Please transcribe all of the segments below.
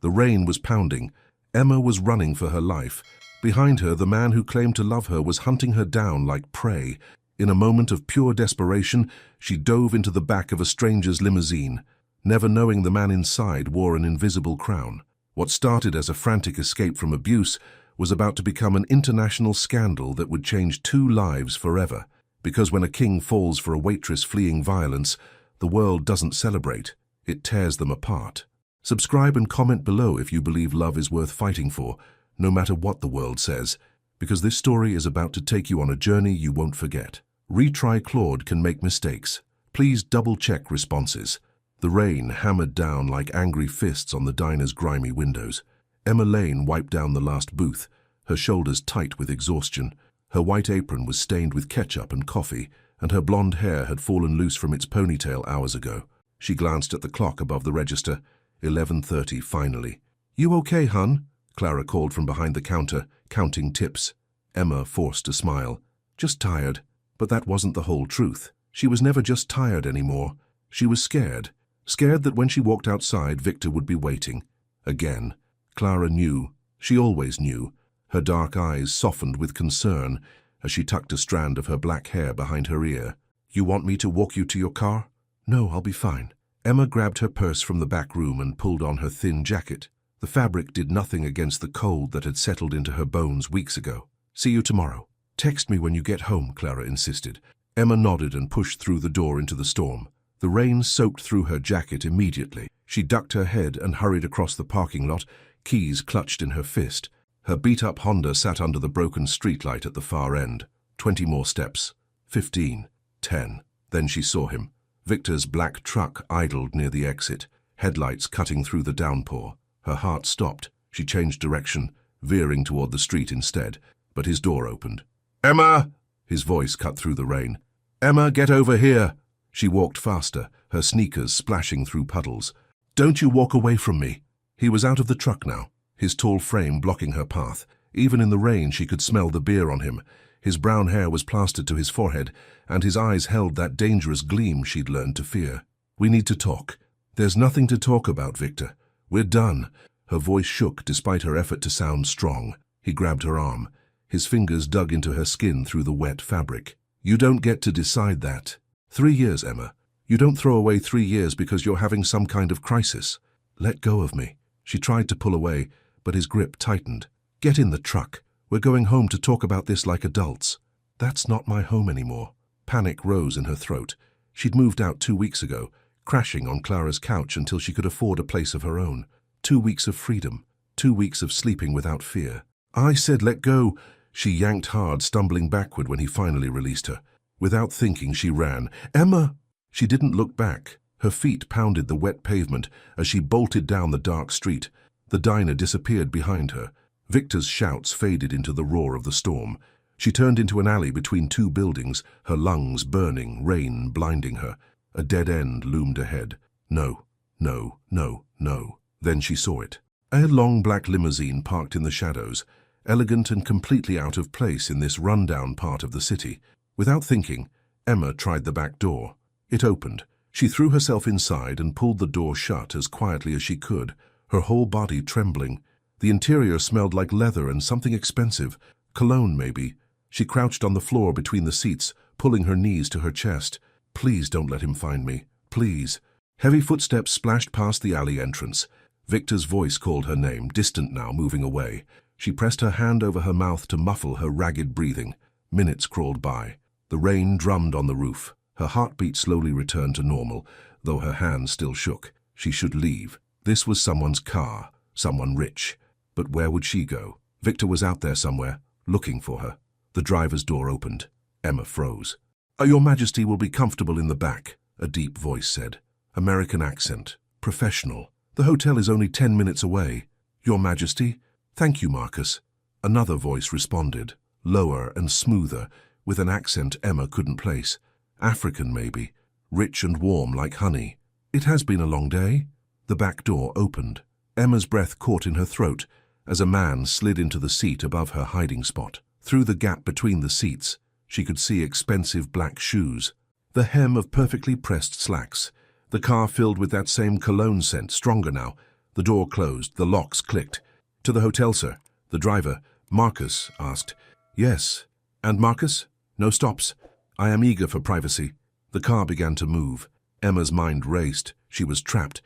The rain was pounding. Emma was running for her life. Behind her, the man who claimed to love her was hunting her down like prey. In a moment of pure desperation, she dove into the back of a stranger's limousine, never knowing the man inside wore an invisible crown. What started as a frantic escape from abuse was about to become an international scandal that would change 2 lives forever. Because when a king falls for a waitress fleeing violence, the world doesn't celebrate, it tears them apart. Subscribe and comment below if you believe love is worth fighting for, no matter what the world says, because this story is about to take you on a journey you won't forget. Retry Claude can make mistakes. Please double-check responses. The rain hammered down like angry fists on the diner's grimy windows. Emma Lane wiped down the last booth, her shoulders tight with exhaustion. Her white apron was stained with ketchup and coffee, and her blonde hair had fallen loose from its ponytail hours ago. She glanced at the clock above the register. 11:30 finally. "You okay, hun?" Clara called from behind the counter, counting tips. Emma forced a smile. "Just tired." But that wasn't the whole truth. She was never just tired anymore. She was scared. Scared that when she walked outside, Victor would be waiting. Again. Clara knew. She always knew. Her dark eyes softened with concern as she tucked a strand of her black hair behind her ear. "You want me to walk you to your car?" "No, I'll be fine." Emma grabbed her purse from the back room and pulled on her thin jacket. The fabric did nothing against the cold that had settled into her bones weeks ago. "See you tomorrow." "Text me when you get home," Clara insisted. Emma nodded and pushed through the door into the storm. The rain soaked through her jacket immediately. She ducked her head and hurried across the parking lot, keys clutched in her fist. Her beat-up Honda sat under the broken streetlight at the far end. 20 more steps. 15. 10. Then she saw him. Victor's black truck idled near the exit, headlights cutting through the downpour. Her heart stopped. She changed direction, veering toward the street instead, but his door opened. "Emma!" His voice cut through the rain. "Emma, get over here!" She walked faster, her sneakers splashing through puddles. "Don't you walk away from me!" He was out of the truck now, his tall frame blocking her path. Even in the rain she could smell the beer on him. His brown hair was plastered to his forehead, and his eyes held that dangerous gleam she'd learned to fear. "We need to talk." "There's nothing to talk about, Victor. We're done." Her voice shook despite her effort to sound strong. He grabbed her arm. His fingers dug into her skin through the wet fabric. "You don't get to decide that. 3 years, Emma. You don't throw away 3 years because you're having some kind of crisis. Let go of me." She tried to pull away, but his grip tightened. "Get in the truck. We're going home to talk about this like adults." "That's not my home anymore." Panic rose in her throat. She'd moved out 2 weeks ago, crashing on Clara's couch until she could afford a place of her own. 2 weeks of freedom. 2 weeks of sleeping without fear. "I said let go." She yanked hard, stumbling backward when he finally released her. Without thinking, she ran. "Emma!" She didn't look back. Her feet pounded the wet pavement as she bolted down the dark street. The diner disappeared behind her. Victor's shouts faded into the roar of the storm. She turned into an alley between 2 buildings, her lungs burning, rain blinding her. A dead end loomed ahead. No, no, no, no. Then she saw it. A long black limousine parked in the shadows, elegant and completely out of place in this rundown part of the city. Without thinking, Emma tried the back door. It opened. She threw herself inside and pulled the door shut as quietly as she could, her whole body trembling. The interior smelled like leather and something expensive, cologne maybe. She crouched on the floor between the seats, pulling her knees to her chest. "Please don't let him find me. Please." Heavy footsteps splashed past the alley entrance. Victor's voice called her name, distant now, moving away. She pressed her hand over her mouth to muffle her ragged breathing. Minutes crawled by. The rain drummed on the roof. Her heartbeat slowly returned to normal, though her hand still shook. She should leave. This was someone's car, someone rich. But where would she go? Victor was out there somewhere, looking for her. The driver's door opened. Emma froze. "Your Majesty will be comfortable in the back," a deep voice said. American accent. Professional. "The hotel is only 10 minutes away." "Your Majesty?" "Thank you, Marcus." Another voice responded, lower and smoother, with an accent Emma couldn't place. African, maybe. Rich and warm like honey. "It has been a long day." The back door opened. Emma's breath caught in her throat as a man slid into the seat above her hiding spot. Through the gap between the seats, she could see expensive black shoes, the hem of perfectly pressed slacks. The car filled with that same cologne scent, stronger now, The door closed, the locks clicked. "To the hotel, sir." The driver, Marcus, asked. "Yes. And Marcus?" "No stops. I am eager for privacy." The car began to move. Emma's mind raced. She was trapped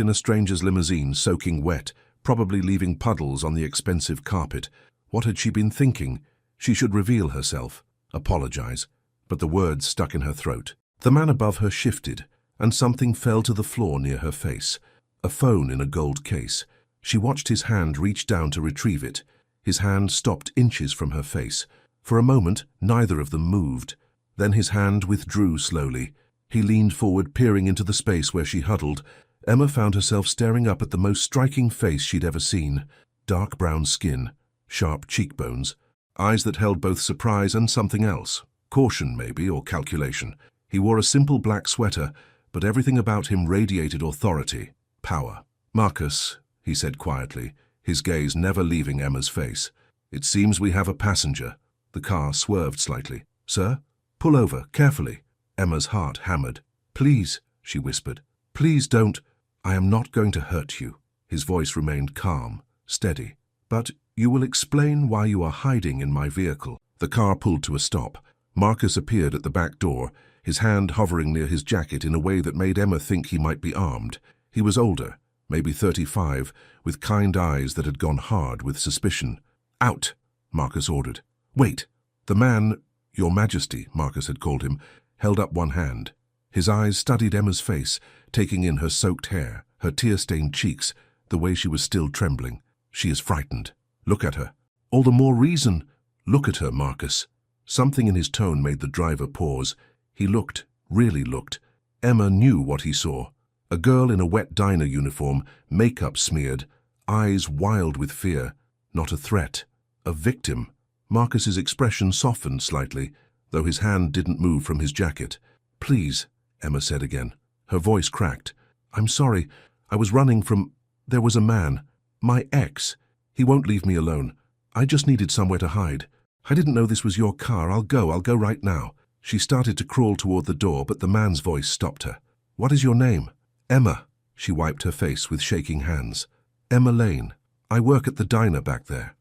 in a stranger's limousine, soaking wet, probably leaving puddles on the expensive carpet. What had she been thinking? She should reveal herself, apologize. But the words stuck in her throat. The man above her shifted, and something fell to the floor near her face. A phone in a gold case. She watched his hand reach down to retrieve it. His hand stopped inches from her face. For a moment, neither of them moved. Then his hand withdrew slowly. He leaned forward, peering into the space where she huddled. Emma found herself staring up at the most striking face she'd ever seen. Dark brown skin, sharp cheekbones, eyes that held both surprise and something else. Caution, maybe, or calculation. He wore a simple black sweater, but everything about him radiated authority, power. "Marcus," he said quietly, his gaze never leaving Emma's face. "It seems we have a passenger." The car swerved slightly. "Sir? Pull over, carefully." Emma's heart hammered. "Please," she whispered. "Please don't. I am not going to hurt you." His voice remained calm, steady. "But you will explain why you are hiding in my vehicle." The car pulled to a stop. Marcus appeared at the back door, his hand hovering near his jacket in a way that made Emma think he might be armed. He was older, maybe 35, with kind eyes that had gone hard with suspicion. "Out," Marcus ordered. "Wait." The man, "Your Majesty," Marcus had called him, held up one hand. His eyes studied Emma's face, taking in her soaked hair, her tear-stained cheeks, the way she was still trembling. "She is frightened. Look at her." "All the more reason." "Look at her, Marcus." Something in his tone made the driver pause. He looked, really looked. Emma knew what he saw. A girl in a wet diner uniform, makeup smeared, eyes wild with fear. Not a threat. A victim. Marcus's expression softened slightly, though his hand didn't move from his jacket. "Please," Emma said again. Her voice cracked. "I'm sorry. I was running from... There was a man. My ex. He won't leave me alone. I just needed somewhere to hide. I didn't know this was your car. I'll go right now." She started to crawl toward the door, but the man's voice stopped her. "What is your name?" "Emma." She wiped her face with shaking hands. "Emma Lane. I work at the diner back there.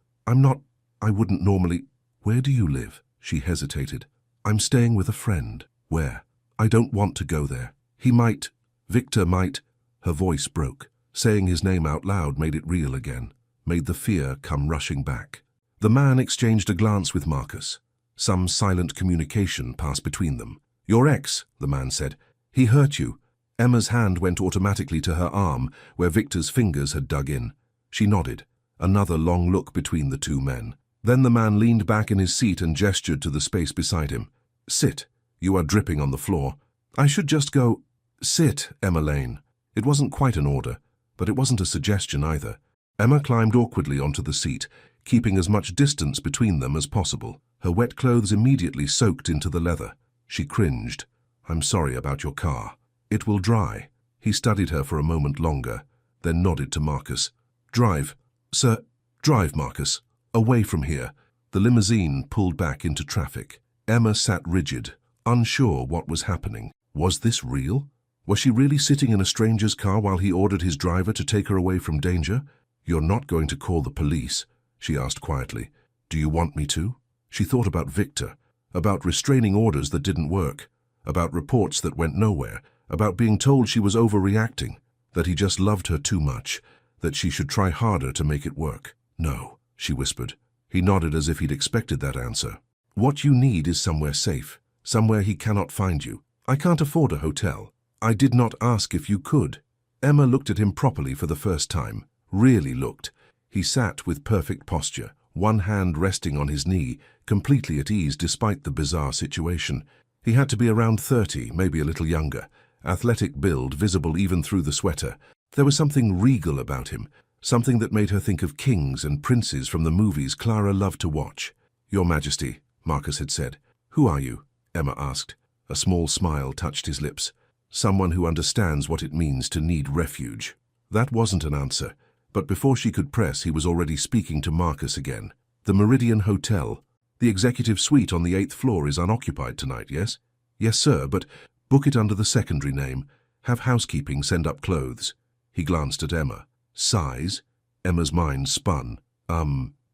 I wouldn't normally..." "Where do you live?" She hesitated. "I'm staying with a friend." "Where?" "I don't want to go there. He might... Victor might..." Her voice broke. Saying his name out loud made it real again, made the fear come rushing back. The man exchanged a glance with Marcus. Some silent communication passed between them. "Your ex," the man said. "He hurt you." Emma's hand went automatically to her arm, where Victor's fingers had dug in. She nodded. Another long look between the two men. Then the man leaned back in his seat and gestured to the space beside him. "Sit. You are dripping on the floor." "I should just go..." "Sit, Emma Lane." It wasn't quite an order, but it wasn't a suggestion either. Emma climbed awkwardly onto the seat, keeping as much distance between them as possible. Her wet clothes immediately soaked into the leather. She cringed. "I'm sorry about your car. It will dry." He studied her for a moment longer, then nodded to Marcus. "Drive. Sir, drive, Marcus. Away from here." The limousine pulled back into traffic. Emma sat rigid, unsure what was happening. Was this real? Was she really sitting in a stranger's car while he ordered his driver to take her away from danger? "You're not going to call the police?" she asked quietly. "Do you want me to?" She thought about Victor, about restraining orders that didn't work, about reports that went nowhere, about being told she was overreacting, that he just loved her too much, that she should try harder to make it work. "No," she whispered. He nodded as if he'd expected that answer. "What you need is somewhere safe, somewhere he cannot find you. I can't afford a hotel. I did not ask if you could." Emma looked at him properly for the first time, really looked. He sat with perfect posture, one hand resting on his knee, completely at ease despite the bizarre situation. He had to be around 30, maybe a little younger, athletic build visible even through the sweater. There was something regal about him, something that made her think of kings and princes from the movies Clara loved to watch. "Your Majesty," Marcus had said. "Who are you?" Emma asked. A small smile touched his lips. "Someone who understands what it means to need refuge." That wasn't an answer, but before she could press, he was already speaking to Marcus again. "The Meridian Hotel. The executive suite on the 8th floor is unoccupied tonight, yes?" "Yes, sir, but book it under the secondary name. Have housekeeping send up clothes." He glanced at Emma. Size? Emma's mind spun.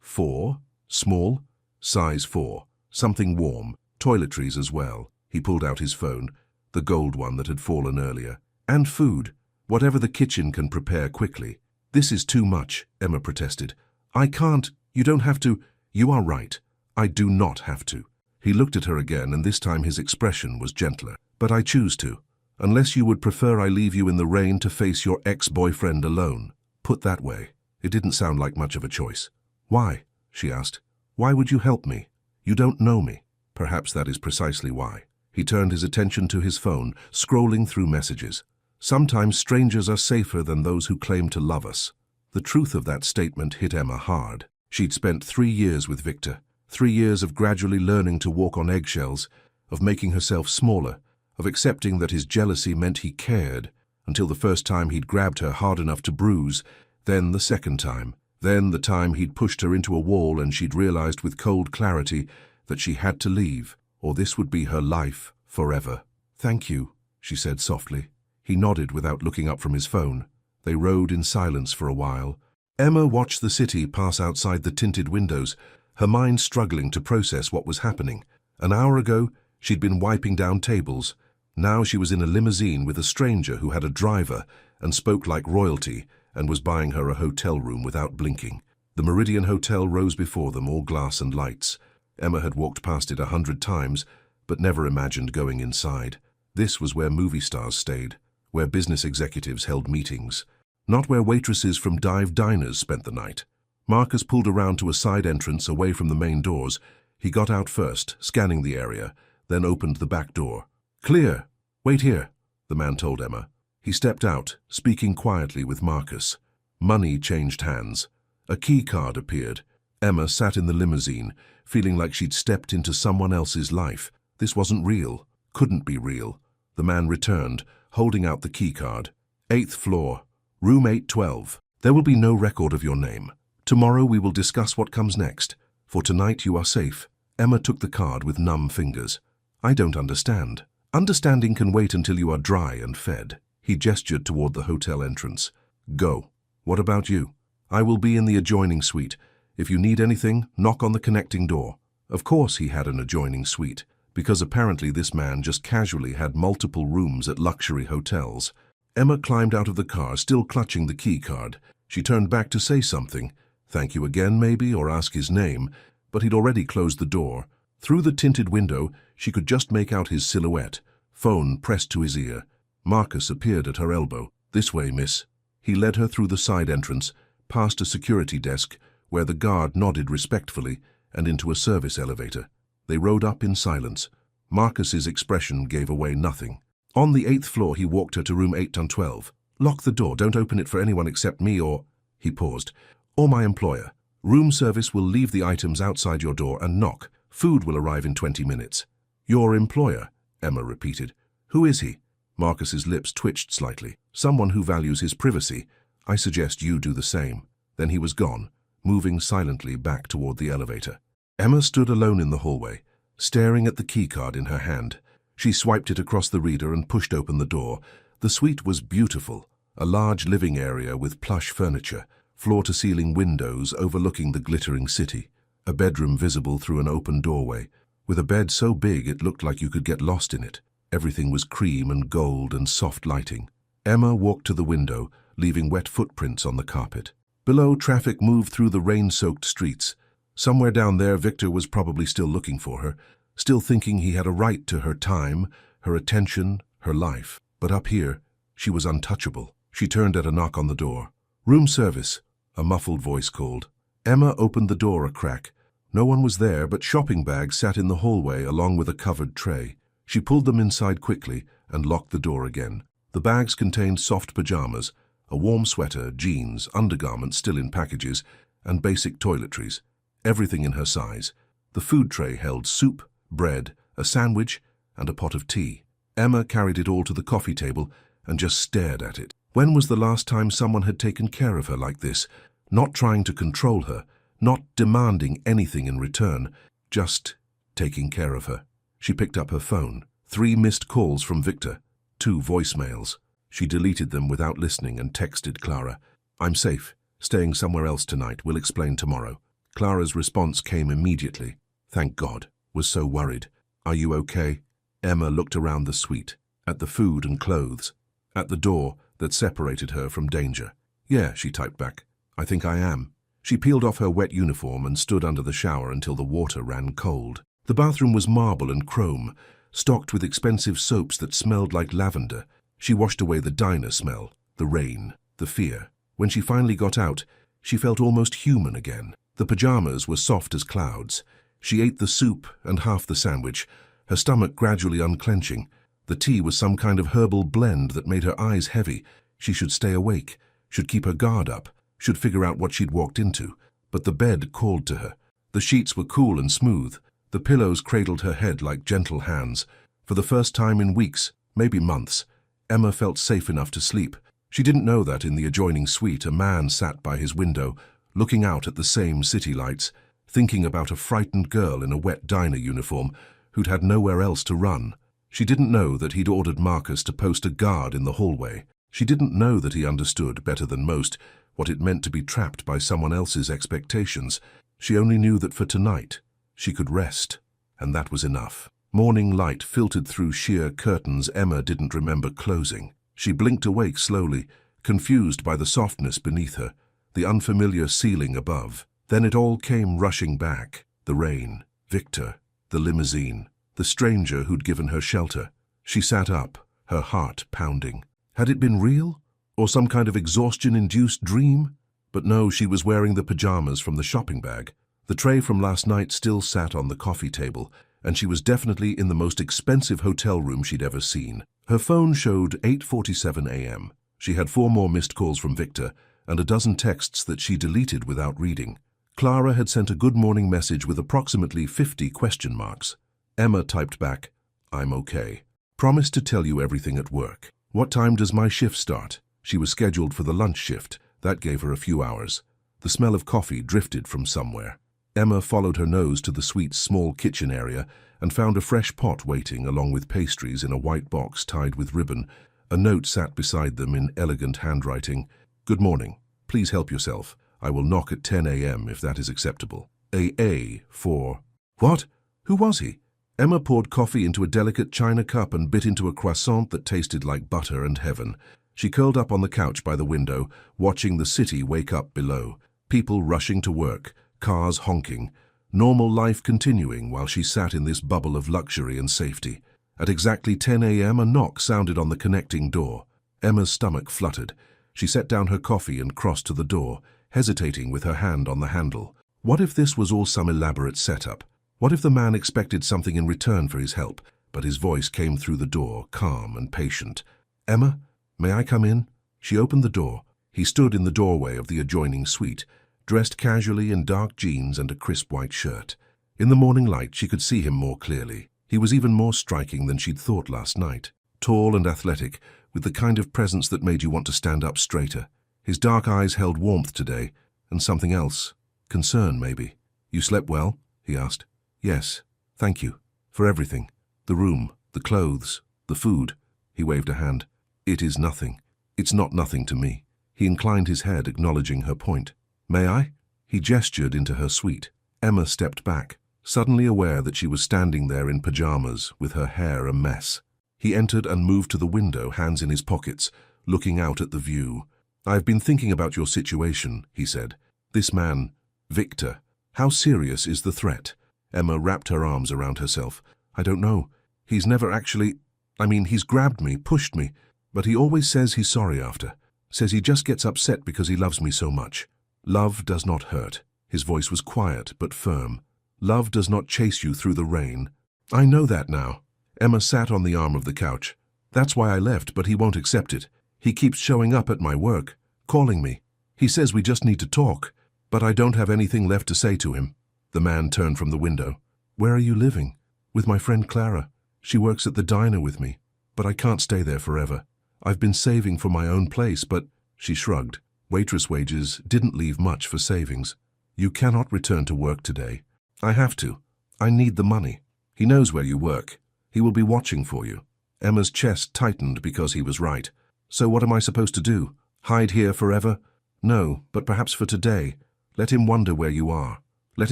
4? Small? Size 4. Something warm. Toiletries as well. He pulled out his phone, the gold one that had fallen earlier. And food. Whatever the kitchen can prepare quickly. This is too much, Emma protested. I can't. You don't have to. You are right. I do not have to. He looked at her again, and this time his expression was gentler. But I choose to. Unless you would prefer I leave you in the rain to face your ex-boyfriend alone. Put that way, it didn't sound like much of a choice. Why? She asked. Why would you help me? You don't know me. Perhaps that is precisely why. He turned his attention to his phone, scrolling through messages. Sometimes strangers are safer than those who claim to love us. The truth of that statement hit Emma hard. She'd spent 3 years with Victor. 3 years of gradually learning to walk on eggshells, of making herself smaller, of accepting that his jealousy meant he cared, until the first time he'd grabbed her hard enough to bruise, then the second time, then the time he'd pushed her into a wall and she'd realized with cold clarity that she had to leave, or this would be her life forever. Thank you, she said softly. He nodded without looking up from his phone. They rode in silence for a while. Emma watched the city pass outside the tinted windows, her mind struggling to process what was happening. An hour ago, she'd been wiping down tables. Now she was in a limousine with a stranger who had a driver and spoke like royalty and was buying her a hotel room without blinking. The Meridian Hotel rose before them, all glass and lights. Emma had walked past it 100 times, but never imagined going inside. This was where movie stars stayed, where business executives held meetings, not where waitresses from dive diners spent the night. Marcus pulled around to a side entrance away from the main doors. He got out first, scanning the area, then opened the back door. Clear. Wait here, the man told Emma. He stepped out, speaking quietly with Marcus. Money changed hands. A key card appeared. Emma sat in the limousine, feeling like she'd stepped into someone else's life. This wasn't real. Couldn't be real. The man returned, holding out the key card. 8th floor, room 812. There will be no record of your name. Tomorrow we will discuss what comes next. For tonight you are safe. Emma took the card with numb fingers. I don't understand. Understanding can wait until you are dry and fed. He gestured toward the hotel entrance. Go. What about you? I will be in the adjoining suite. If you need anything, knock on the connecting door. Of course he had an adjoining suite, because apparently this man just casually had multiple rooms at luxury hotels. Emma climbed out of the car, still clutching the key card. She turned back to say something. Thank you again, maybe, or ask his name, but he'd already closed the door. Through the tinted window, she could just make out his silhouette, phone pressed to his ear. Marcus appeared at her elbow. This way, miss. He led her through the side entrance, past a security desk, where the guard nodded respectfully, and into a service elevator. They rode up in silence. Marcus's expression gave away nothing. On the 8th floor, he walked her to room 812. Lock the door. Don't open it for anyone except me or... He paused. Or my employer. Room service will leave the items outside your door and knock. Food will arrive in 20 minutes. Your employer, Emma repeated. Who is he? Marcus's lips twitched slightly. Someone who values his privacy. I suggest you do the same. Then he was gone, moving silently back toward the elevator. Emma stood alone in the hallway, staring at the keycard in her hand. She swiped it across the reader and pushed open the door. The suite was beautiful, a large living area with plush furniture, floor-to-ceiling windows overlooking the glittering city, a bedroom visible through an open doorway, with a bed so big it looked like you could get lost in it. Everything was cream and gold and soft lighting. Emma walked to the window, leaving wet footprints on the carpet. Below, traffic moved through the rain-soaked streets. Somewhere down there, Victor was probably still looking for her, still thinking he had a right to her time, her attention, her life. But up here, she was untouchable. She turned at a knock on the door. Room service, a muffled voice called. Emma opened the door a crack. No one was there, but shopping bags sat in the hallway along with a covered tray. She pulled them inside quickly and locked the door again. The bags contained soft pajamas, a warm sweater, jeans, undergarments still in packages, and basic toiletries. Everything in her size. The food tray held soup, bread, a sandwich, and a pot of tea. Emma carried it all to the coffee table and just stared at it. When was the last time someone had taken care of her like this, not trying to control her, not demanding anything in return, just taking care of her? She picked up her phone. 3 missed calls from Victor, 2 voicemails. She deleted them without listening and texted Clara. I'm safe. Staying somewhere else tonight. We'll explain tomorrow. Clara's response came immediately. Thank God. Was so worried. Are you okay? Emma looked around the suite, at the food and clothes, at the door that separated her from danger. Yeah, she typed back. I think I am. She peeled off her wet uniform and stood under the shower until the water ran cold. The bathroom was marble and chrome, stocked with expensive soaps that smelled like lavender. She washed away the diner smell, the rain, the fear. When she finally got out, she felt almost human again. The pajamas were soft as clouds. She ate the soup and half the sandwich, her stomach gradually unclenching. The tea was some kind of herbal blend that made her eyes heavy. She should stay awake, should keep her guard up, should figure out what she'd walked into. But the bed called to her. The sheets were cool and smooth. The pillows cradled her head like gentle hands. For the first time in weeks, maybe months, Emma felt safe enough to sleep. She didn't know that in the adjoining suite a man sat by his window, looking out at the same city lights, thinking about a frightened girl in a wet diner uniform who'd had nowhere else to run. She didn't know that he'd ordered Marcus to post a guard in the hallway. She didn't know that he understood, better than most, what it meant to be trapped by someone else's expectations. She only knew that for tonight, she could rest, and that was enough. Morning light filtered through sheer curtains Emma didn't remember closing. She blinked awake slowly, confused by the softness beneath her, the unfamiliar ceiling above. Then it all came rushing back. The rain, Victor, the limousine, the stranger who'd given her shelter. She sat up, her heart pounding. Had it been real? Or some kind of exhaustion-induced dream? But no, she was wearing the pajamas from the shopping bag. The tray from last night still sat on the coffee table, and she was definitely in the most expensive hotel room she'd ever seen. Her phone showed 8:47 a.m. She had 4 more missed calls from Victor and a dozen texts that she deleted without reading. Clara had sent a good morning message with approximately 50 question marks. Emma typed back, I'm okay. Promise to tell you everything at work. What time does my shift start? She was scheduled for the lunch shift. That gave her a few hours. The smell of coffee drifted from somewhere. Emma followed her nose to the suite's small kitchen area and found a fresh pot waiting along with pastries in a white box tied with ribbon. A note sat beside them in elegant handwriting. Good morning. Please help yourself. I will knock at 10 a.m. if that is acceptable. A for... What? Who was he? Emma poured coffee into a delicate china cup and bit into a croissant that tasted like butter and heaven. She curled up on the couch by the window, watching the city wake up below. People rushing to work, cars honking, normal life continuing while she sat in this bubble of luxury and safety. At exactly 10 a.m. a knock sounded on the connecting door. Emma's stomach fluttered. She set down her coffee and crossed to the door, hesitating with her hand on the handle. What if this was all some elaborate setup? What if the man expected something in return for his help, but his voice came through the door, calm and patient. Emma, may I come in? She opened the door. He stood in the doorway of the adjoining suite, dressed casually in dark jeans and a crisp white shirt. In the morning light, she could see him more clearly. He was even more striking than she'd thought last night. Tall and athletic, with the kind of presence that made you want to stand up straighter. His dark eyes held warmth today, and something else. Concern, maybe. You slept well? He asked. Yes, thank you. For everything. The room, the clothes, the food. He waved a hand. It is nothing. It's not nothing to me. He inclined his head, acknowledging her point. May I? He gestured into her suite. Emma stepped back, suddenly aware that she was standing there in pajamas, with her hair a mess. He entered and moved to the window, hands in his pockets, looking out at the view. I've been thinking about your situation, he said. This man, Victor, how serious is the threat? Emma wrapped her arms around herself. I don't know. He's never actually... he's grabbed me, pushed me, but he always says he's sorry after. Says he just gets upset because he loves me so much. Love does not hurt. His voice was quiet but firm. Love does not chase you through the rain. I know that now. Emma sat on the arm of the couch. That's why I left, but he won't accept it. He keeps showing up at my work, calling me. He says we just need to talk, but I don't have anything left to say to him. The man turned from the window. Where are you living? With my friend Clara. She works at the diner with me, but I can't stay there forever. I've been saving for my own place, but... She shrugged. Waitress wages didn't leave much for savings. You cannot return to work today. I have to. I need the money. He knows where you work. He will be watching for you. Emma's chest tightened because he was right. So what am I supposed to do? Hide here forever? No, but perhaps for today. Let him wonder where you are. Let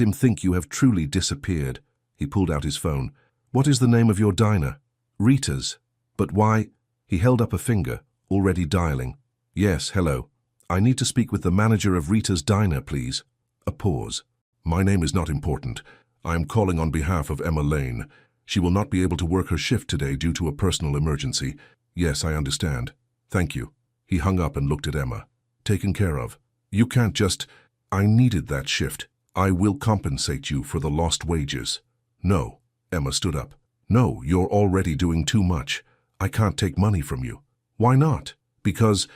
him think you have truly disappeared. He pulled out his phone. What is the name of your diner? Rita's. But why? He held up a finger, already dialing. Yes, hello. I need to speak with the manager of Rita's diner, please. A pause. My name is not important. I am calling on behalf of Emma Lane. She will not be able to work her shift today due to a personal emergency. Yes, I understand. Thank you. He hung up and looked at Emma. Taken care of. You can't just... I needed that shift. I will compensate you for the lost wages. No. Emma stood up. No, you're already doing too much. I can't take money from you. Why not? Because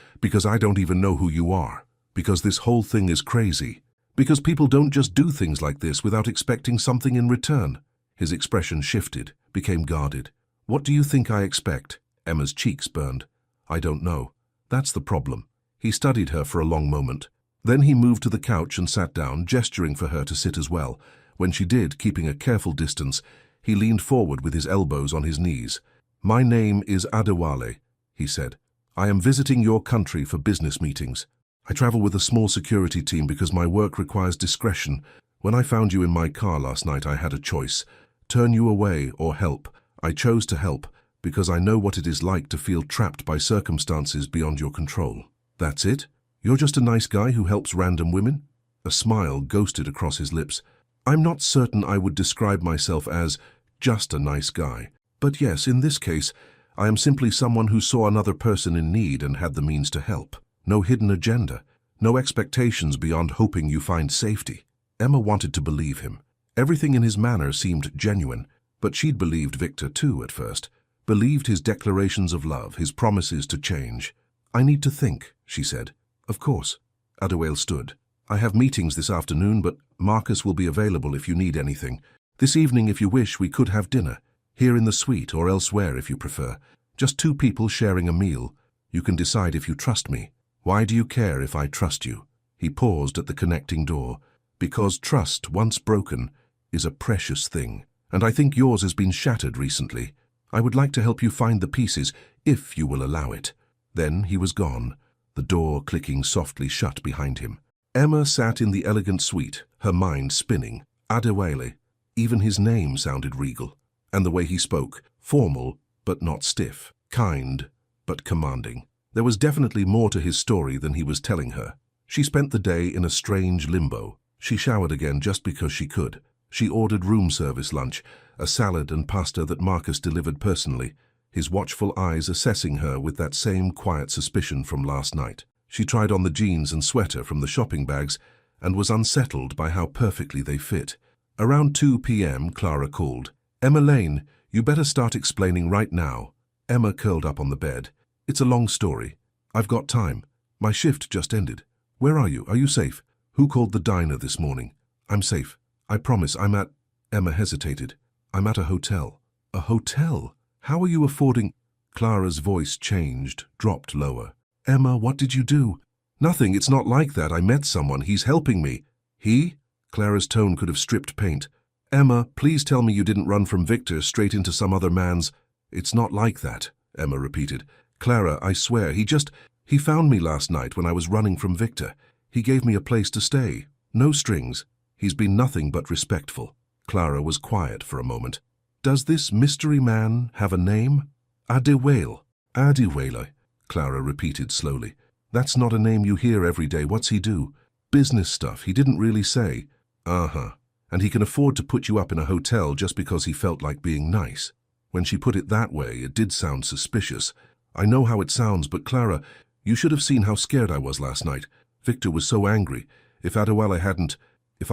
I don't even know who you are. Because this whole thing is crazy. Because people don't just do things like this without expecting something in return. His expression shifted, became guarded. What do you think I expect? Emma's cheeks burned. I don't know. That's the problem. He studied her for a long moment. Then he moved to the couch and sat down, gesturing for her to sit as well. When she did, keeping a careful distance, he leaned forward with his elbows on his knees. My name is Adewale, he said. I am visiting your country for business meetings. I travel with a small security team because my work requires discretion. When I found you in my car last night, I had a choice. Turn you away or help. I chose to help because I know what it is like to feel trapped by circumstances beyond your control. That's it? You're just a nice guy who helps random women? A smile ghosted across his lips. I'm not certain I would describe myself as just a nice guy. But yes, in this case, I am simply someone who saw another person in need and had the means to help. No hidden agenda. No expectations beyond hoping you find safety. Emma wanted to believe him. Everything in his manner seemed genuine, but she'd believed Victor too at first. Believed his declarations of love, his promises to change. I need to think, she said. Of course. Adewale stood. I have meetings this afternoon, but Marcus will be available if you need anything. This evening, if you wish, we could have dinner. Here in the suite or elsewhere if you prefer. Just two people sharing a meal. You can decide if you trust me. Why do you care if I trust you? He paused at the connecting door. Because trust, once broken, is a precious thing. And I think yours has been shattered recently. I would like to help you find the pieces, if you will allow it. Then he was gone, the door clicking softly shut behind him. Emma sat in the elegant suite, her mind spinning. Adewale. Even his name sounded regal. And the way he spoke, formal but not stiff, kind but commanding. There was definitely more to his story than he was telling her. She spent the day in a strange limbo. She showered again just because she could. She ordered room service lunch, a salad and pasta that Marcus delivered personally, his watchful eyes assessing her with that same quiet suspicion from last night. She tried on the jeans and sweater from the shopping bags and was unsettled by how perfectly they fit. Around 2 p.m., Clara called. Emma Lane, you better start explaining right now. Emma curled up on the bed. It's a long story. I've got time. My shift just ended. Where are you? Are you safe? Who called the diner this morning? I'm safe. I promise I'm at... Emma hesitated. I'm at a hotel. A hotel? How are you affording... Clara's voice changed, dropped lower. Emma, what did you do? Nothing, it's not like that. I met someone. He's helping me. He? Clara's tone could have stripped paint. Emma, please tell me you didn't run from Victor straight into some other man's... It's not like that, Emma repeated. Clara, I swear, he found me last night when I was running from Victor. He gave me a place to stay. No strings. He's been nothing but respectful. Clara was quiet for a moment. Does this mystery man have a name? Adewale. Adewale, Clara repeated slowly. That's not a name you hear every day. What's he do? Business stuff. He didn't really say. Uh-huh. And he can afford to put you up in a hotel just because he felt like being nice. When she put it that way, it did sound suspicious. I know how it sounds, but Clara, you should have seen how scared I was last night. Victor was so angry. If I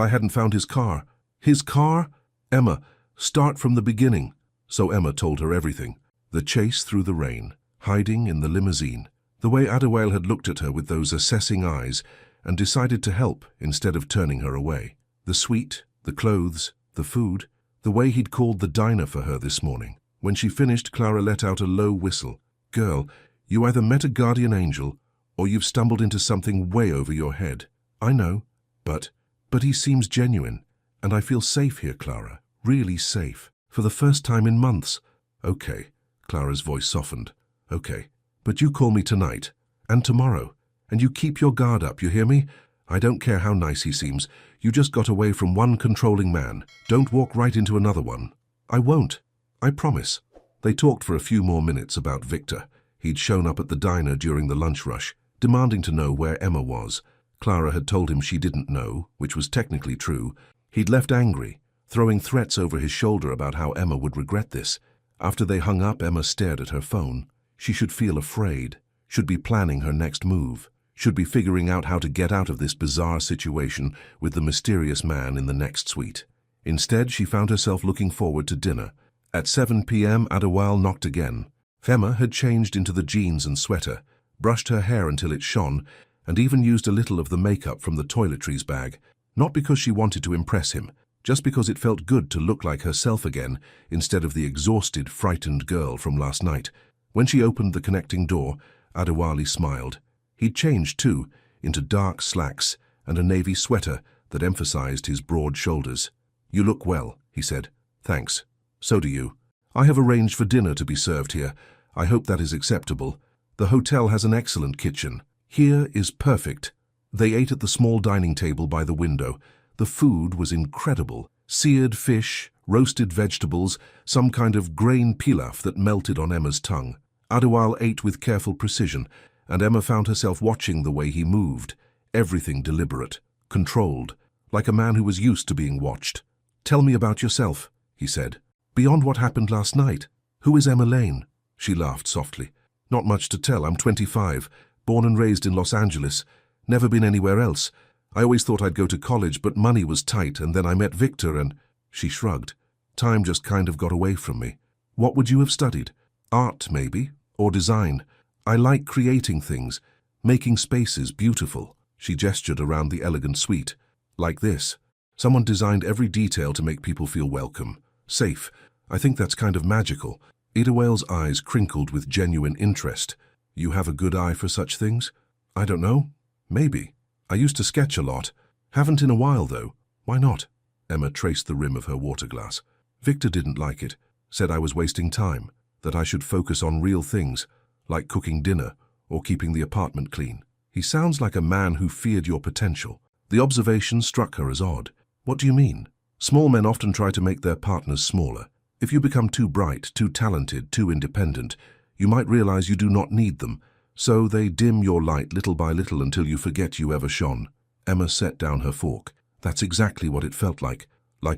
hadn't found his car. His car? Emma, start from the beginning. So Emma told her everything. The chase through the rain, hiding in the limousine, the way Adewale had looked at her with those assessing eyes and decided to help instead of turning her away. The suite, the clothes, the food, the way he'd called the diner for her this morning. When she finished, Clara let out a low whistle. Girl, you either met a guardian angel or you've stumbled into something way over your head. I know, but he seems genuine, and I feel safe here, Clara, really safe, for the first time in months. Okay, Clara's voice softened. Okay, but you call me tonight, and tomorrow, And you keep your guard up, you hear me? I don't care how nice he seems. You just got away from one controlling man. Don't walk right into another one. I won't. I promise. They talked for a few more minutes about Victor. He'd shown up at the diner during the lunch rush, demanding to know where Emma was. Clara had told him she didn't know, which was technically true. He'd left angry, throwing threats over his shoulder about how Emma would regret this. After they hung up, Emma stared at her phone. She should feel afraid, should be planning her next move, should be figuring out how to get out of this bizarre situation with the mysterious man in the next suite. Instead, she found herself looking forward to dinner. At 7 p.m., Adewale knocked again. Emma had changed into the jeans and sweater, brushed her hair until it shone, and even used a little of the makeup from the toiletries bag, not because she wanted to impress him, just because it felt good to look like herself again instead of the exhausted, frightened girl from last night. When she opened the connecting door, Adewale smiled. He'd changed, too, into dark slacks and a navy sweater that emphasized his broad shoulders. "You look well," he said. "Thanks. So do you. I have arranged for dinner to be served here. I hope that is acceptable. The hotel has an excellent kitchen. Here is perfect." They ate at the small dining table by the window. The food was incredible. Seared fish, roasted vegetables, some kind of grain pilaf that melted on Emma's tongue. Adewale ate with careful precision, and Emma found herself watching the way he moved. Everything deliberate, controlled, like a man who was used to being watched. "Tell me about yourself," he said. "Beyond what happened last night. Who is Emma Lane?" She laughed softly. "Not much to tell. I'm 25, born and raised in Los Angeles. Never been anywhere else. I always thought I'd go to college, but money was tight, and then I met Victor and—" She shrugged. "Time just kind of got away from me." "What would you have studied? Art, maybe? Or design? I like creating things, making spaces beautiful." She gestured around the elegant suite. "Like this. Someone designed every detail to make people feel welcome, safe. I think that's kind of magical." Adewale's eyes crinkled with genuine interest. "You have a good eye for such things?" "I don't know. Maybe. I used to sketch a lot. Haven't in a while, though." "Why not?" Emma traced the rim of her water glass. "Victor didn't like it. Said I was wasting time, that I should focus on real things, like cooking dinner or keeping the apartment clean. He sounds like a man who feared your potential." The observation struck her as odd. "What do you mean?" "Small men often try to make their partners smaller. If you become too bright, too talented, too independent, you might realize you do not need them, so they dim your light little by little until you forget you ever shone." Emma set down her fork. "That's exactly what it felt like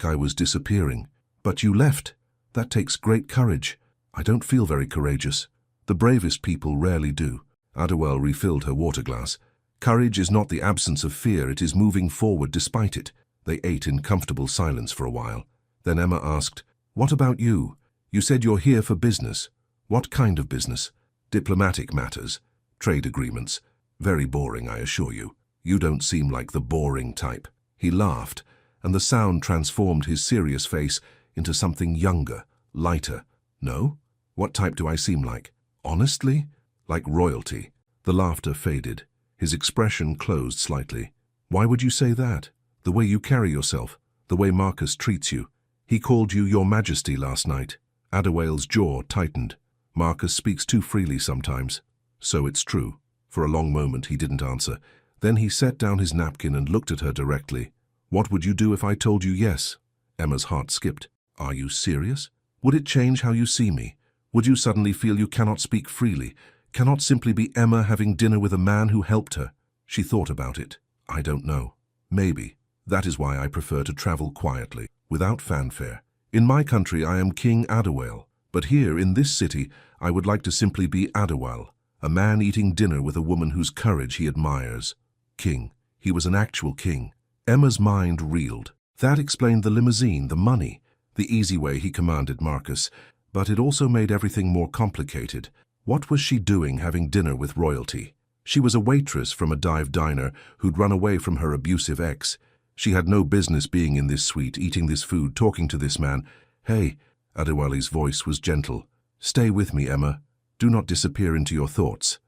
I was disappearing. But you left. That takes great courage." "I don't feel very courageous." "The bravest people rarely do." Adewale refilled her water glass. "Courage is not the absence of fear, it is moving forward despite it." They ate in comfortable silence for a while. Then Emma asked, "What about you? You said you're here for business. What kind of business?" "Diplomatic matters. Trade agreements. Very boring, I assure you. You don't seem like the boring type." He laughed, and the sound transformed his serious face into something younger, lighter. "No? What type do I seem like?" "Honestly? Like royalty." The laughter faded. His expression closed slightly. "Why would you say that? The way you carry yourself, the way Marcus treats you. He called you Your Majesty last night." Adewale's jaw tightened. "Marcus speaks too freely sometimes." "So it's true." For a long moment he didn't answer. Then he set down his napkin and looked at her directly. "What would you do if I told you yes?" Emma's heart skipped. "Are you serious? Would it change how you see me? Would you suddenly feel you cannot speak freely, cannot simply be Emma having dinner with a man who helped her?" She thought about it. "I don't know. Maybe. That is why I prefer to travel quietly, without fanfare. In my country I am King Adewale, but here in this city I would like to simply be Adewale, a man eating dinner with a woman whose courage he admires." King. He was an actual king. Emma's mind reeled. That explained the limousine, the money, the easy way he commanded Marcus, but it also made everything more complicated. What was she doing having dinner with royalty? She was a waitress from a dive diner who'd run away from her abusive ex. She had no business being in this suite, eating this food, talking to this man. "Hey," Adewale's voice was gentle. "Stay with me, Emma. Do not disappear into your thoughts.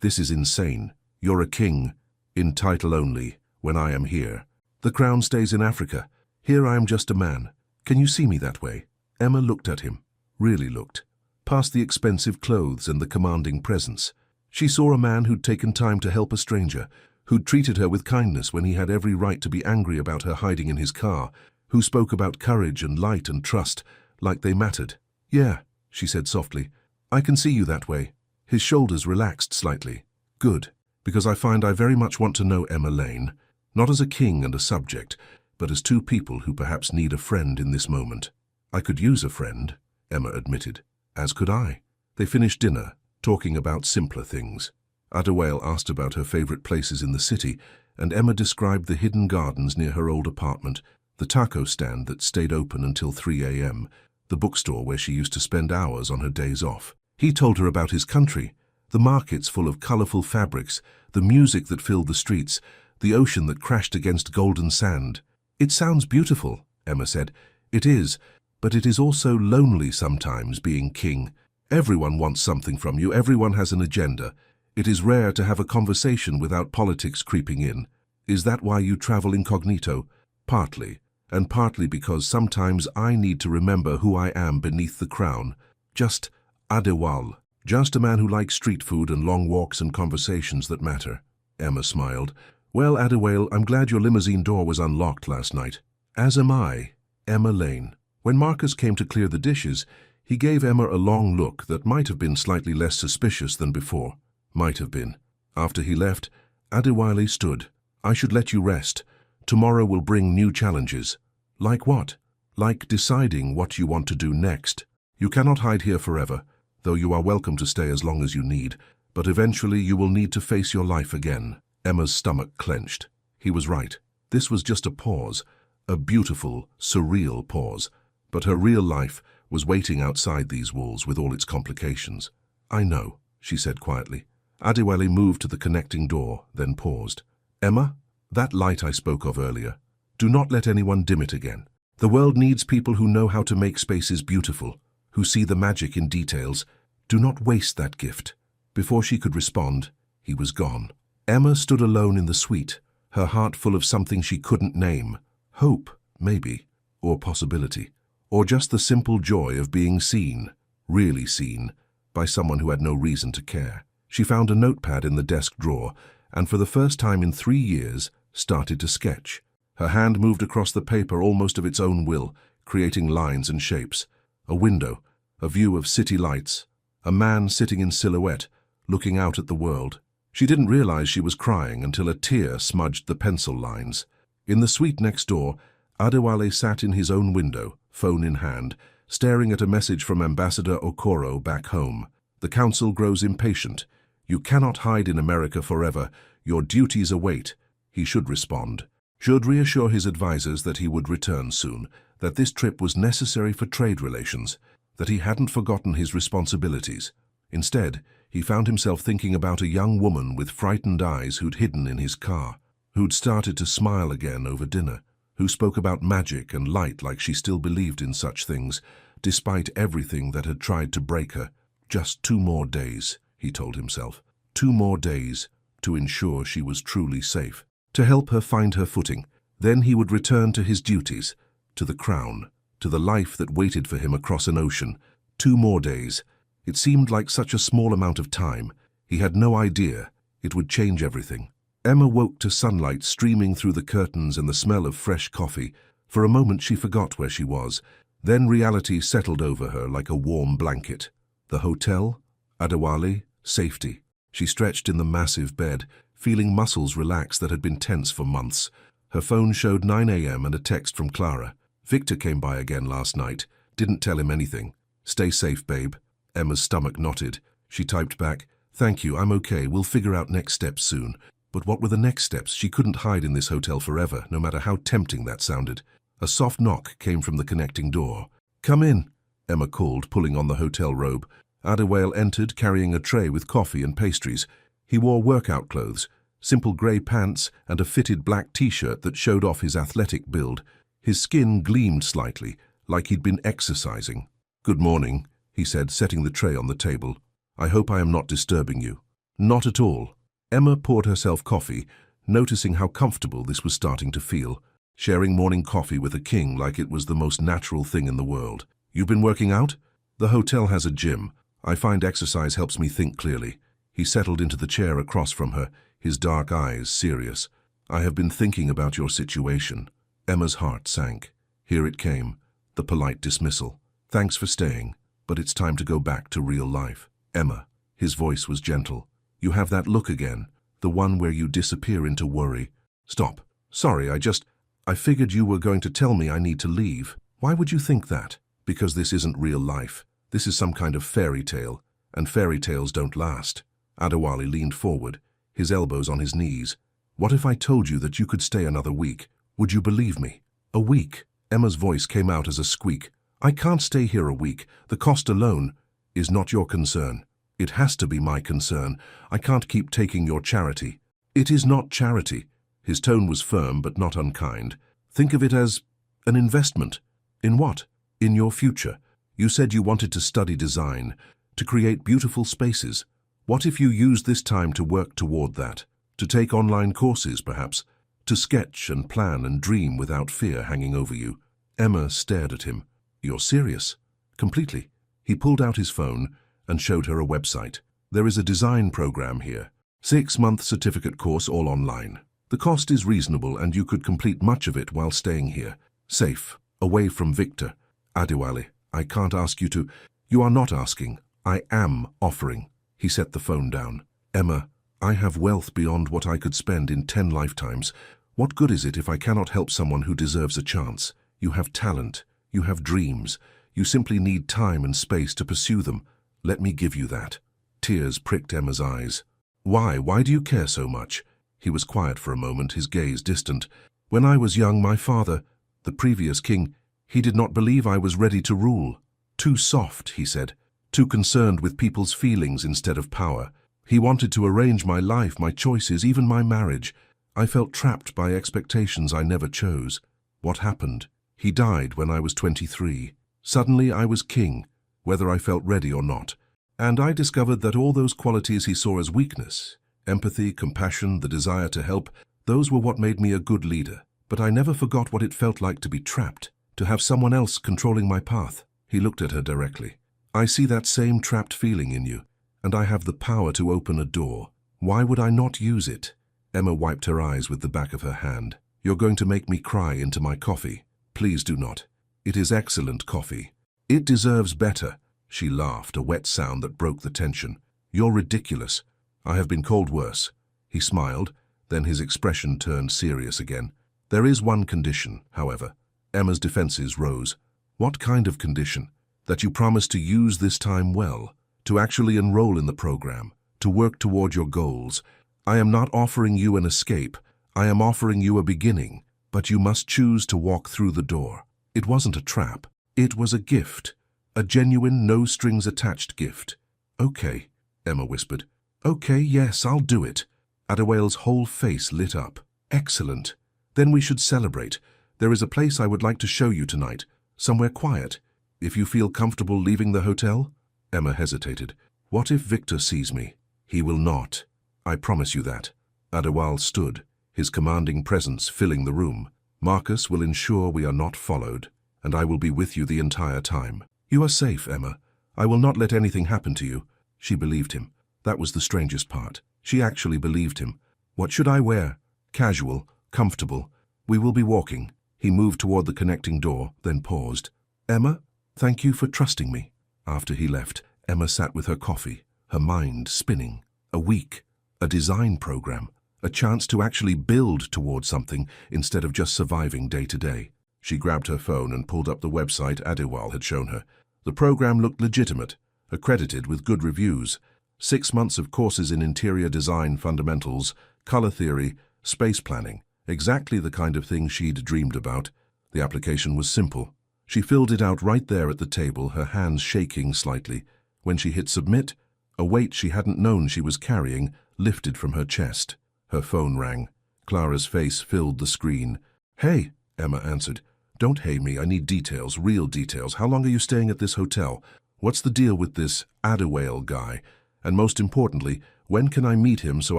This is insane. You're a king, in title only, when I am here. The crown stays in Africa. Here I am just a man. Can you see me that way?" Emma looked at him, really looked, past the expensive clothes and the commanding presence. She saw a man who'd taken time to help a stranger, who'd treated her with kindness when he had every right to be angry about her hiding in his car, who spoke about courage and light and trust, like they mattered. "Yeah," she said softly, "I can see you that way." His shoulders relaxed slightly. "Good, because I find I very much want to know Emma Lane, not as a king and a subject, but as two people who perhaps need a friend in this moment." "I could use a friend," Emma admitted. "As could I." They finished dinner, talking about simpler things. Adewale asked about her favorite places in the city, and Emma described the hidden gardens near her old apartment, the taco stand that stayed open until 3 a.m., the bookstore where she used to spend hours on her days off. He told her about his country, the markets full of colorful fabrics, the music that filled the streets, the ocean that crashed against golden sand. "It sounds beautiful," Emma said. "It is, but it is also lonely sometimes being king. Everyone wants something from you, everyone has an agenda. It is rare to have a conversation without politics creeping in. Is that why you travel incognito?" "Partly, and partly because sometimes I need to remember who I am beneath the crown. Just Adewale, just a man who likes street food and long walks and conversations that matter." Emma smiled. "Well, Adewale, I'm glad your limousine door was unlocked last night." "As am I." Emma Lane. When Marcus came to clear the dishes, he gave Emma a long look that might have been slightly less suspicious than before. Might have been. After he left, Adewale stood. "I should let you rest. Tomorrow will bring new challenges." "Like what?" "Like deciding what you want to do next. You cannot hide here forever, though you are welcome to stay as long as you need, but eventually you will need to face your life again." Emma's stomach clenched. He was right. This was just a pause, a beautiful, surreal pause, but her real life was waiting outside these walls with all its complications. "I know," she said quietly. Adewale moved to the connecting door, then paused. "Emma, that light I spoke of earlier, do not let anyone dim it again. The world needs people who know how to make spaces beautiful, who see the magic in details. Do not waste that gift." Before she could respond, he was gone. Emma stood alone in the suite, her heart full of something she couldn't name. Hope, maybe, or possibility, or just the simple joy of being seen, really seen, by someone who had no reason to care. She found a notepad in the desk drawer, and for the first time in 3 years, started to sketch. Her hand moved across the paper almost of its own will, creating lines and shapes. A window, a view of city lights, a man sitting in silhouette, looking out at the world. She didn't realize she was crying until a tear smudged the pencil lines. In the suite next door, Adewale sat in his own window, phone in hand, staring at a message from Ambassador Okoro back home. "The council grows impatient. You cannot hide in America forever. Your duties await." He should respond. Should reassure his advisors that he would return soon, that this trip was necessary for trade relations, that he hadn't forgotten his responsibilities. Instead, he found himself thinking about a young woman with frightened eyes who'd hidden in his car, who'd started to smile again over dinner, who spoke about magic and light like she still believed in such things, despite everything that had tried to break her. Just 2 more days, he told himself. 2 more days to ensure she was truly safe, to help her find her footing. Then he would return to his duties, to the crown, to the life that waited for him across an ocean. 2 more days. It seemed like such a small amount of time. He had no idea. It would change everything. Emma woke to sunlight streaming through the curtains and the smell of fresh coffee. For a moment she forgot where she was. Then reality settled over her like a warm blanket. The hotel, Adewale, safety. She stretched in the massive bed, feeling muscles relax that had been tense for months. Her phone showed 9 a.m. and a text from Clara. "Victor came by again last night. Didn't tell him anything. Stay safe, babe." Emma's stomach knotted. She typed back, "Thank you, I'm okay. We'll figure out next steps soon." But what were the next steps? She couldn't hide in this hotel forever, no matter how tempting that sounded. A soft knock came from the connecting door. "Come in," Emma called, pulling on the hotel robe. Adewale entered, carrying a tray with coffee and pastries. He wore workout clothes, simple grey pants and a fitted black t-shirt that showed off his athletic build. His skin gleamed slightly, like he'd been exercising. "Good morning," he said, setting the tray on the table. "I hope I am not disturbing you." "Not at all." Emma poured herself coffee, noticing how comfortable this was starting to feel, sharing morning coffee with a king like it was the most natural thing in the world. "You've been working out?" "The hotel has a gym. I find exercise helps me think clearly." He settled into the chair across from her, his dark eyes serious. "I have been thinking about your situation." Emma's heart sank. Here it came, the polite dismissal. "Thanks for staying, but it's time to go back to real life." "Emma," his voice was gentle, "you have that look again, the one where you disappear into worry." "Stop. Sorry, I figured you were going to tell me I need to leave." "Why would you think that?" "Because this isn't real life. This is some kind of fairy tale, and fairy tales don't last." Adewale leaned forward, his elbows on his knees. "What if I told you that you could stay another week? Would you believe me?" "A week?" Emma's voice came out as a squeak. "I can't stay here a week. The cost alone is not your concern." "It has to be my concern. I can't keep taking your charity." "It is not charity." His tone was firm but not unkind. "Think of it as an investment." "In what?" "In your future. You said you wanted to study design, to create beautiful spaces. What if you used this time to work toward that? To take online courses, perhaps? To sketch and plan and dream without fear hanging over you?" Emma stared at him. "You're serious?" "Completely." He pulled out his phone and showed her a website. "There is a design program here. 6-month certificate course all online. The cost is reasonable and you could complete much of it while staying here. Safe, away from Victor." "Adewale, I can't ask you to—" "You are not asking. I am offering." He set the phone down. "Emma, I have wealth beyond what I could spend in 10 lifetimes. What good is it if I cannot help someone who deserves a chance? You have talent. You have dreams. You simply need time and space to pursue them. Let me give you that." Tears pricked Emma's eyes. "Why? Why do you care so much?" He was quiet for a moment, his gaze distant. "When I was young, my father, the previous king, he did not believe I was ready to rule. Too soft, he said. Too concerned with people's feelings instead of power. He wanted to arrange my life, my choices, even my marriage. I felt trapped by expectations I never chose. What happened? He died when I was 23. Suddenly I was king, whether I felt ready or not. And I discovered that all those qualities he saw as weakness, empathy, compassion, the desire to help, those were what made me a good leader. But I never forgot what it felt like to be trapped, to have someone else controlling my path." He looked at her directly. "I see that same trapped feeling in you, and I have the power to open a door. Why would I not use it?" Emma wiped her eyes with the back of her hand. "You're going to make me cry into my coffee. Please do not. It is excellent coffee. It deserves better." She laughed, a wet sound that broke the tension. "You're ridiculous. I have been called worse." He smiled, then his expression turned serious again. "There is one condition, however." Emma's defenses rose. "What kind of condition?" "That you promise to use this time well, to actually enroll in the program, to work toward your goals. I am not offering you an escape. I am offering you a beginning, but you must choose to walk through the door." It wasn't a trap. It was a gift, a genuine, no-strings-attached gift. "Okay," Emma whispered. "Okay, yes, I'll do it." Adewale's whole face lit up. "Excellent. Then we should celebrate. There is a place I would like to show you tonight, somewhere quiet. If you feel comfortable leaving the hotel?" Emma hesitated. "What if Victor sees me?" "He will not. I promise you that." Adewale stood, his commanding presence filling the room. "Marcus will ensure we are not followed, and I will be with you the entire time. You are safe, Emma. I will not let anything happen to you." She believed him. That was the strangest part. She actually believed him. "What should I wear?" "Casual, comfortable. We will be walking." He moved toward the connecting door, then paused. "Emma, thank you for trusting me." After he left, Emma sat with her coffee, her mind spinning. A week, a design program, a chance to actually build toward something instead of just surviving day to day. She grabbed her phone and pulled up the website Adewale had shown her. The program looked legitimate, accredited with good reviews. 6 months of courses in interior design fundamentals, color theory, space planning. Exactly the kind of thing she'd dreamed about. The application was simple. She filled it out right there at the table, her hands shaking slightly. When she hit submit, a weight she hadn't known she was carrying lifted from her chest. Her phone rang. Clara's face filled the screen. "Hey," Emma answered. "Don't hey me, I need details, real details. How long are you staying at this hotel? What's the deal with this Adewale guy? And most importantly, when can I meet him so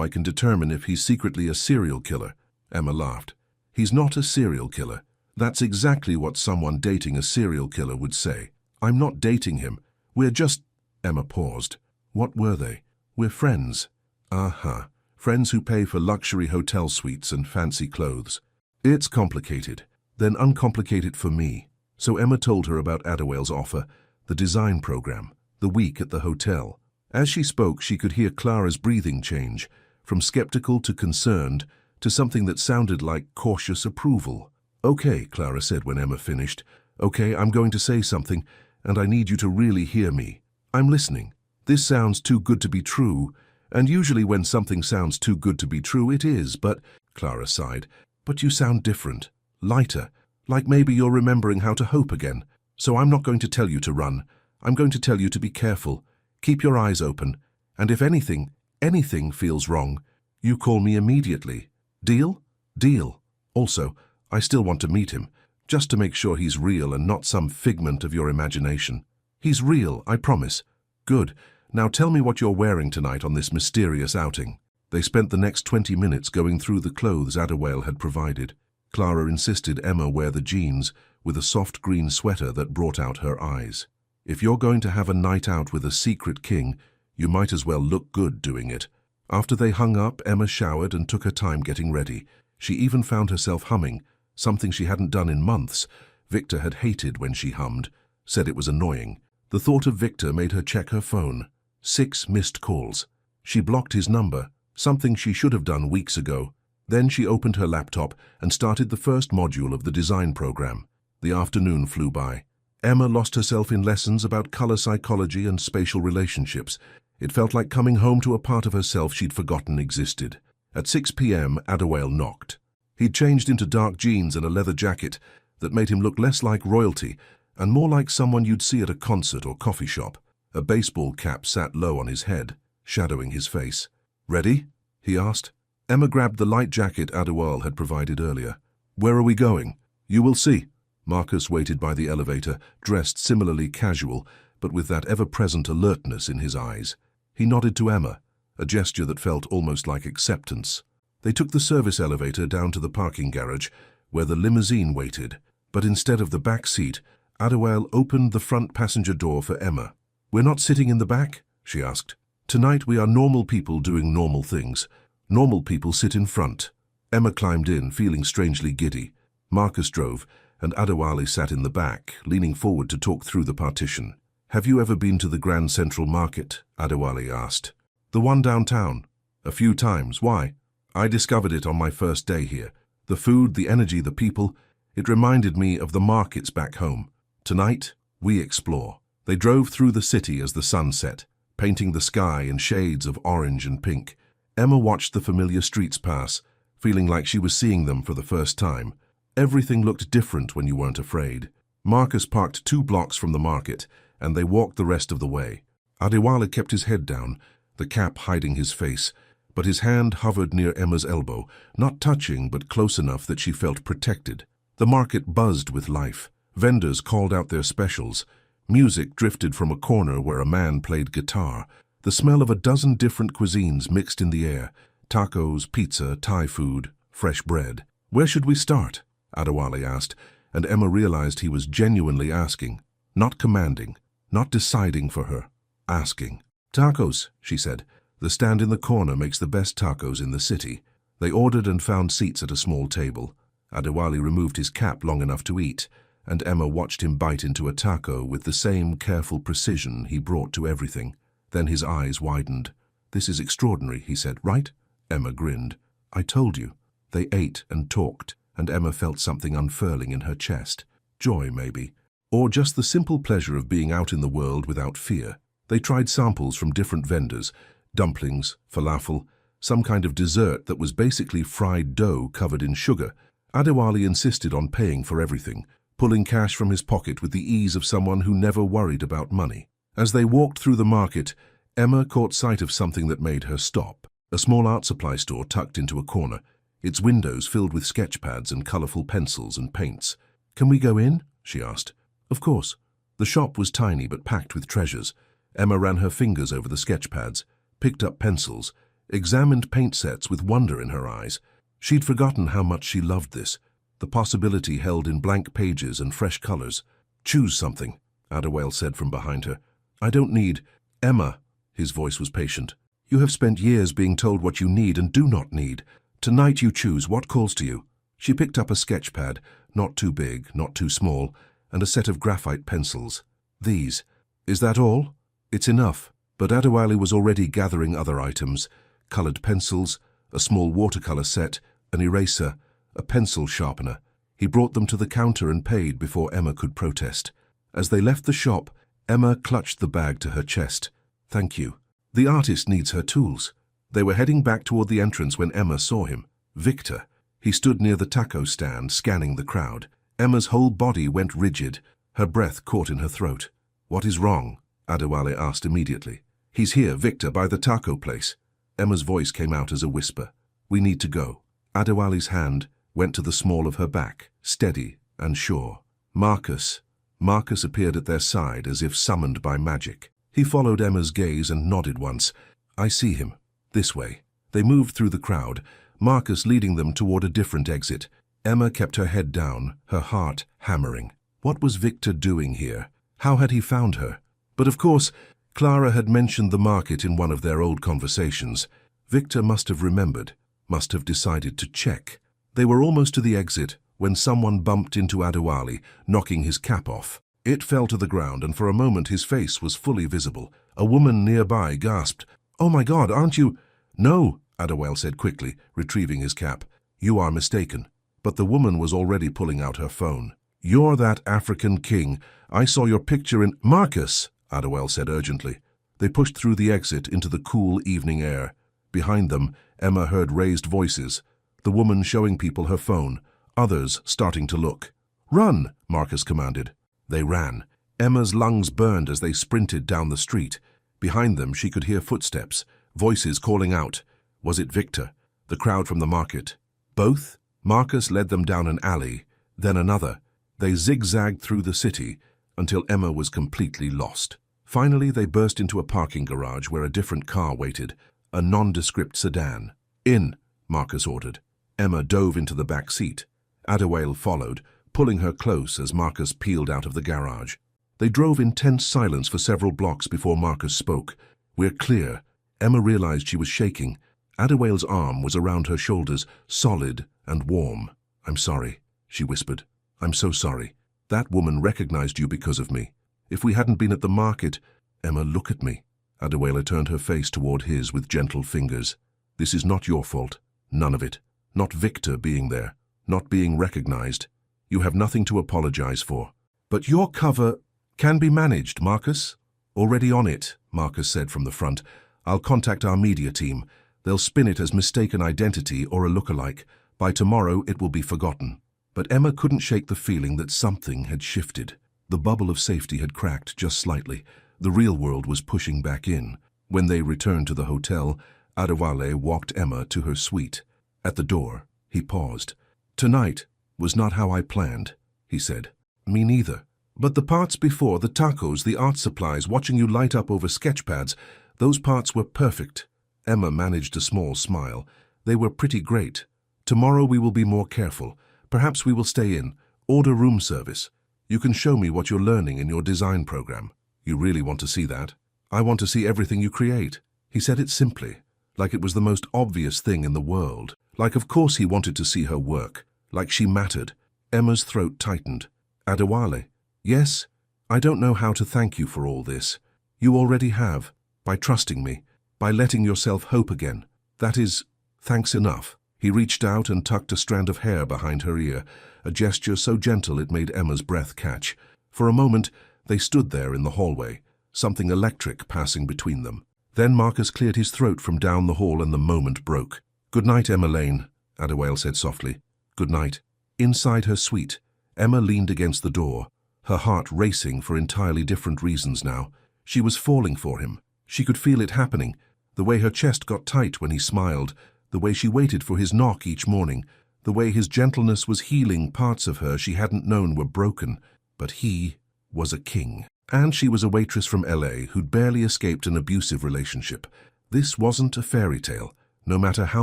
I can determine if he's secretly a serial killer?" Emma laughed. "He's not a serial killer. That's exactly what someone dating a serial killer would say. I'm not dating him. We're just—" Emma paused. What were they? We're friends. Uh-huh. Friends who pay for luxury hotel suites and fancy clothes. It's complicated. Then uncomplicate it for me. So Emma told her about Adderwale's offer, the design program, the week at the hotel. As she spoke, she could hear Clara's breathing change, from skeptical to concerned, to something that sounded like cautious approval. "Okay," Clara said when Emma finished. "Okay, I'm going to say something, and I need you to really hear me. I'm listening. This sounds too good to be true, and usually when something sounds too good to be true, it is, but—" Clara sighed. "But you sound different, lighter, like maybe you're remembering how to hope again. So I'm not going to tell you to run. I'm going to tell you to be careful. Keep your eyes open, and if anything feels wrong, you call me immediately. Deal? Deal. Also, I still want to meet him, just to make sure he's real and not some figment of your imagination. He's real, I promise." "Good. Now tell me what you're wearing tonight on this mysterious outing." They spent the next 20 minutes going through the clothes Adderwale had provided. Clara insisted Emma wear the jeans with a soft green sweater that brought out her eyes. "If you're going to have a night out with a secret king, you might as well look good doing it." After they hung up, Emma showered and took her time getting ready. She even found herself humming, something she hadn't done in months. Victor had hated when she hummed, said it was annoying. The thought of Victor made her check her phone. 6 missed calls. She blocked his number, something she should have done weeks ago. Then she opened her laptop and started the first module of the design program. The afternoon flew by. Emma lost herself in lessons about color psychology and spatial relationships. It felt like coming home to a part of herself she'd forgotten existed. At 6 p.m., Adderwale knocked. He'd changed into dark jeans and a leather jacket that made him look less like royalty and more like someone you'd see at a concert or coffee shop. A baseball cap sat low on his head, shadowing his face. "Ready?" he asked. Emma grabbed the light jacket Adderwale had provided earlier. "Where are we going?" "You will see." Marcus waited by the elevator, dressed similarly casual, but with that ever-present alertness in his eyes. He nodded to Emma, a gesture that felt almost like acceptance. They took the service elevator down to the parking garage, where the limousine waited, but instead of the back seat, Adderwale opened the front passenger door for Emma. "We're not sitting in the back?" she asked. "Tonight we are normal people doing normal things. Normal people sit in front." Emma climbed in, feeling strangely giddy. Marcus drove, and Adderwale sat in the back, leaning forward to talk through the partition. "Have you ever been to the Grand Central Market?" Adderwale asked. "The one downtown?" "A few times. Why?" "I discovered it on my first day here. The food, the energy, the people. It reminded me of the markets back home. Tonight, we explore." They drove through the city as the sun set, painting the sky in shades of orange and pink. Emma watched the familiar streets pass, feeling like she was seeing them for the first time. Everything looked different when you weren't afraid. Marcus parked 2 blocks from the market, and they walked the rest of the way. Adderwale kept his head down, the cap hiding his face, but his hand hovered near Emma's elbow, not touching but close enough that she felt protected. The market buzzed with life. Vendors called out their specials. Music drifted from a corner where a man played guitar. The smell of a dozen different cuisines mixed in the air. Tacos, pizza, Thai food, fresh bread. "Where should we start?" Adderwale asked, and Emma realized he was genuinely asking, not commanding, not deciding for her, asking. "Tacos," she said. "The stand in the corner makes the best tacos in the city." They ordered and found seats at a small table. Adderwale removed his cap long enough to eat, and Emma watched him bite into a taco with the same careful precision he brought to everything. Then his eyes widened. "This is extraordinary," he said, "right?" Emma grinned. "I told you." They ate and talked, and Emma felt something unfurling in her chest. Joy, maybe. Or just the simple pleasure of being out in the world without fear. They tried samples from different vendors, dumplings, falafel, some kind of dessert that was basically fried dough covered in sugar. Adderwale insisted on paying for everything, pulling cash from his pocket with the ease of someone who never worried about money. As they walked through the market, Emma caught sight of something that made her stop. A small art supply store tucked into a corner, its windows filled with sketch pads and colorful pencils and paints. "Can we go in?" she asked. "Of course." The shop was tiny but packed with treasures. Emma ran her fingers over the sketch pads, picked up pencils, examined paint sets with wonder in her eyes. She'd forgotten how much she loved this, the possibility held in blank pages and fresh colors. "Choose something," Adderwale said from behind her. "I don't need—" "Emma," his voice was patient. You have spent years being told what you need and do not need. Tonight you choose what calls to you. She picked up a sketch pad, not too big, not too small, and a set of graphite pencils. These. Is that all? It's enough. But Adewale was already gathering other items. Colored pencils, a small watercolor set, an eraser, a pencil sharpener. He brought them to the counter and paid before Emma could protest. As they left the shop, Emma clutched the bag to her chest. Thank you. The artist needs her tools. They were heading back toward the entrance when Emma saw him. Victor. He stood near the taco stand, scanning the crowd. Emma's whole body went rigid. Her breath caught in her throat. What is wrong? Adewale asked immediately. He's here, Victor, by the taco place. Emma's voice came out as a whisper. We need to go. Adewale's hand went to the small of her back, steady and sure. Marcus. Marcus appeared at their side as if summoned by magic. He followed Emma's gaze and nodded once. I see him. This way. They moved through the crowd, Marcus leading them toward a different exit. Emma kept her head down, her heart hammering. What was Victor doing here? How had he found her? But of course, Clara had mentioned the market in one of their old conversations. Victor must have remembered, must have decided to check. They were almost to the exit when someone bumped into Adewale, knocking his cap off. It fell to the ground, and for a moment his face was fully visible. A woman nearby gasped, "Oh my God, aren't you—" "No," Adewale said quickly, retrieving his cap. "You are mistaken." But the woman was already pulling out her phone. "You're that African king. I saw your picture in—" "Marcus," Adewale said urgently. They pushed through the exit into the cool evening air. Behind them, Emma heard raised voices, the woman showing people her phone, others starting to look. "Run," Marcus commanded. They ran. Emma's lungs burned as they sprinted down the street. Behind them, she could hear footsteps, voices calling out. Was it Victor? The crowd from the market? Both? Marcus led them down an alley, then another. They zigzagged through the city until Emma was completely lost. Finally, they burst into a parking garage where a different car waited, a nondescript sedan. "In," Marcus ordered. Emma dove into the back seat. Adewale followed, pulling her close as Marcus peeled out of the garage. They drove in tense silence for several blocks before Marcus spoke. "We're clear." Emma realized she was shaking. Adewale's arm was around her shoulders, solid and warm. "I'm sorry," she whispered. "I'm so sorry. That woman recognized you because of me. If we hadn't been at the market—" "Emma, look at me." Adewale turned her face toward his with gentle fingers. "This is not your fault. None of it. Not Victor being there. Not being recognized. You have nothing to apologize for. But your cover can be managed, Marcus." "Already on it," Marcus said from the front. "I'll contact our media team. They'll spin it as mistaken identity or a lookalike. By tomorrow, it will be forgotten." But Emma couldn't shake the feeling that something had shifted. The bubble of safety had cracked just slightly. The real world was pushing back in. When they returned to the hotel, Adewale walked Emma to her suite. At the door, he paused. "Tonight was not how I planned," he said. "Me neither. But the parts before, the tacos, the art supplies, watching you light up over sketch pads, those parts were perfect." Emma managed a small smile. "They were pretty great. Tomorrow we will be more careful. Perhaps we will stay in, order room service. You can show me what you're learning in your design program." "You really want to see that?" "I want to see everything you create." He said it simply, like it was the most obvious thing in the world. Like of course he wanted to see her work, like she mattered. Emma's throat tightened. "Adewale, yes, I don't know how to thank you for all this. You already have, by trusting me, by letting yourself hope again. That is, thanks enough." He reached out and tucked a strand of hair behind her ear, a gesture so gentle it made Emma's breath catch. For a moment, they stood there in the hallway, something electric passing between them. Then Marcus cleared his throat from down the hall and the moment broke. "Good night, Emma Lane," Adewale said softly. "Good night." Inside her suite, Emma leaned against the door, her heart racing for entirely different reasons now. She was falling for him. She could feel it happening, the way her chest got tight when he smiled, the way she waited for his knock each morning, the way his gentleness was healing parts of her she hadn't known were broken. But he was a king. And she was a waitress from LA who'd barely escaped an abusive relationship. This wasn't a fairy tale, no matter how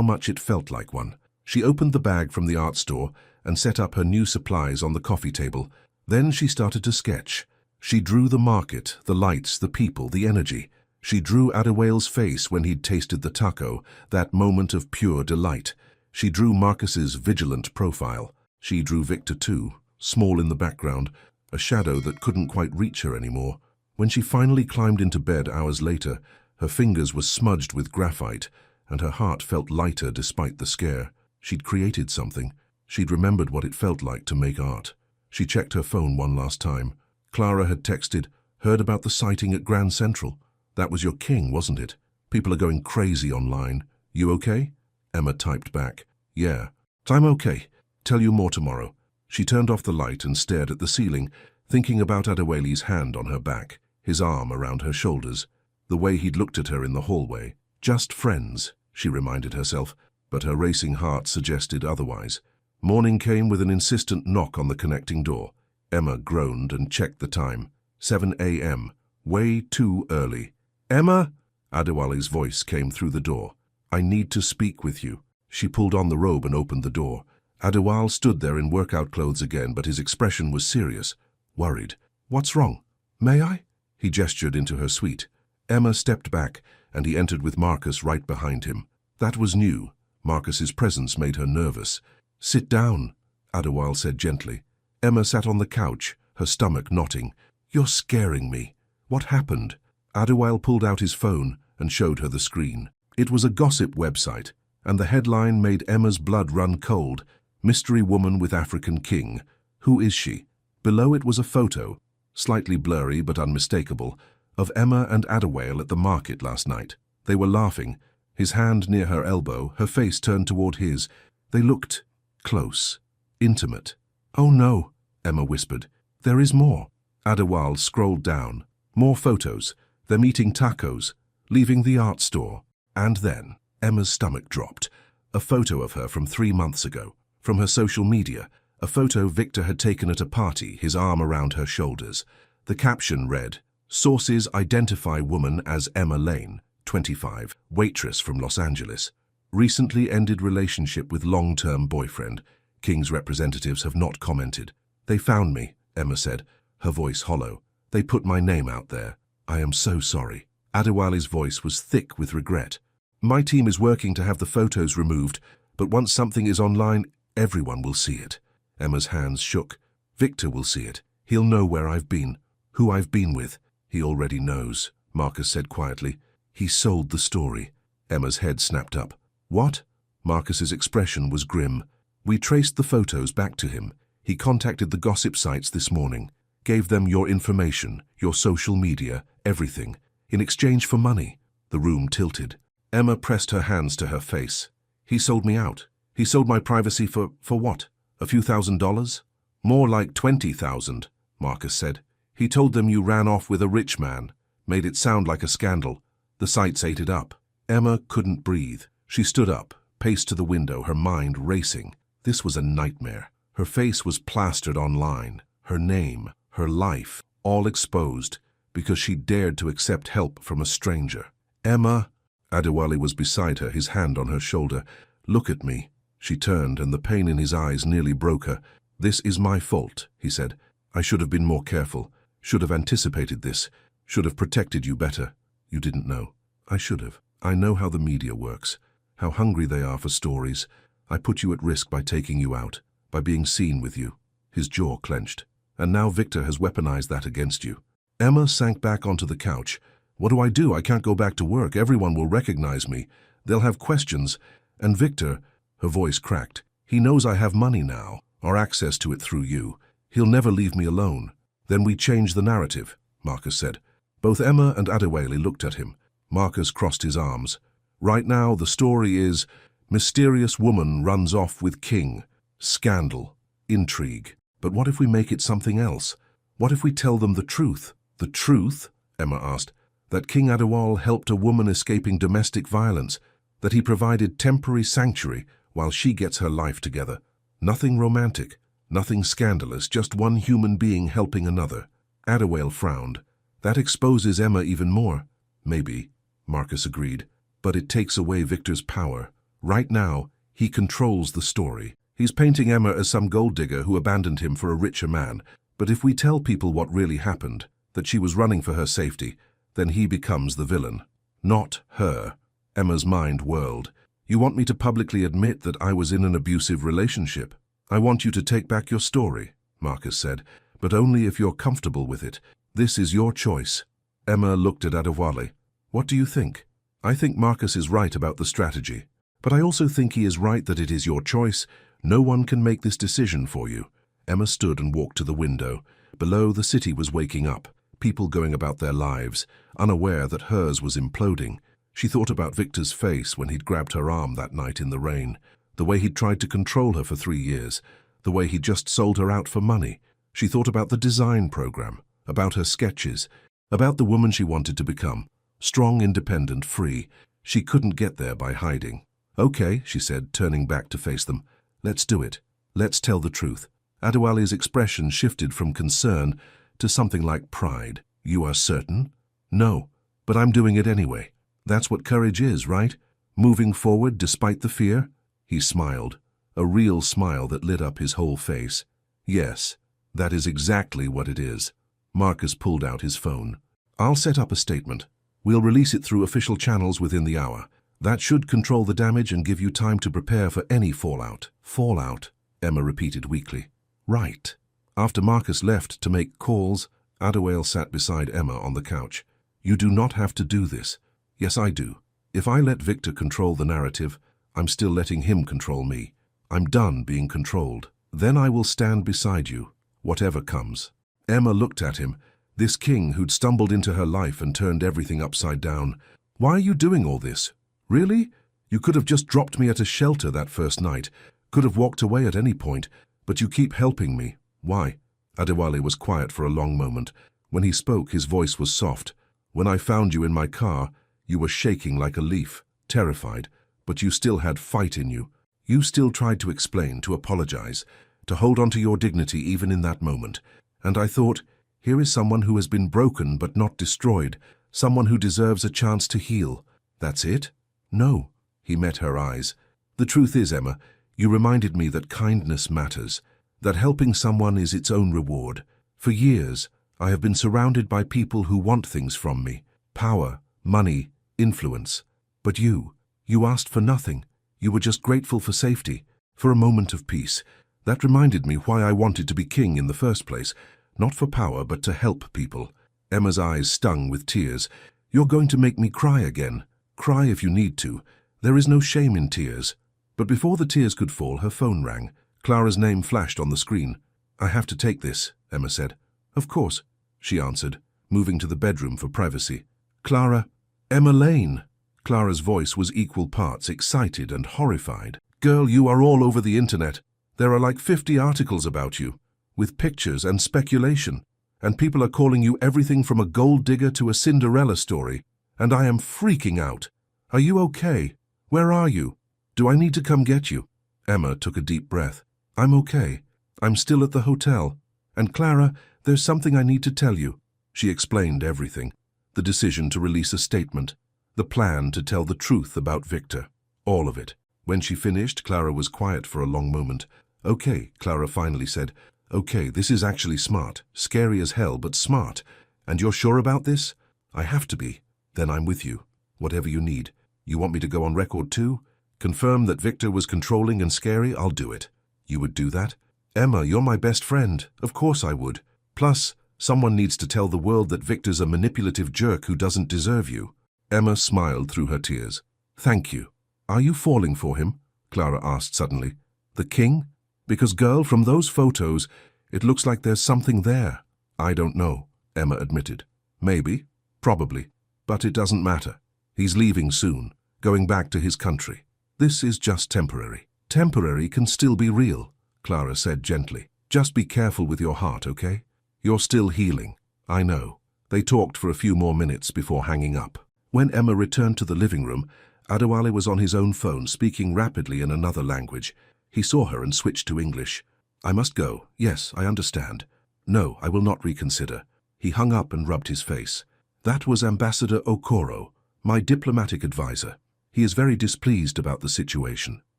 much it felt like one. She opened the bag from the art store and set up her new supplies on the coffee table. Then she started to sketch. She drew the market, the lights, the people, the energy. She drew Adewale's face when he'd tasted the taco, that moment of pure delight. She drew Marcus's vigilant profile. She drew Victor too, small in the background, a shadow that couldn't quite reach her anymore. When she finally climbed into bed hours later, her fingers were smudged with graphite, and her heart felt lighter despite the scare. She'd created something. She'd remembered what it felt like to make art. She checked her phone one last time. Clara had texted, "Heard about the sighting at Grand Central. That was your king, wasn't it? People are going crazy online. You okay?" Emma typed back, "Yeah, I'm okay. Tell you more tomorrow." She turned off the light and stared at the ceiling, thinking about Adewale's hand on her back, his arm around her shoulders, the way he'd looked at her in the hallway. Just friends, she reminded herself, but her racing heart suggested otherwise. Morning came with an insistent knock on the connecting door. Emma groaned and checked the time. 7 a.m. Way too early. "Emma?" Adewale's voice came through the door. "I need to speak with you." She pulled on the robe and opened the door. Adewale stood there in workout clothes again, but his expression was serious, worried. "What's wrong? May I?" He gestured into her suite. Emma stepped back, and he entered with Marcus right behind him. That was new. Marcus's presence made her nervous. "Sit down," Adewale said gently. Emma sat on the couch, her stomach knotting. "You're scaring me. What happened?" Adewale pulled out his phone and showed her the screen. It was a gossip website, and the headline made Emma's blood run cold. "Mystery woman with African king. Who is she?" Below it was a photo, slightly blurry but unmistakable, of Emma and Adewale at the market last night. They were laughing, his hand near her elbow, her face turned toward his. They looked close, intimate. "Oh no," Emma whispered. "There is more." Adewale scrolled down. More photos, them eating tacos, leaving the art store. And then Emma's stomach dropped. A photo of her from 3 months ago, from her social media, a photo Victor had taken at a party, his arm around her shoulders. The caption read, "Sources identify woman as Emma Lane, 25, waitress from Los Angeles. Recently ended relationship with long-term boyfriend. King's representatives have not commented." "They found me," Emma said, her voice hollow. "They put my name out there. I am so sorry." Adewale's voice was thick with regret. "My team is working to have the photos removed, but once something is online, everyone will see it." Emma's hands shook. "Victor will see it. He'll know where I've been, who I've been with." "He already knows," Marcus said quietly. "He sold the story." Emma's head snapped up. "What?" Marcus's expression was grim. "We traced the photos back to him. He contacted the gossip sites this morning, gave them your information, your social media, everything, in exchange for money." The room tilted. Emma pressed her hands to her face. "He sold me out. He sold my privacy for what? A few $1,000s? "More like 20,000, Marcus said. "He told them you ran off with a rich man, made it sound like a scandal. The sites ate it up." Emma couldn't breathe. She stood up, paced to the window, her mind racing. This was a nightmare. Her face was plastered online, her name, her life, all exposed, because she dared to accept help from a stranger. "Emma," Adewale was beside her, his hand on her shoulder. "Look at me." She turned, and the pain in his eyes nearly broke her. "This is my fault," he said. "I should have been more careful, should have anticipated this, should have protected you better. You didn't know. I should have. I know how the media works, how hungry they are for stories. I put you at risk by taking you out, by being seen with you." His jaw clenched. "And now Victor has weaponized that against you." Emma sank back onto the couch. "What do I do? I can't go back to work. Everyone will recognize me. They'll have questions. And Victor," her voice cracked, "he knows I have money now, or access to it through you. He'll never leave me alone." "Then we change the narrative," Marcus said. Both Emma and Adewale looked at him. Marcus crossed his arms. "Right now the story is, mysterious woman runs off with king. Scandal. Intrigue. But what if we make it something else? What if we tell them the truth?" "The truth?" Emma asked. "That King Adewale helped a woman escaping domestic violence, that he provided temporary sanctuary while she gets her life together. Nothing romantic, nothing scandalous, just one human being helping another." Adewale frowned. "That exposes Emma even more." "Maybe," Marcus agreed, "but it takes away Victor's power. Right now, he controls the story. He's painting Emma as some gold digger who abandoned him for a richer man. But if we tell people what really happened, that she was running for her safety, then he becomes the villain. Not her. Emma's mind whirled. You want me to publicly admit that I was in an abusive relationship? I want you to take back your story, Marcus said, but only if you're comfortable with it. This is your choice. Emma looked at Adewale. What do you think? I think Marcus is right about the strategy. But I also think he is right that it is your choice. No one can make this decision for you. Emma stood and walked to the window. Below, the city was waking up, people going about their lives, unaware that hers was imploding. She thought about Victor's face when he'd grabbed her arm that night in the rain, the way he'd tried to control her for 3 years, the way he'd just sold her out for money. She thought about the design program, about her sketches, about the woman she wanted to become. Strong, independent, free. She couldn't get there by hiding. Okay, she said, turning back to face them. Let's do it. Let's tell the truth. Adewale's expression shifted from concern to something like pride. You are certain? No, but I'm doing it anyway. That's what courage is, right? Moving forward despite the fear? He smiled, a real smile that lit up his whole face. Yes, that is exactly what it is. Marcus pulled out his phone. I'll set up a statement. We'll release it through official channels within the hour. That should control the damage and give you time to prepare for any fallout. Fallout, Emma repeated weakly. Right. After Marcus left to make calls, Adewale sat beside Emma on the couch. You do not have to do this. Yes, I do. If I let Victor control the narrative, I'm still letting him control me. I'm done being controlled. Then I will stand beside you, whatever comes. Emma looked at him, this king who'd stumbled into her life and turned everything upside down. Why are you doing all this? Really? You could have just dropped me at a shelter that first night, could have walked away at any point, but you keep helping me. Why? Adewale was quiet for a long moment. When he spoke, his voice was soft. When I found you in my car, you were shaking like a leaf, terrified, but you still had fight in you. You still tried to explain, to apologize, to hold on to your dignity even in that moment. And I thought, here is someone who has been broken but not destroyed, someone who deserves a chance to heal. That's it? No. He met her eyes. The truth is, Emma, you reminded me that kindness matters, that helping someone is its own reward. For years, I have been surrounded by people who want things from me. Power, money, influence. But you asked for nothing. You were just grateful for safety, for a moment of peace. That reminded me why I wanted to be king in the first place, not for power but to help people. Emma's eyes stung with tears. You're going to make me cry again. Cry if you need to. There is no shame in tears. But before the tears could fall, her phone rang. Clara's name flashed on the screen. I have to take this, Emma said. Of course, she answered, moving to the bedroom for privacy. Clara, Emma Lane. Clara's voice was equal parts excited and horrified. Girl, you are all over the internet. There are like 50 articles about you, with pictures and speculation, and people are calling you everything from a gold digger to a Cinderella story, and I am freaking out. Are you okay? Where are you? Do I need to come get you? Emma took a deep breath. I'm okay. I'm still at the hotel. And Clara, there's something I need to tell you. She explained everything. The decision to release a statement. The plan to tell the truth about Victor. All of it. When she finished, Clara was quiet for a long moment. Okay, Clara finally said. Okay, this is actually smart. Scary as hell, but smart. And you're sure about this? I have to be. Then I'm with you. Whatever you need. You want me to go on record too? Confirm that Victor was controlling and scary? I'll do it. You would do that? Emma, you're my best friend. Of course I would. Plus, someone needs to tell the world that Victor's a manipulative jerk who doesn't deserve you. Emma smiled through her tears. Thank you. Are you falling for him? Clara asked suddenly. The king? Because, girl, from those photos, it looks like there's something there. I don't know, Emma admitted. Maybe. Probably. But it doesn't matter. He's leaving soon, going back to his country. This is just temporary. Temporary can still be real, Clara said gently. Just be careful with your heart, okay? You're still healing. I know. They talked for a few more minutes before hanging up. When Emma returned to the living room, Adewale was on his own phone speaking rapidly in another language. He saw her and switched to English. I must go. Yes, I understand. No, I will not reconsider. He hung up and rubbed his face. That was Ambassador Okoro, my diplomatic advisor. He is very displeased about the situation.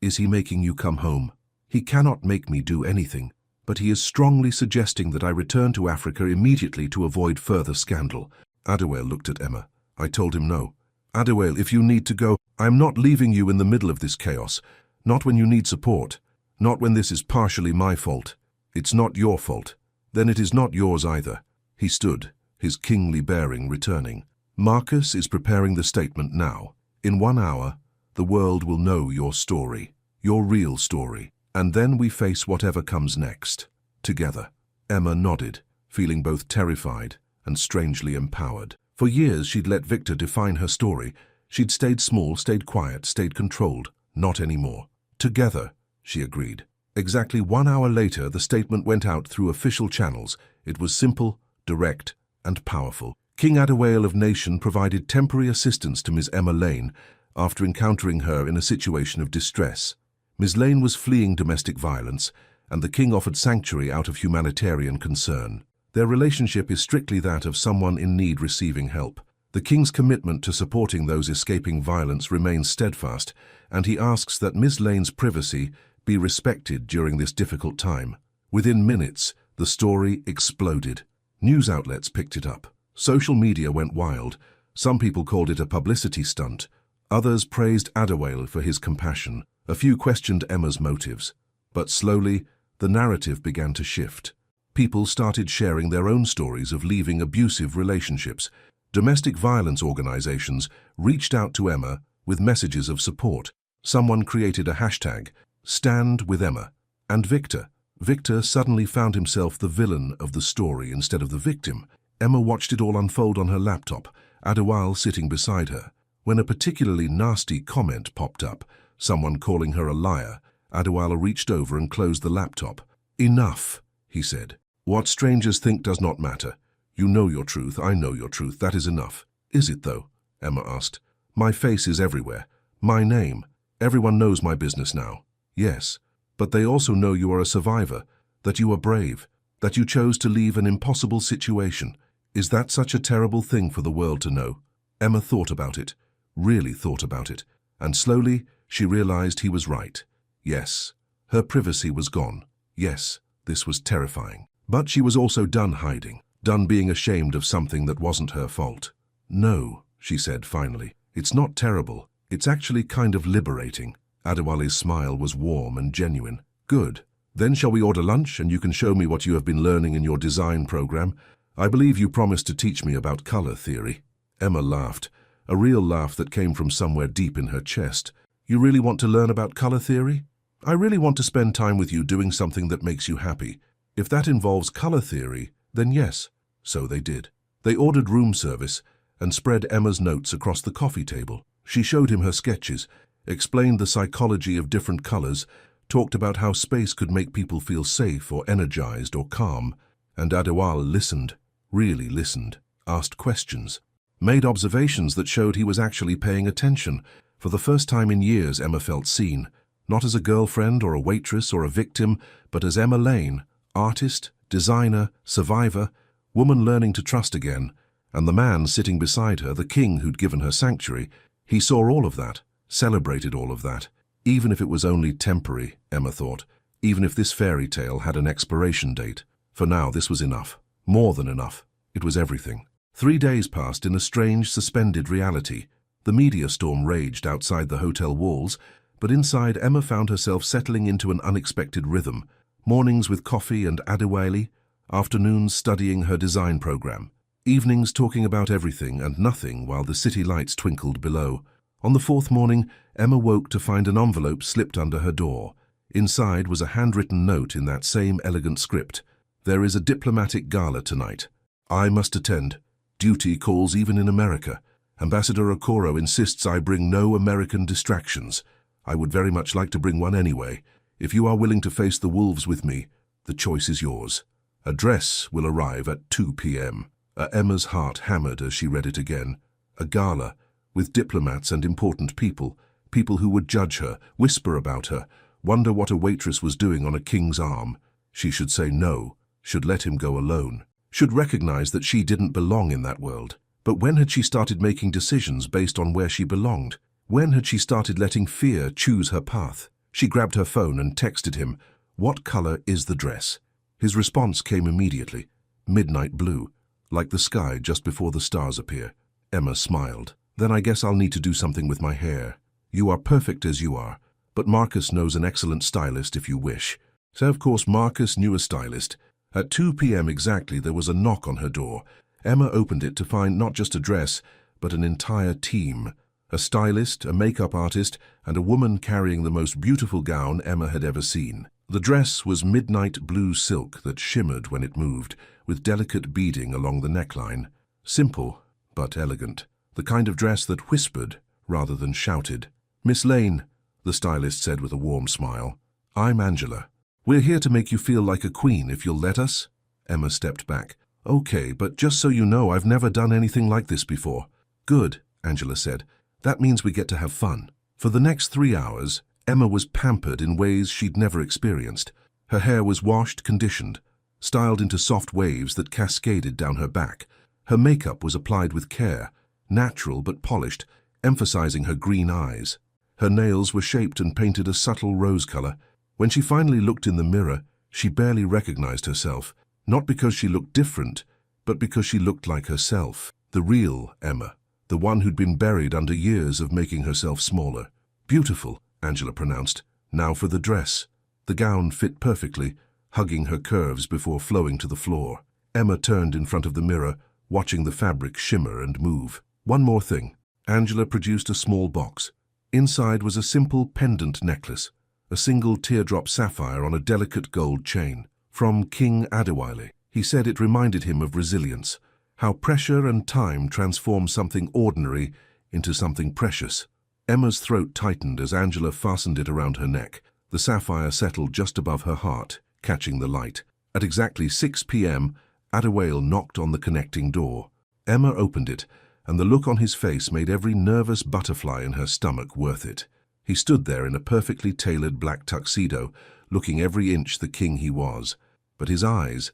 Is he making you come home? He cannot make me do anything, but he is strongly suggesting that I return to Africa immediately to avoid further scandal. Adewale looked at Emma. I told him no. Adewale, if you need to go, I am not leaving you in the middle of this chaos. Not when you need support. Not when this is partially my fault. It's not your fault. Then it is not yours either. He stood, his kingly bearing returning. Marcus is preparing the statement now. In 1 hour, the world will know your story, your real story, and then we face whatever comes next. Together. Emma nodded, feeling both terrified and strangely empowered. For years she'd let Victor define her story. She'd stayed small, stayed quiet, stayed controlled. Not anymore. Together, she agreed. Exactly 1 hour later, the statement went out through official channels. It was simple, direct, and powerful. King Adewale of Nation provided temporary assistance to Ms. Emma Lane after encountering her in a situation of distress. Ms. Lane was fleeing domestic violence, and the king offered sanctuary out of humanitarian concern. Their relationship is strictly that of someone in need receiving help. The king's commitment to supporting those escaping violence remains steadfast, and he asks that Ms. Lane's privacy be respected during this difficult time. Within minutes, the story exploded. News outlets picked it up. Social media went wild. Some people called it a publicity stunt. Others praised Adewale for his compassion. A few questioned Emma's motives. But slowly, the narrative began to shift. People started sharing their own stories of leaving abusive relationships. Domestic violence organizations reached out to Emma with messages of support. Someone created a hashtag, Stand with Emma, and Victor. Victor suddenly found himself the villain of the story instead of the victim. Emma watched it all unfold on her laptop, Adewale sitting beside her. When a particularly nasty comment popped up, someone calling her a liar, Adewale reached over and closed the laptop. Enough, he said. What strangers think does not matter. You know your truth, I know your truth, that is enough. Is it though? Emma asked. My face is everywhere. My name. Everyone knows my business now. Yes, but they also know you are a survivor, that you are brave, that you chose to leave an impossible situation. Is that such a terrible thing for the world to know? Emma thought about it, really thought about it, and slowly she realized he was right. Yes, her privacy was gone. Yes, this was terrifying. But she was also done hiding, done being ashamed of something that wasn't her fault. No, she said finally, it's not terrible. It's actually kind of liberating. Adewale's smile was warm and genuine. Good. Then shall we order lunch and you can show me what you have been learning in your design program? I believe you promised to teach me about color theory. Emma laughed, a real laugh that came from somewhere deep in her chest. You really want to learn about color theory? I really want to spend time with you doing something that makes you happy. If that involves color theory, then yes. So they did. They ordered room service and spread Emma's notes across the coffee table. She showed him her sketches, explained the psychology of different colors, talked about how space could make people feel safe or energized or calm, and Adewale listened, really listened, asked questions, made observations that showed he was actually paying attention. For the first time in years, Emma felt seen, not as a girlfriend or a waitress or a victim, but as Emma Lane, artist, designer, survivor, woman learning to trust again, and the man sitting beside her, the king who'd given her sanctuary. He saw all of that, celebrated all of that, even if it was only temporary, Emma thought, even if this fairy tale had an expiration date. For now, this was enough. More than enough. It was everything. 3 days passed in a strange, suspended reality. The media storm raged outside the hotel walls, but inside Emma found herself settling into an unexpected rhythm. Mornings with coffee and Adewale, afternoons studying her design program, evenings talking about everything and nothing while the city lights twinkled below. On the 4th morning, Emma woke to find an envelope slipped under her door. Inside was a handwritten note in that same elegant script. There is a diplomatic gala tonight. I must attend. Duty calls even in America. Ambassador Okoro insists I bring no American distractions. I would very much like to bring one anyway. If you are willing to face the wolves with me, the choice is yours. A dress will arrive at 2 p.m. Emma's heart hammered as she read it again. A gala, with diplomats and important people, people who would judge her, whisper about her, wonder what a waitress was doing on a king's arm. She should say no, should let him go alone, should recognize that she didn't belong in that world. But when had she started making decisions based on where she belonged? When had she started letting fear choose her path? She grabbed her phone and texted him, "What color is the dress?" His response came immediately, midnight blue. like the sky just before the stars appear. Emma smiled. Then I guess I'll need to do something with my hair. You are perfect as you are, but Marcus knows an excellent stylist if you wish. So of course Marcus knew a stylist. At 2 p.m. exactly there was a knock on her door. Emma opened it to find not just a dress, but an entire team. A stylist, a makeup artist, and a woman carrying the most beautiful gown Emma had ever seen. The dress was midnight blue silk that shimmered when it moved, with delicate beading along the neckline. Simple, but elegant. The kind of dress that whispered rather than shouted. "Miss Lane," the stylist said with a warm smile. "I'm Angela. We're here to make you feel like a queen if you'll let us." Emma stepped back. "Okay, but just so you know, I've never done anything like this before." "Good," Angela said. "That means we get to have fun." For the next 3 hours, Emma was pampered in ways she'd never experienced. Her hair was washed, conditioned, styled into soft waves that cascaded down her back. Her makeup was applied with care, natural but polished, emphasizing her green eyes. Her nails were shaped and painted a subtle rose color. When she finally looked in the mirror, she barely recognized herself, not because she looked different, but because she looked like herself, the real Emma, the one who'd been buried under years of making herself smaller. "Beautiful," Angela pronounced. "Now for the dress." The gown fit perfectly, hugging her curves before flowing to the floor. Emma turned in front of the mirror, watching the fabric shimmer and move. "One more thing." Angela produced a small box. Inside was a simple pendant necklace, a single teardrop sapphire on a delicate gold chain. From King Adewale. He said it reminded him of resilience, how pressure and time transform something ordinary into something precious. Emma's throat tightened as Angela fastened it around her neck. The sapphire settled just above her heart, catching the light. At exactly 6 p.m., Adewale knocked on the connecting door. Emma opened it, and the look on his face made every nervous butterfly in her stomach worth it. He stood there in a perfectly tailored black tuxedo, looking every inch the king he was. But his eyes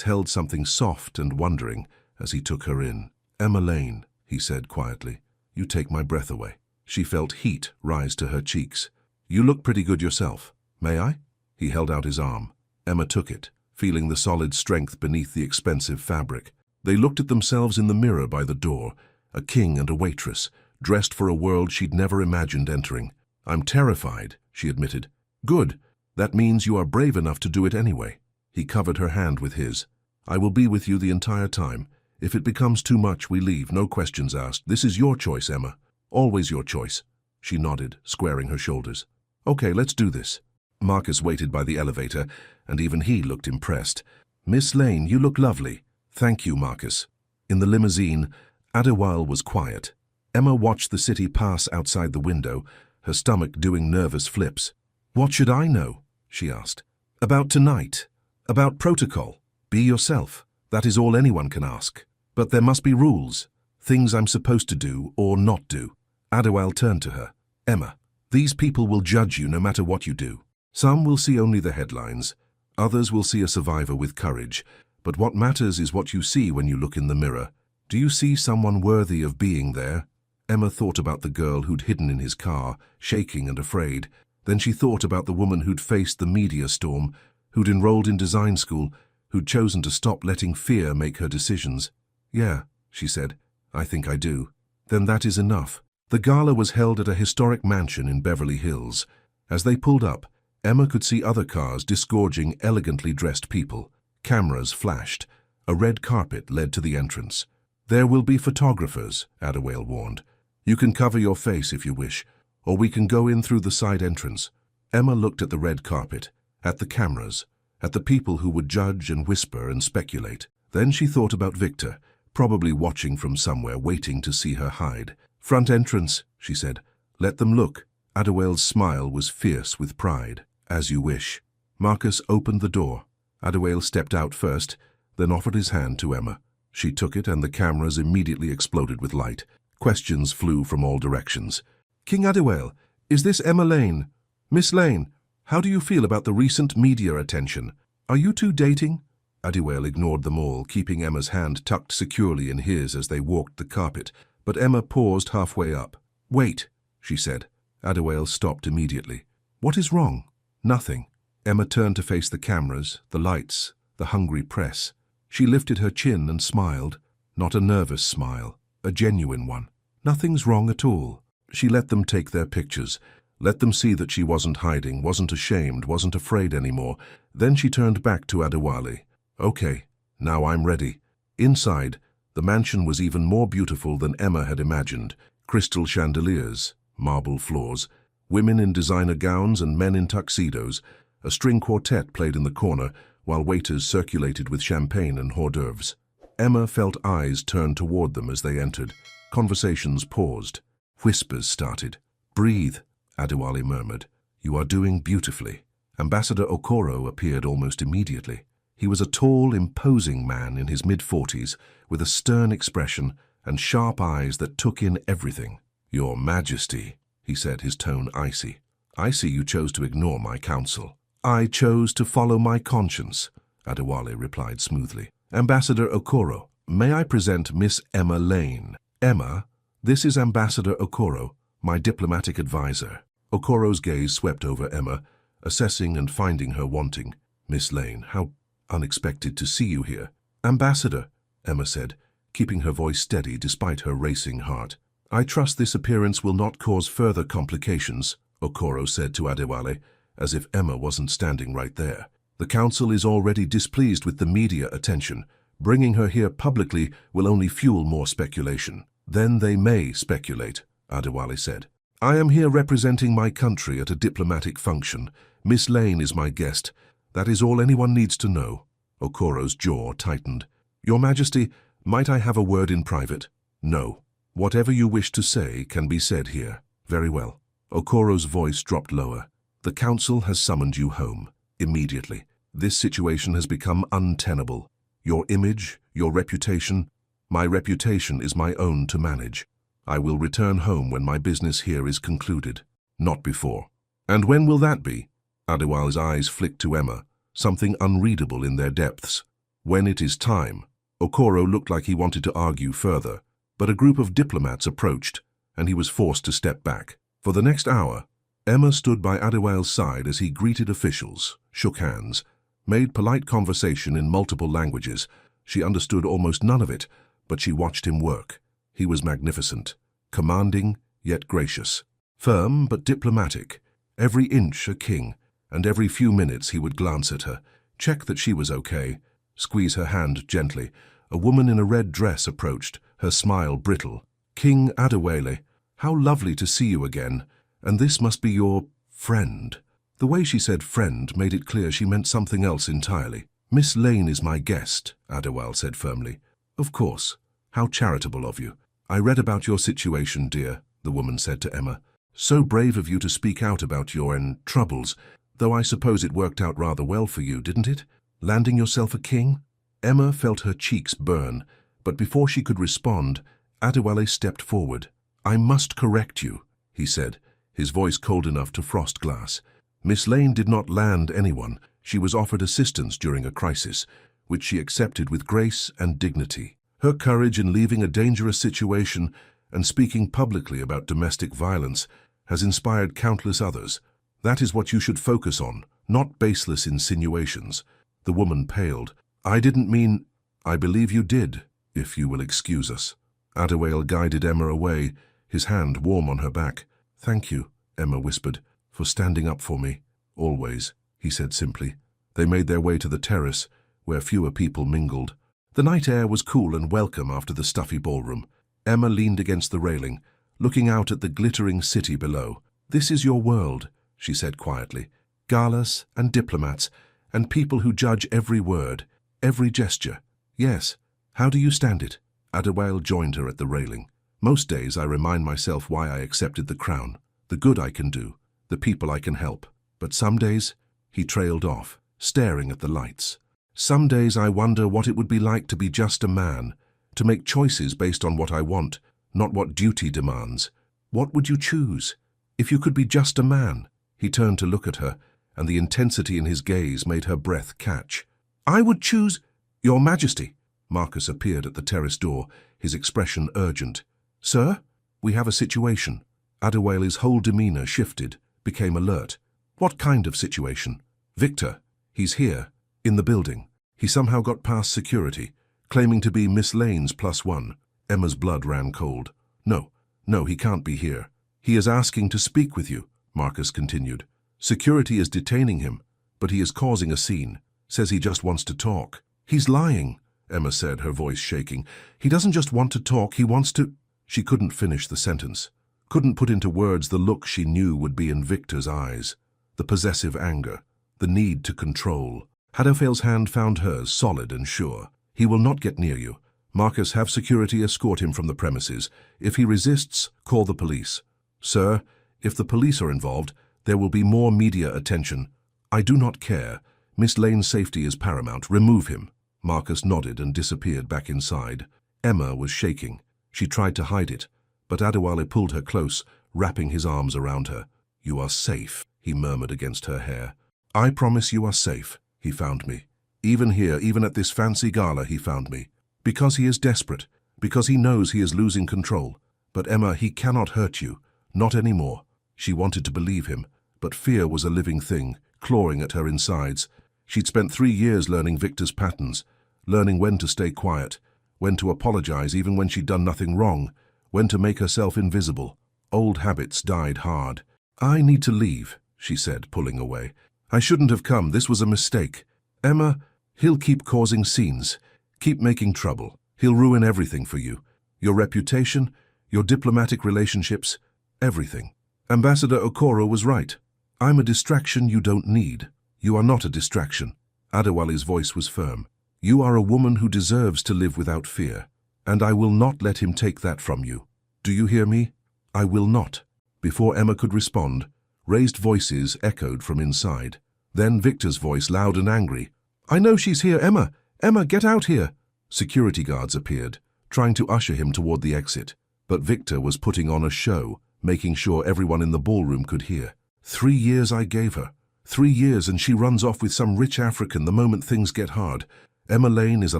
held something soft and wondering as he took her in. "Emma Lane," he said quietly, "you take my breath away." She felt heat rise to her cheeks. "You look pretty good yourself. May I?" He held out his arm. Emma took it, feeling the solid strength beneath the expensive fabric. They looked at themselves in the mirror by the door, a king and a waitress, dressed for a world she'd never imagined entering. "I'm terrified," she admitted. "Good. That means you are brave enough to do it anyway." He covered her hand with his. "I will be with you the entire time. If it becomes too much, we leave, no questions asked. This is your choice, Emma. Always your choice." She nodded, squaring her shoulders. "Okay, let's do this." Marcus waited by the elevator, and even he looked impressed. "Miss Lane, you look lovely." "Thank you, Marcus." In the limousine, Adewale was quiet. Emma watched the city pass outside the window, her stomach doing nervous flips. "What should I know?" she asked. "About tonight. About protocol. Be yourself. That is all anyone can ask. But there must be rules. Things I'm supposed to do or not do." Adewale turned to her. "Emma, these people will judge you no matter what you do. Some will see only the headlines. Others will see a survivor with courage. But what matters is what you see when you look in the mirror. Do you see someone worthy of being there?" Emma thought about the girl who'd hidden in his car, shaking and afraid. Then she thought about the woman who'd faced the media storm, who'd enrolled in design school, who'd chosen to stop letting fear make her decisions. "Yeah," she said, "I think I do." "Then that is enough." The gala was held at a historic mansion in Beverly Hills. As they pulled up, Emma could see other cars disgorging elegantly dressed people. Cameras flashed. A red carpet led to the entrance. "There will be photographers," Adewale warned. "You can cover your face if you wish, or we can go in through the side entrance." Emma looked at the red carpet, at the cameras, at the people who would judge and whisper and speculate. Then she thought about Victor, probably watching from somewhere, waiting to see her hide. "Front entrance," she said. "Let them look." Adewale's smile was fierce with pride. "As you wish." Marcus opened the door. Adewale stepped out first, then offered his hand to Emma. She took it, and the cameras immediately exploded with light. Questions flew from all directions. "King Adewale, is this Emma Lane? Miss Lane, how do you feel about the recent media attention? Are you two dating?" Adewale ignored them all, keeping Emma's hand tucked securely in his as they walked the carpet. But Emma paused halfway up. "Wait," she said. Adewale stopped immediately. "What is wrong?" "Nothing." Emma turned to face the cameras, the lights, the hungry press. She lifted her chin and smiled, not a nervous smile, a genuine one. Nothing's wrong at all. She let them take their pictures, let them see that she wasn't hiding, wasn't ashamed, wasn't afraid anymore. Then she turned back to Adewale. Okay, now I'm ready. Inside, the mansion was even more beautiful than Emma had imagined. Crystal chandeliers, marble floors, women in designer gowns and men in tuxedos. A string quartet played in the corner, while waiters circulated with champagne and hors d'oeuvres. Emma felt eyes turn toward them as they entered. Conversations paused. Whispers started. "Breathe," Adewale murmured. "You are doing beautifully." Ambassador Okoro appeared almost immediately. He was a tall, imposing man in his mid-40s, with a stern expression and sharp eyes that took in everything. "Your Majesty," he said, his tone icy. "I see you chose to ignore my counsel." "I chose to follow my conscience," Adewale replied smoothly. "Ambassador Okoro, may I present Miss Emma Lane?" "Emma, this is Ambassador Okoro, my diplomatic advisor." Okoro's gaze swept over Emma, assessing and finding her wanting. "Miss Lane, how unexpected to see you here." "Ambassador," Emma said, keeping her voice steady despite her racing heart. "I trust this appearance will not cause further complications," Okoro said to Adewale, as if Emma wasn't standing right there. "The council is already displeased with the media attention. Bringing her here publicly will only fuel more speculation." "Then they may speculate," Adewale said. "I am here representing my country at a diplomatic function. Miss Lane is my guest. That is all anyone needs to know." Okoro's jaw tightened. "Your Majesty, might I have a word in private?" "No. Whatever you wish to say can be said here." "Very well." Okoro's voice dropped lower. "The council has summoned you home. Immediately. This situation has become untenable. Your image, your reputation. My reputation is my own to manage. I will return home when my business here is concluded. Not before." "And when will that be?" Adewale's eyes flicked to Emma, something unreadable in their depths. "When it is time." Okoro looked like he wanted to argue further, but a group of diplomats approached, and he was forced to step back. For the next hour, Emma stood by Adewale's side as he greeted officials, shook hands, made polite conversation in multiple languages. She understood almost none of it, but she watched him work. He was magnificent, commanding yet gracious, firm but diplomatic, every inch a king, and every few minutes he would glance at her, check that she was okay, squeeze her hand gently. A woman in a red dress approached, her smile brittle. "King Adewale, how lovely to see you again, and this must be your friend." The way she said friend made it clear she meant something else entirely. "Miss Lane is my guest," Adewale said firmly. "Of course. How charitable of you." "I read about your situation, dear," the woman said to Emma. "So brave of you to speak out about your troubles, though I suppose it worked out rather well for you, didn't it? Landing yourself a king?" Emma felt her cheeks burn, but before she could respond, Adewale stepped forward. "I must correct you," he said, his voice cold enough to frost glass. "Miss Lane did not land anyone. She was offered assistance during a crisis, which she accepted with grace and dignity. Her courage in leaving a dangerous situation and speaking publicly about domestic violence has inspired countless others. That is what you should focus on, not baseless insinuations." The woman paled. "I didn't mean—" "I believe you did, if you will excuse us." Adewale guided Emma away, his hand warm on her back. "Thank you," Emma whispered, "for standing up for me." "Always," he said simply. They made their way to the terrace, where fewer people mingled. The night air was cool and welcome after the stuffy ballroom. Emma leaned against the railing, looking out at the glittering city below. "This is your world," she said quietly. "Galas and diplomats, and people who judge every word, every gesture. Yes, how do you stand it?" Adewale joined her at the railing. "Most days I remind myself why I accepted the crown, the good I can do, the people I can help. But some days," he trailed off, staring at the lights. "Some days I wonder what it would be like to be just a man, to make choices based on what I want, not what duty demands. What would you choose? If you could be just a man?" He turned to look at her, and the intensity in his gaze made her breath catch. "I would choose—" "Your Majesty." Marcus appeared at the terrace door, his expression urgent. "Sir, we have a situation." Adewale's whole demeanor shifted, became alert. "What kind of situation?" "Victor. He's here, in the building." He somehow got past security, claiming to be Miss Lane's +1. Emma's blood ran cold. No, he can't be here. He is asking to speak with you, Marcus continued. Security is detaining him, but he is causing a scene. Says he just wants to talk. He's lying, Emma said, her voice shaking. He doesn't just want to talk, he wants to... She couldn't finish the sentence. Couldn't put into words the look she knew would be in Victor's eyes. The possessive anger. The need to control. Haddofail's hand found hers, solid and sure. He will not get near you. Marcus, have security escort him from the premises. If he resists, call the police. Sir, if the police are involved, there will be more media attention. I do not care. Miss Lane's safety is paramount. Remove him. Marcus nodded and disappeared back inside. Emma was shaking. She tried to hide it, but Adewale pulled her close, wrapping his arms around her. You are safe, he murmured against her hair. I promise you are safe. He found me. Even here, even at this fancy gala, he found me. Because he is desperate. Because he knows he is losing control. But Emma, he cannot hurt you. Not anymore. She wanted to believe him, but fear was a living thing, clawing at her insides. She'd spent 3 years learning Victor's patterns, learning when to stay quiet, when to apologize even when she'd done nothing wrong, when to make herself invisible. Old habits died hard. I need to leave, she said, pulling away. I shouldn't have come. This was a mistake. Emma, he'll keep causing scenes, keep making trouble. He'll ruin everything for you. Your reputation, your diplomatic relationships, everything. Ambassador Okoro was right. I'm a distraction you don't need. You are not a distraction. Adewale's voice was firm. You are a woman who deserves to live without fear, and I will not let him take that from you. Do you hear me? I will not. Before Emma could respond, raised voices echoed from inside. Then Victor's voice, loud and angry. I know she's here, Emma! Emma, get out here! Security guards appeared, trying to usher him toward the exit. But Victor was putting on a show, making sure everyone in the ballroom could hear. 3 years I gave her. 3 years, and she runs off with some rich African the moment things get hard. Emma Lane is a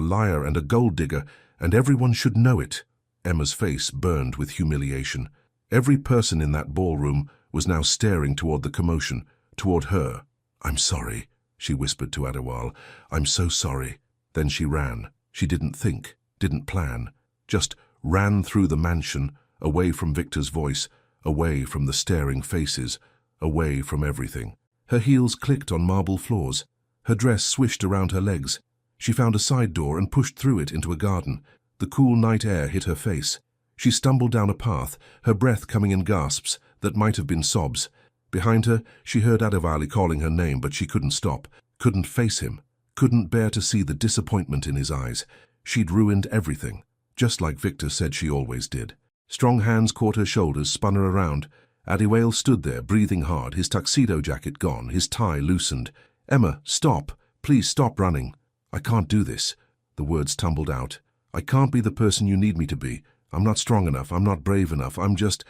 liar and a gold digger, and everyone should know it. Emma's face burned with humiliation. Every person in that ballroom was now staring toward the commotion, toward her. I'm sorry, she whispered to Adewale. I'm so sorry. Then she ran. She didn't think, didn't plan, just ran through the mansion, away from Victor's voice, away from the staring faces, away from everything. Her heels clicked on marble floors. Her dress swished around her legs. She found a side door and pushed through it into a garden. The cool night air hit her face. She stumbled down a path, her breath coming in gasps that might have been sobs. Behind her, she heard Adewale calling her name, but she couldn't stop, couldn't face him, couldn't bear to see the disappointment in his eyes. She'd ruined everything, just like Victor said she always did. Strong hands caught her shoulders, spun her around. Adewale stood there, breathing hard, his tuxedo jacket gone, his tie loosened. Emma, stop. Please stop running. I can't do this. The words tumbled out. I can't be the person you need me to be. I'm not strong enough. I'm not brave enough. I'm just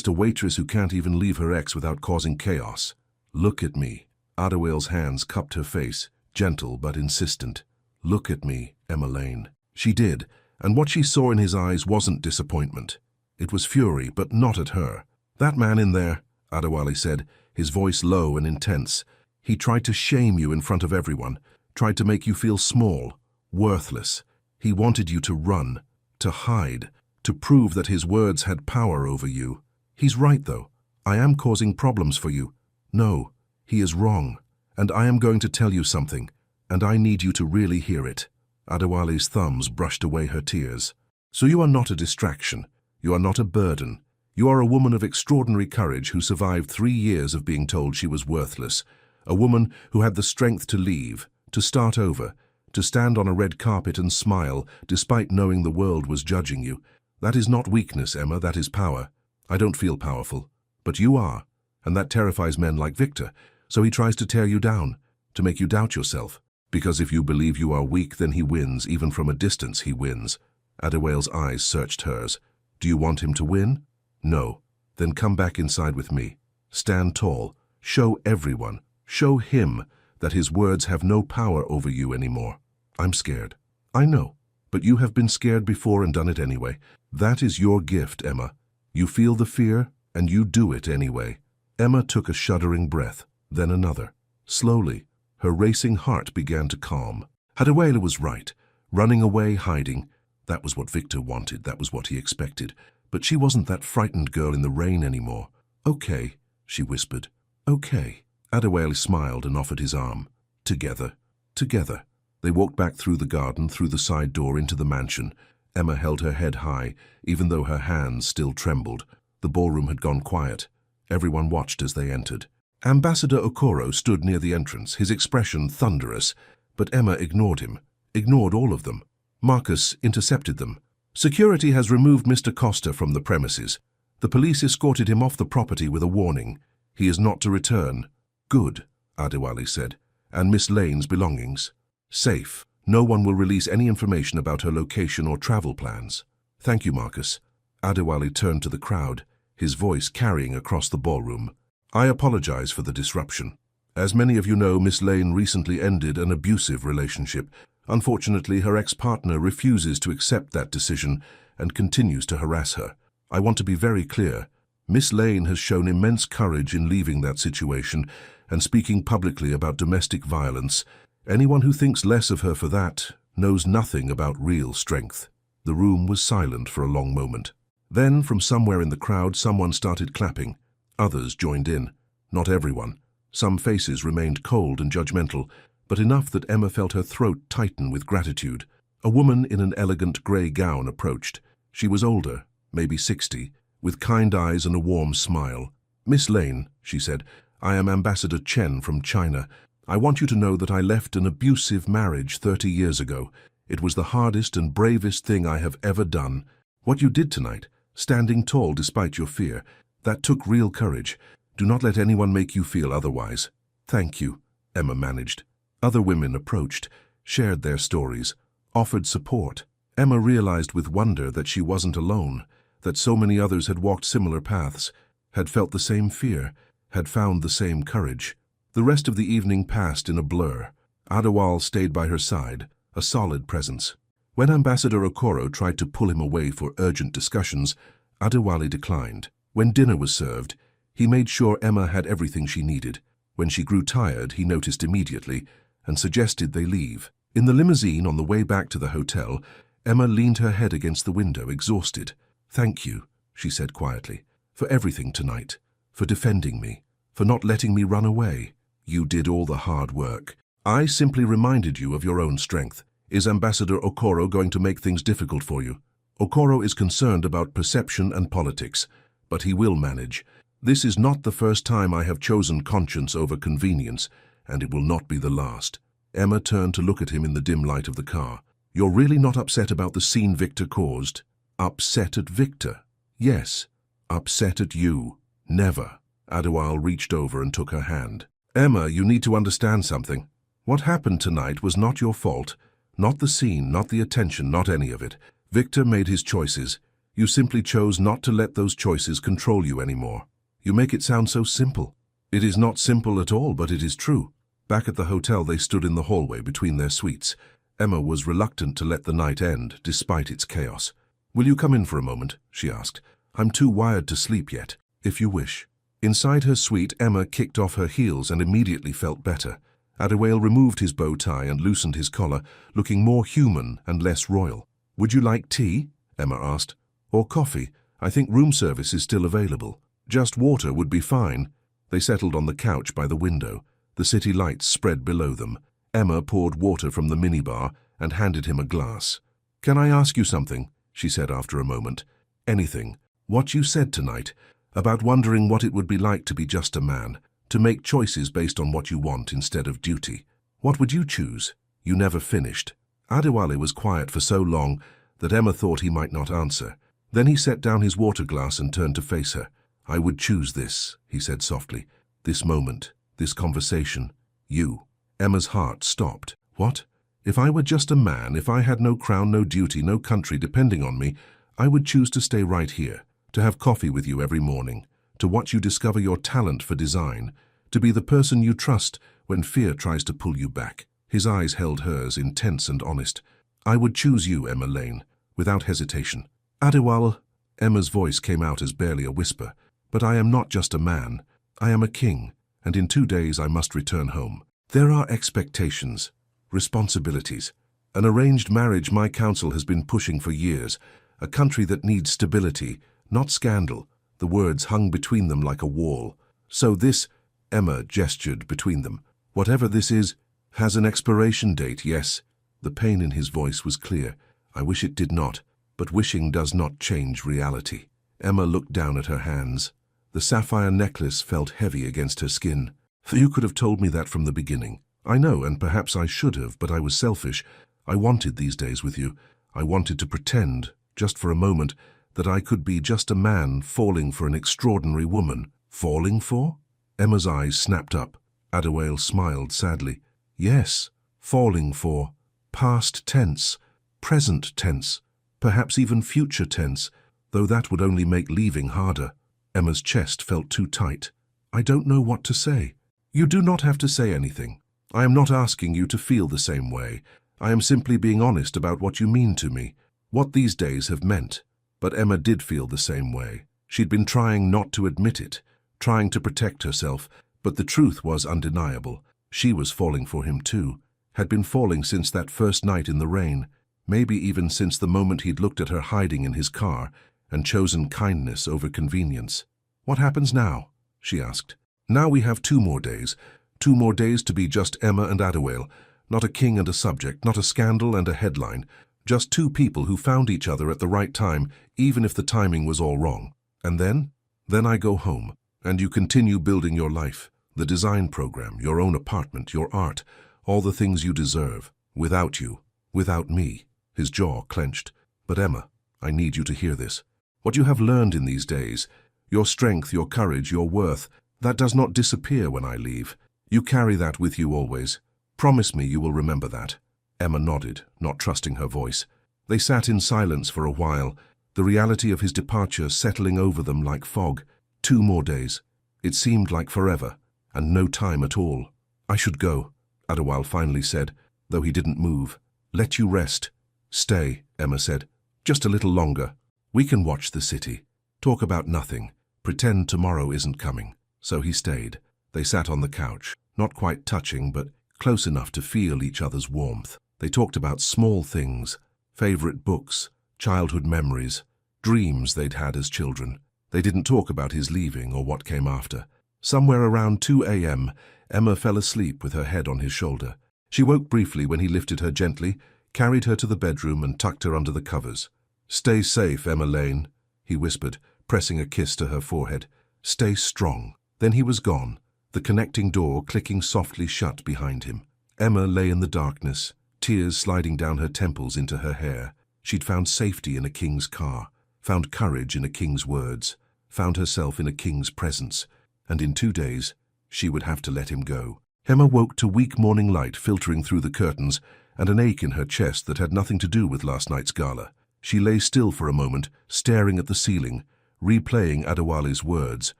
a waitress who can't even leave her ex without causing chaos. Look at me. Adewale's hands cupped her face, gentle but insistent. Look at me, Emma Lane. She did, and what she saw in his eyes wasn't disappointment. It was fury, but not at her. That man in there, Adewale said, his voice low and intense. He tried to shame you in front of everyone, tried to make you feel small, worthless. He wanted you to run, to hide, to prove that his words had power over you. He's right, though. I am causing problems for you. No, he is wrong, and I am going to tell you something, and I need you to really hear it. Adewale's thumbs brushed away her tears. So you are not a distraction. You are not a burden. You are a woman of extraordinary courage who survived 3 years of being told she was worthless. A woman who had the strength to leave, to start over, to stand on a red carpet and smile despite knowing the world was judging you. That is not weakness, Emma, that is power. I don't feel powerful, but you are, and that terrifies men like Victor, so he tries to tear you down, to make you doubt yourself. Because if you believe you are weak, then he wins, even from a distance he wins. Adewale's eyes searched hers. Do you want him to win? No. Then come back inside with me. Stand tall. Show everyone, show him that his words have no power over you anymore. I'm scared. I know, but you have been scared before and done it anyway. That is your gift, Emma. You feel the fear, and you do it anyway. Emma took a shuddering breath, then another. Slowly, her racing heart began to calm. Adewale was right. Running away, hiding. That was what Victor wanted, that was what he expected. But she wasn't that frightened girl in the rain anymore. "Okay," she whispered. "Okay." Adewale smiled and offered his arm. Together. Together. They walked back through the garden, through the side door into the mansion. Emma held her head high, even though her hands still trembled. The ballroom had gone quiet. Everyone watched as they entered. Ambassador Okoro stood near the entrance, his expression thunderous. But Emma ignored him, ignored all of them. Marcus intercepted them. "Security has removed Mr. Costa from the premises. The police escorted him off the property with a warning. He is not to return." "Good," Adewale said. "And Miss Lane's belongings?" "Safe. No one will release any information about her location or travel plans." "Thank you, Marcus." Adewale turned to the crowd, his voice carrying across the ballroom. "I apologize for the disruption. As many of you know, Miss Lane recently ended an abusive relationship. Unfortunately, her ex-partner refuses to accept that decision and continues to harass her. I want to be very clear. Miss Lane has shown immense courage in leaving that situation and speaking publicly about domestic violence. Anyone who thinks less of her for that knows nothing about real strength." The room was silent for a long moment. Then, from somewhere in the crowd, someone started clapping. Others joined in. Not everyone. Some faces remained cold and judgmental, but enough that Emma felt her throat tighten with gratitude. A woman in an elegant grey gown approached. She was older, maybe 60, with kind eyes and a warm smile. "Miss Lane," she said, "I am Ambassador Chen from China. I want you to know that I left an abusive marriage 30 years ago. It was the hardest and bravest thing I have ever done. What you did tonight, standing tall despite your fear, that took real courage. Do not let anyone make you feel otherwise." "Thank you," Emma managed. Other women approached, shared their stories, offered support. Emma realized with wonder that she wasn't alone, that so many others had walked similar paths, had felt the same fear, had found the same courage. The rest of the evening passed in a blur. Adewale stayed by her side, a solid presence. When Ambassador Okoro tried to pull him away for urgent discussions, Adewale declined. When dinner was served, he made sure Emma had everything she needed. When she grew tired, he noticed immediately and suggested they leave. In the limousine on the way back to the hotel, Emma leaned her head against the window, exhausted. "Thank you," she said quietly, "for everything tonight, for defending me, for not letting me run away. You did all the hard work. I simply reminded you of your own strength. Is Ambassador Okoro going to make things difficult for you?" "Okoro is concerned about perception and politics, but he will manage. This is not the first time I have chosen conscience over convenience, and it will not be the last." Emma turned to look at him in the dim light of the car. "You're really not upset about the scene Victor caused?" "Upset at Victor?" "Yes. Upset at you?" "Never." Adewale reached over and took her hand. "Emma, you need to understand something. What happened tonight was not your fault. Not the scene, not the attention, not any of it. Victor made his choices. You simply chose not to let those choices control you anymore. You make it sound so simple." "It is not simple at all, but it is true." Back at the hotel, they stood in the hallway between their suites. Emma was reluctant to let the night end, despite its chaos. "Will you come in for a moment?" she asked. "I'm too wired to sleep yet." "If you wish." Inside her suite, Emma kicked off her heels and immediately felt better. Adewale removed his bow tie and loosened his collar, looking more human and less royal. "Would you like tea?" Emma asked. "Or coffee? I think room service is still available." "Just water would be fine." They settled on the couch by the window. The city lights spread below them. Emma poured water from the minibar and handed him a glass. "Can I ask you something?" she said after a moment. "Anything. What you said tonight, about wondering what it would be like to be just a man, to make choices based on what you want instead of duty. What would you choose?" You never finished. Adewale was quiet for so long that Emma thought he might not answer. Then he set down his water glass and turned to face her. "I would choose this," he said softly. "This moment, this conversation, you." Emma's heart stopped. "What? If I were just a man, if I had no crown, no duty, no country depending on me, I would choose to stay right here, to have coffee with you every morning, to watch you discover your talent for design, to be the person you trust when fear tries to pull you back." His eyes held hers, intense and honest. "I would choose you, Emma Lane, without hesitation." "Adewale," Emma's voice came out as barely a whisper, "but I am not just a man. I am a king, and in 2 days I must return home. There are expectations." responsibilities. An arranged marriage my council has been pushing for years. A country that needs stability, not scandal. The words hung between them like a wall. So this, Emma gestured between them. Whatever this is, has an expiration date, yes. The pain in his voice was clear. I wish it did not, but wishing does not change reality. Emma looked down at her hands. The sapphire necklace felt heavy against her skin. You could have told me that from the beginning. I know, and perhaps I should have, but I was selfish. I wanted these days with you. I wanted to pretend, just for a moment, that I could be just a man falling for an extraordinary woman. Falling for? Emma's eyes snapped up. Adewale smiled sadly. Yes, falling for. Past tense, present tense, perhaps even future tense, though that would only make leaving harder. Emma's chest felt too tight. I don't know what to say. You do not have to say anything. I am not asking you to feel the same way. I am simply being honest about what you mean to me, what these days have meant. But Emma did feel the same way. She'd been trying not to admit it, trying to protect herself, but the truth was undeniable. She was falling for him too, had been falling since that first night in the rain, maybe even since the moment he'd looked at her hiding in his car and chosen kindness over convenience. What happens now? She asked. Now we have 2 more days. 2 more days to be just Emma and Adewale, not a king and a subject, not a scandal and a headline, just 2 people who found each other at the right time, even if the timing was all wrong. And then? Then I go home, and you continue building your life, the design program, your own apartment, your art, all the things you deserve, without you, without me. His jaw clenched. But Emma, I need you to hear this. What you have learned in these days, your strength, your courage, your worth, that does not disappear when I leave. You carry that with you always. Promise me you will remember that. Emma nodded, not trusting her voice. They sat in silence for a while, the reality of his departure settling over them like fog. 2 more days. It seemed like forever, and no time at all. I should go, Adewale finally said, though he didn't move. Let you rest. Stay, Emma said. Just a little longer. We can watch the city. Talk about nothing. Pretend tomorrow isn't coming. So he stayed. They sat on the couch, not quite touching, but close enough to feel each other's warmth. They talked about small things, favorite books, childhood memories, dreams they'd had as children. They didn't talk about his leaving or what came after. Somewhere around 2 a.m., Emma fell asleep with her head on his shoulder. She woke briefly when he lifted her gently, carried her to the bedroom and tucked her under the covers. Stay safe, Emma Lane, he whispered, pressing a kiss to her forehead. Stay strong. Then he was gone, the connecting door clicking softly shut behind him. Emma lay in the darkness, tears sliding down her temples into her hair. She'd found safety in a king's car, found courage in a king's words, found herself in a king's presence, and in 2 days, she would have to let him go. Emma woke to weak morning light filtering through the curtains and an ache in her chest that had nothing to do with last night's gala. She lay still for a moment, staring at the ceiling, replaying Adewale's words.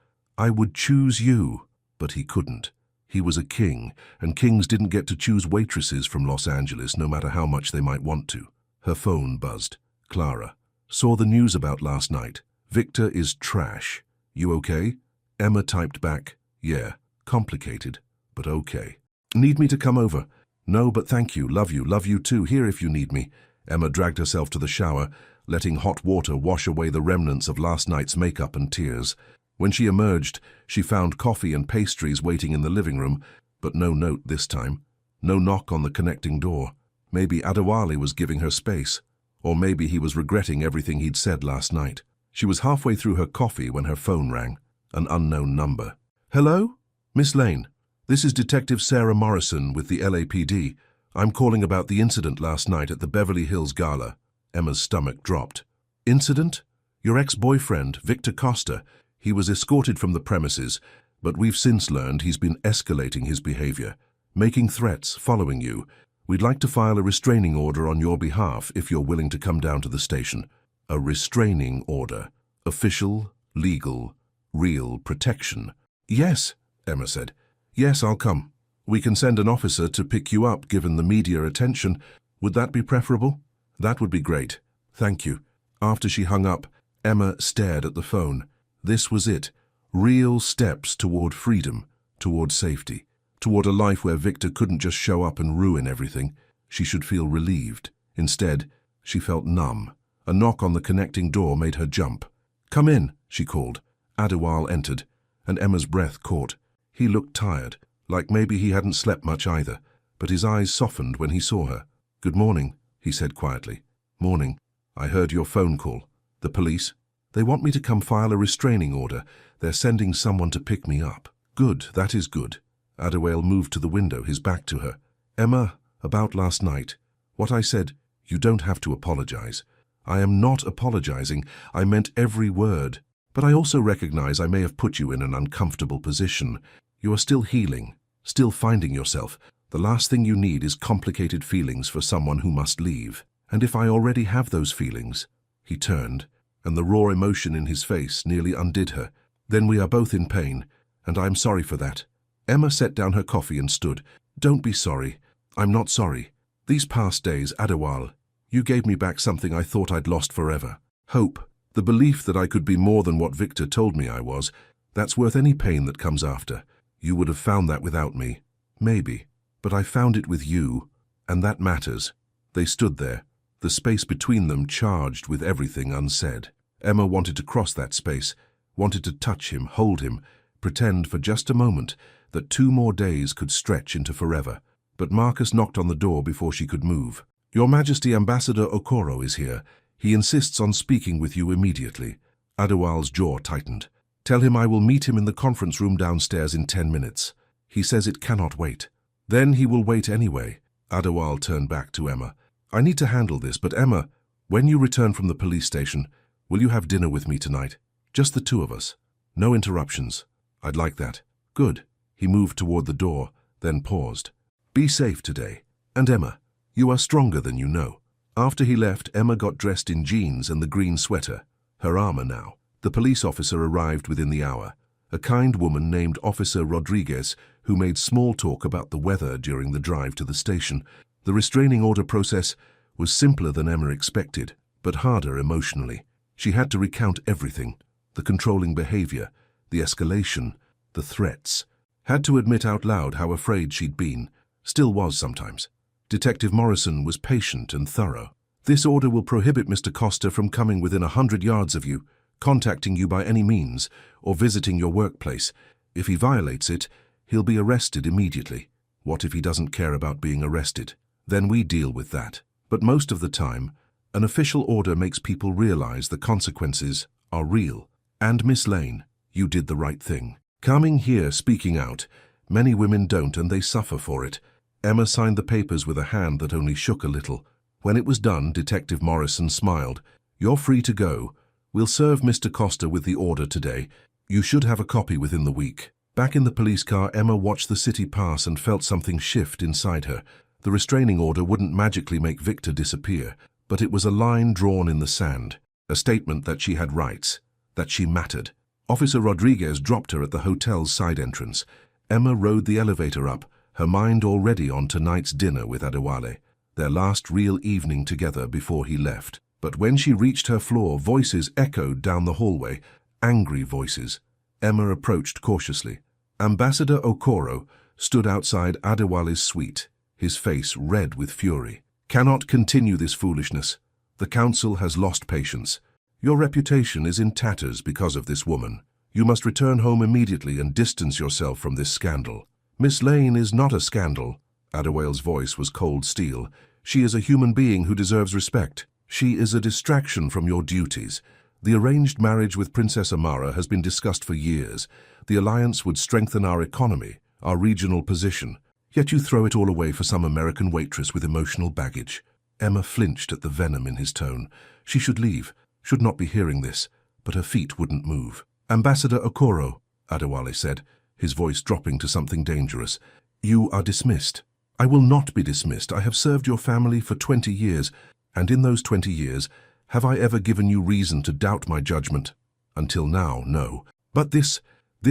I would choose you, but he couldn't. He was a king, and kings didn't get to choose waitresses from Los Angeles no matter how much they might want to. Her phone buzzed. Clara. Saw the news about last night. Victor is trash. You okay? Emma typed back, yeah, complicated, but okay. Need me to come over? No, but thank you, love you too, here if you need me. Emma dragged herself to the shower, letting hot water wash away the remnants of last night's makeup and tears. When she emerged, she found coffee and pastries waiting in the living room, but no note this time. No knock on the connecting door. Maybe Adewale was giving her space, or maybe he was regretting everything he'd said last night. She was halfway through her coffee when her phone rang. An unknown number. Hello? Miss Lane. This is Detective Sarah Morrison with the LAPD. I'm calling about the incident last night at the Beverly Hills Gala. Emma's stomach dropped. Incident? Your ex-boyfriend, Victor Costa. He was escorted from the premises, but we've since learned he's been escalating his behavior, making threats, following you. We'd like to file a restraining order on your behalf if you're willing to come down to the station. A restraining order. Official, legal, real protection. Yes, Emma said. Yes, I'll come. We can send an officer to pick you up given the media attention. Would that be preferable? That would be great. Thank you. After she hung up, Emma stared at the phone. This was it. Real steps toward freedom, toward safety. toward a life where Victor couldn't just show up and ruin everything. She should feel relieved. Instead, she felt numb. A knock on the connecting door made her jump. "Come in," she called. Adewale entered, and Emma's breath caught. He looked tired, like maybe he hadn't slept much either, but his eyes softened when he saw her. "Good morning," he said quietly. "Morning. I heard your phone call. The police? They want me to come file a restraining order. They're sending someone to pick me up." "Good, that is good." Adewale moved to the window, his back to her. "Emma, about last night. What I said, you don't have to apologize." "I am not apologizing. I meant every word. But I also recognize I may have put you in an uncomfortable position. You are still healing, still finding yourself. The last thing you need is complicated feelings for someone who must leave. And if I already have those feelings..." He turned, and the raw emotion in his face nearly undid her. "Then we are both in pain, and I am sorry for that." Emma set down her coffee and stood. "Don't be sorry. I'm not sorry. These past days, Adewale, you gave me back something I thought I'd lost forever. Hope. The belief that I could be more than what Victor told me I was. That's worth any pain that comes after. You would have found that without me. Maybe. But I found it with you, and that matters." They stood there, the space between them charged with everything unsaid. Emma wanted to cross that space, wanted to touch him, hold him, pretend for just a moment that 2 more days could stretch into forever. But Marcus knocked on the door before she could move. "Your Majesty, Ambassador Okoro is here. He insists on speaking with you immediately." Adewale's jaw tightened. "Tell him I will meet him in the conference room downstairs in 10 minutes. He says it cannot wait." "Then he will wait anyway." Adewale turned back to Emma. "I need to handle this, but Emma, when you return from the police station, will you have dinner with me tonight? Just the 2 of us. No interruptions. I'd like that." "Good." He moved toward the door, then paused. "Be safe today. And Emma, you are stronger than you know." After he left, Emma got dressed in jeans and the green sweater, her armor now. The police officer arrived within the hour, a kind woman named Officer Rodriguez, who made small talk about the weather during the drive to the station. The restraining order process was simpler than Emma expected, but harder emotionally. She had to recount everything: the controlling behavior, the escalation, the threats. Had to admit out loud how afraid she'd been, still was sometimes. Detective Morrison was patient and thorough. "This order will prohibit Mr. Costa from coming within 100 yards of you, contacting you by any means, or visiting your workplace. If he violates it, he'll be arrested immediately." What if he doesn't care about being arrested? Then we deal with that. But most of the time, an official order makes people realize the consequences are real. And Miss Lane, you did the right thing. Coming here, speaking out. Many women don't, and they suffer for it. Emma signed the papers with a hand that only shook a little. When it was done, Detective Morrison smiled. "You're free to go. We'll serve Mr. Costa with the order today. You should have a copy within the week." Back in the police car, Emma watched the city pass and felt something shift inside her. The restraining order wouldn't magically make Victor disappear, but it was a line drawn in the sand, a statement that she had rights, that she mattered. Officer Rodriguez dropped her at the hotel's side entrance. Emma rode the elevator up, her mind already on tonight's dinner with Adewale, their last real evening together before he left. But when she reached her floor, voices echoed down the hallway, angry voices. Emma approached cautiously. Ambassador Okoro stood outside Adewale's suite, his face red with fury. "Cannot continue this foolishness. The council has lost patience. Your reputation is in tatters because of this woman. You must return home immediately and distance yourself from this scandal." "Miss Lane is not a scandal." Adewale's voice was cold steel. "She is a human being who deserves respect. She is a distraction from your duties. The arranged marriage with Princess Amara has been discussed for years. The alliance would strengthen our economy, our regional position. Yet you throw it all away for some American waitress with emotional baggage." Emma flinched at the venom in his tone. She should leave, should not be hearing this, but her feet wouldn't move. "Ambassador Okoro," Adewale said, his voice dropping to something dangerous, "you are dismissed." "I will not be dismissed. I have served your family for 20 years, and in those 20 years, have I ever given you reason to doubt my judgment? Until now, no. But this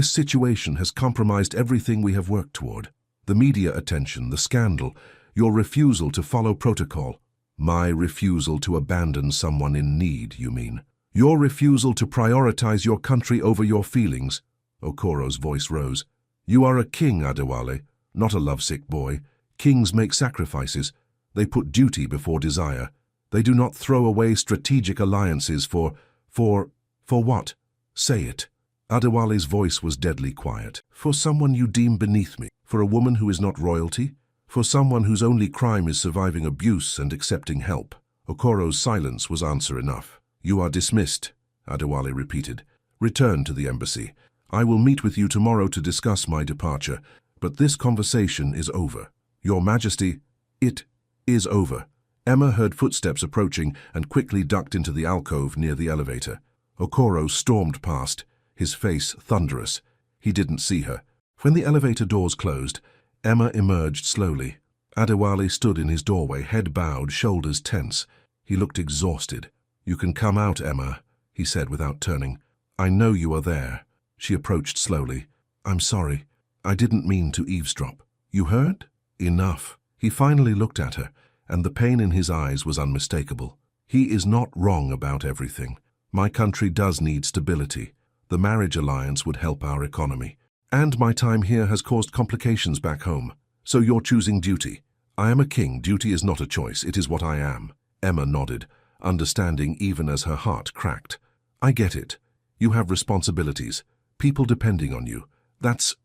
situation has compromised everything we have worked toward. The media attention, the scandal, your refusal to follow protocol." "My refusal to abandon someone in need, you mean? Your refusal to prioritize your country over your feelings." Okoro's voice rose. "You are a king, Adewale, not a lovesick boy. Kings make sacrifices. They put duty before desire. They do not throw away strategic alliances for what? Say it. Adewale's voice was deadly quiet. For someone you deem beneath me. For a woman who is not royalty. For someone whose only crime is surviving abuse and accepting help. Okoro's silence was answer enough. You are dismissed, Adewale repeated. Return to the embassy. I will meet with you tomorrow to discuss my departure, but this conversation is over. Your Majesty, it is over. Emma heard footsteps approaching and quickly ducked into the alcove near the elevator. Okoro stormed past, his face thunderous. He didn't see her. When the elevator doors closed, Emma emerged slowly. Adewale stood in his doorway, head bowed, shoulders tense. He looked exhausted. You can come out, Emma, he said without turning. I know you are there. She approached slowly. I'm sorry. I didn't mean to eavesdrop. You heard? Enough. He finally looked at her, and the pain in his eyes was unmistakable. He is not wrong about everything. My country does need stability. The marriage alliance would help our economy. And my time here has caused complications back home. So you're choosing duty. I am a king. Duty is not a choice. It is what I am. Emma nodded, understanding even as her heart cracked. I get it. You have responsibilities. People depending on you. That's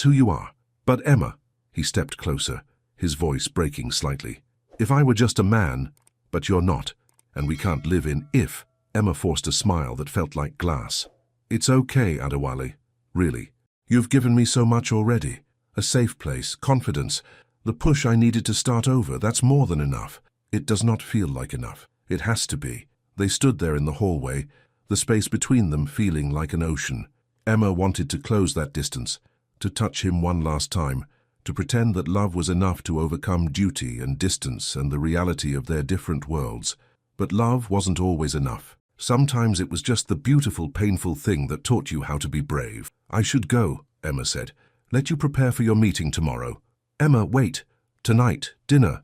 who you are. But Emma, he stepped closer, his voice breaking slightly. If I were just a man, but you're not, and we can't live in if. Emma forced a smile that felt like glass. It's okay, Adewale. Really. You've given me so much already. A safe place, confidence, the push I needed to start over. That's more than enough. It does not feel like enough. It has to be. They stood there in the hallway, the space between them feeling like an ocean. Emma wanted to close that distance, to touch him one last time, to pretend that love was enough to overcome duty and distance and the reality of their different worlds. But love wasn't always enough. Sometimes it was just the beautiful, painful thing that taught you how to be brave. I should go, Emma said. Let you prepare for your meeting tomorrow. Emma, wait. Tonight, dinner.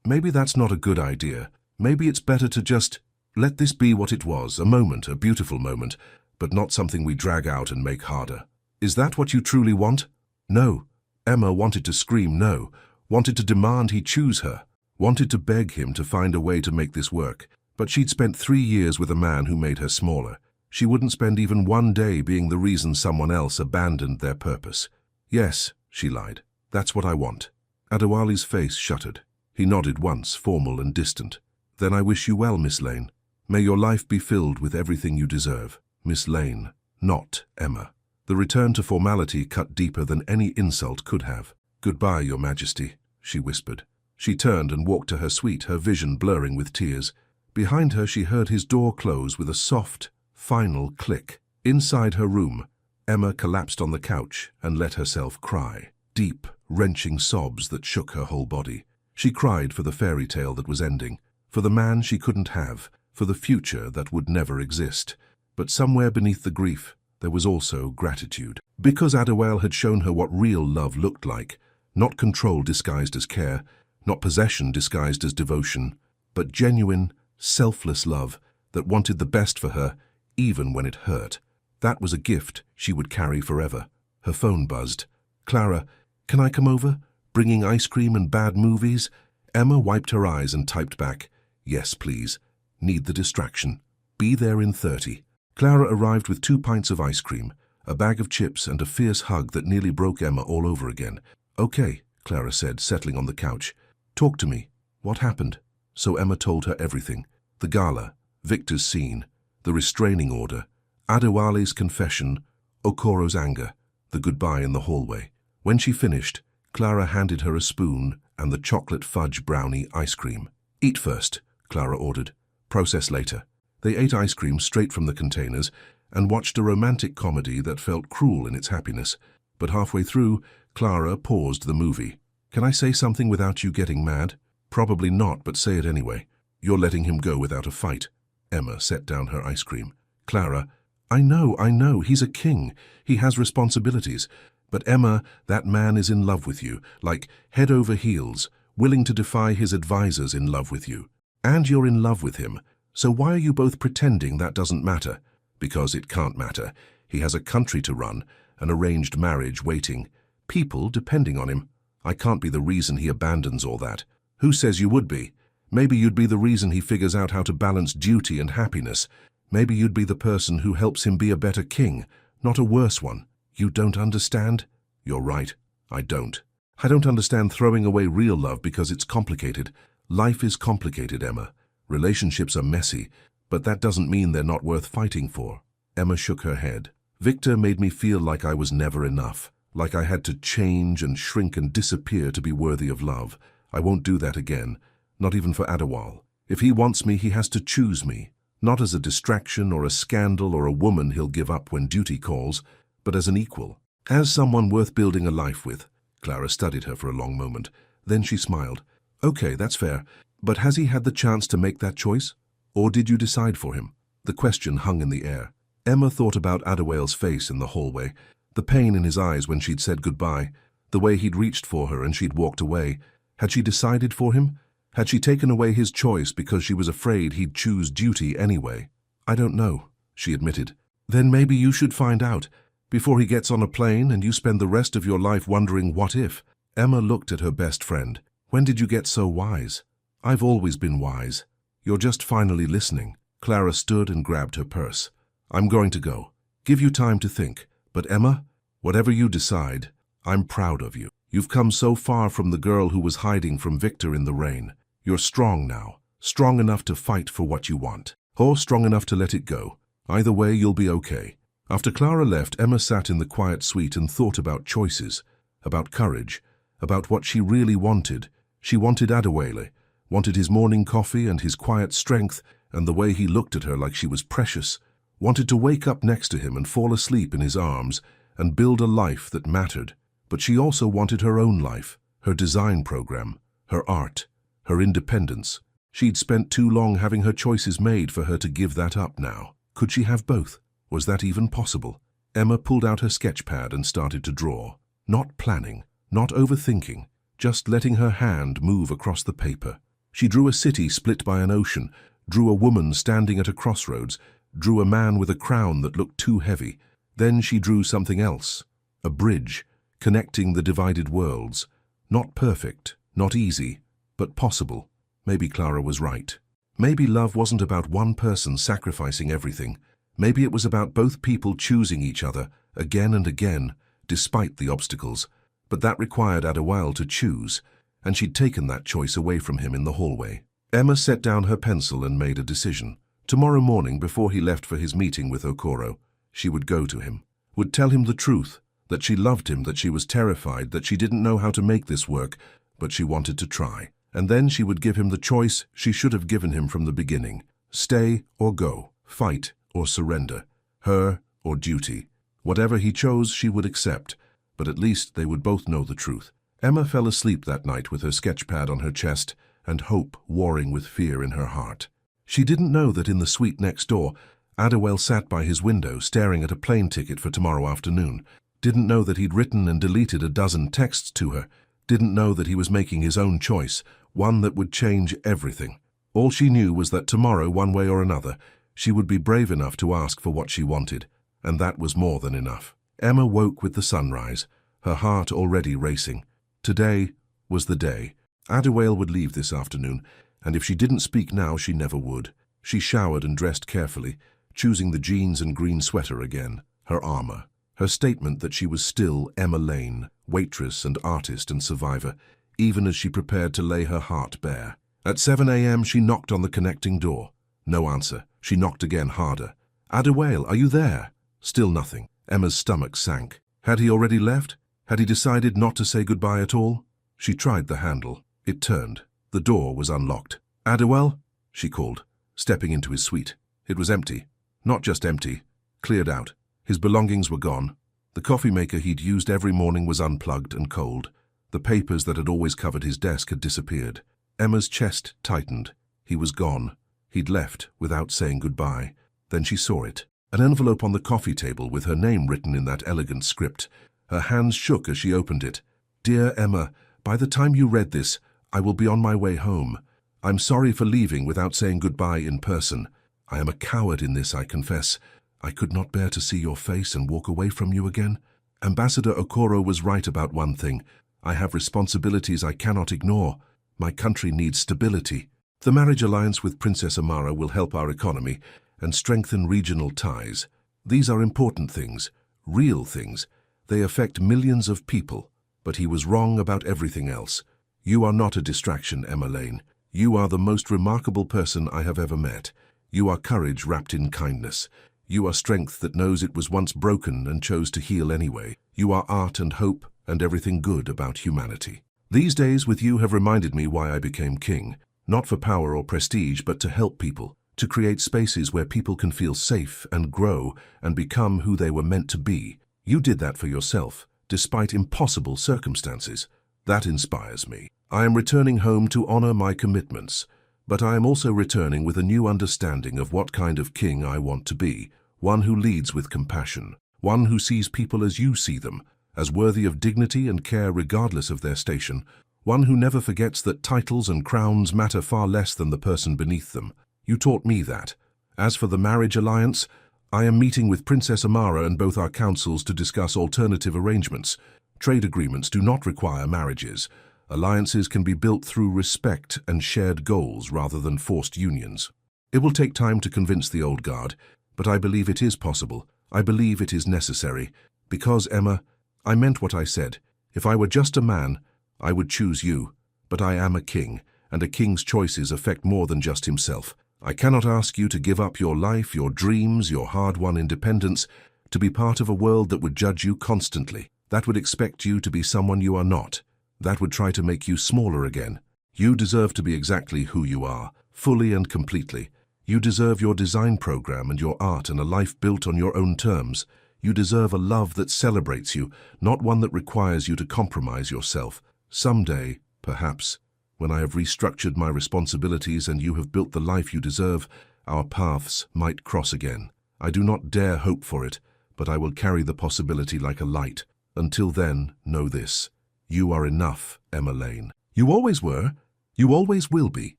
Maybe that's not a good idea. Maybe it's better to just let this be what it was, a moment, a beautiful moment, but not something we drag out and make harder. Is that what you truly want? No. Emma wanted to scream no, wanted to demand he choose her, wanted to beg him to find a way to make this work. But she'd spent 3 years with a man who made her smaller. She wouldn't spend even one day being the reason someone else abandoned their purpose. Yes, she lied. That's what I want. Adewale's face shuttered. He nodded once, formal and distant. Then I wish you well, Miss Lane. May your life be filled with everything you deserve. Miss Lane, not Emma. The return to formality cut deeper than any insult could have. Goodbye, Your Majesty, she whispered. She turned and walked to her suite, her vision blurring with tears. Behind her she heard his door close with a soft, final click. Inside her room, Emma collapsed on the couch and let herself cry. Deep, wrenching sobs that shook her whole body. She cried for the fairy tale that was ending, for the man she couldn't have, for the future that would never exist. But somewhere beneath the grief, there was also gratitude. Because Adewale had shown her what real love looked like, not control disguised as care, not possession disguised as devotion, but genuine, selfless love that wanted the best for her, even when it hurt. That was a gift she would carry forever. Her phone buzzed. Clara, can I come over? Bringing ice cream and bad movies? Emma wiped her eyes and typed back, yes, please. Need the distraction. Be there in 30. Clara arrived with 2 pints of ice cream, a bag of chips and a fierce hug that nearly broke Emma all over again. Okay, Clara said, settling on the couch. Talk to me. What happened? So Emma told her everything. The gala, Victor's scene, the restraining order, Adewale's confession, Okoro's anger, the goodbye in the hallway. When she finished, Clara handed her a spoon and the chocolate fudge brownie ice cream. Eat first, Clara ordered. Process later. They ate ice cream straight from the containers and watched a romantic comedy that felt cruel in its happiness. But halfway through, Clara paused the movie. Can I say something without you getting mad? Probably not, but say it anyway. You're letting him go without a fight. Emma set down her ice cream. Clara, I know, he's a king. He has responsibilities. But Emma, that man is in love with you, like head over heels, willing to defy his advisors in love with you. And you're in love with him. So why are you both pretending that doesn't matter? Because it can't matter. He has a country to run, an arranged marriage waiting. People depending on him. I can't be the reason he abandons all that. Who says you would be? Maybe you'd be the reason he figures out how to balance duty and happiness. Maybe you'd be the person who helps him be a better king, not a worse one. You don't understand? You're right. I don't. I don't understand throwing away real love because it's complicated. Life is complicated, Emma. Relationships are messy, but that doesn't mean they're not worth fighting for. Emma shook her head. Victor made me feel like I was never enough, like I had to change and shrink and disappear to be worthy of love. I won't do that again, not even for Adewale. If he wants me, he has to choose me, not as a distraction or a scandal or a woman he'll give up when duty calls, but as an equal, as someone worth building a life with. Clara studied her for a long moment. Then she smiled. Okay, that's fair, but has he had the chance to make that choice? Or did you decide for him? The question hung in the air. Emma thought about Adewale's face in the hallway, the pain in his eyes when she'd said goodbye, the way he'd reached for her and she'd walked away. Had she decided for him? Had she taken away his choice because she was afraid he'd choose duty anyway? I don't know, she admitted. Then maybe you should find out, before he gets on a plane and you spend the rest of your life wondering what if. Emma looked at her best friend. When did you get so wise? I've always been wise. You're just finally listening. Clara stood and grabbed her purse. I'm going to go. Give you time to think. But Emma, whatever you decide, I'm proud of you. You've come so far from the girl who was hiding from Victor in the rain. You're strong now, strong enough to fight for what you want, or strong enough to let it go. Either way, you'll be okay. After Clara left, Emma sat in the quiet suite and thought about choices, about courage, about what she really wanted. She wanted Adewale, wanted his morning coffee and his quiet strength and the way he looked at her like she was precious, wanted to wake up next to him and fall asleep in his arms and build a life that mattered. But she also wanted her own life, her design program, her art, her independence. She'd spent too long having her choices made for her to give that up now. Could she have both? Was that even possible? Emma pulled out her sketch pad and started to draw. Not planning, not overthinking, just letting her hand move across the paper. She drew a city split by an ocean, drew a woman standing at a crossroads, drew a man with a crown that looked too heavy. Then she drew something else, a bridge, connecting the divided worlds. Not perfect, not easy, but possible. Maybe Clara was right. Maybe love wasn't about one person sacrificing everything. Maybe it was about both people choosing each other, again and again, despite the obstacles. But that required Adewale to choose, and she'd taken that choice away from him in the hallway. Emma set down her pencil and made a decision. Tomorrow morning, before he left for his meeting with Okoro, she would go to him, would tell him the truth, that she loved him, that she was terrified, that she didn't know how to make this work, but she wanted to try. And then she would give him the choice she should have given him from the beginning. Stay or go, fight or surrender, her or duty. Whatever he chose, she would accept, but at least they would both know the truth. Emma fell asleep that night with her sketchpad on her chest and hope warring with fear in her heart. She didn't know that in the suite next door, Adewale sat by his window staring at a plane ticket for tomorrow afternoon. Didn't know that he'd written and deleted a dozen texts to her. Didn't know that he was making his own choice, one that would change everything. All she knew was that tomorrow, one way or another, she would be brave enough to ask for what she wanted, and that was more than enough. Emma woke with the sunrise, her heart already racing. Today was the day. Adewale would leave this afternoon, and if she didn't speak now, she never would. She showered and dressed carefully, choosing the jeans and green sweater again, her armor. Her statement that she was still Emma Lane, waitress and artist and survivor, even as she prepared to lay her heart bare. At 7 a.m. she knocked on the connecting door. No answer. She knocked again, harder. Adewale, are you there? Still nothing. Emma's stomach sank. Had he already left? Had he decided not to say goodbye at all? She tried the handle. It turned. The door was unlocked. Adewale? She called, stepping into his suite. It was empty. Not just empty. Cleared out. His belongings were gone. The coffee maker he'd used every morning was unplugged and cold. The papers that had always covered his desk had disappeared. Emma's chest tightened. He was gone. He'd left without saying goodbye. Then she saw it. An envelope on the coffee table with her name written in that elegant script. Her hands shook as she opened it. Dear Emma, by the time you read this, I will be on my way home. I'm sorry for leaving without saying goodbye in person. I am a coward in this, I confess. I could not bear to see your face and walk away from you again. Ambassador Okoro was right about one thing. I have responsibilities I cannot ignore. My country needs stability. The marriage alliance with Princess Amara will help our economy and strengthen regional ties. These are important things, real things. They affect millions of people. But he was wrong about everything else. You are not a distraction, Emma Lane. You are the most remarkable person I have ever met. You are courage wrapped in kindness. You are strength that knows it was once broken and chose to heal anyway. You are art and hope and everything good about humanity. These days with you have reminded me why I became king. Not for power or prestige, but to help people, to create spaces where people can feel safe and grow and become who they were meant to be. You did that for yourself, despite impossible circumstances. That inspires me. I am returning home to honor my commitments, but I am also returning with a new understanding of what kind of king I want to be, one who leads with compassion, one who sees people as you see them, as worthy of dignity and care regardless of their station, one who never forgets that titles and crowns matter far less than the person beneath them. You taught me that. As for the marriage alliance, I am meeting with Princess Amara and both our councils to discuss alternative arrangements. Trade agreements do not require marriages. Alliances can be built through respect and shared goals rather than forced unions. It will take time to convince the old guard, but I believe it is possible. I believe it is necessary. Because, Emma, I meant what I said. If I were just a man, I would choose you. But I am a king, and a king's choices affect more than just himself. I cannot ask you to give up your life, your dreams, your hard-won independence, to be part of a world that would judge you constantly. That would expect you to be someone you are not. That would try to make you smaller again. You deserve to be exactly who you are, fully and completely. You deserve your design program and your art and a life built on your own terms. You deserve a love that celebrates you, not one that requires you to compromise yourself. Someday, perhaps, when I have restructured my responsibilities and you have built the life you deserve, our paths might cross again. I do not dare hope for it, but I will carry the possibility like a light. Until then, know this. You are enough, Emma Lane. You always were. You always will be.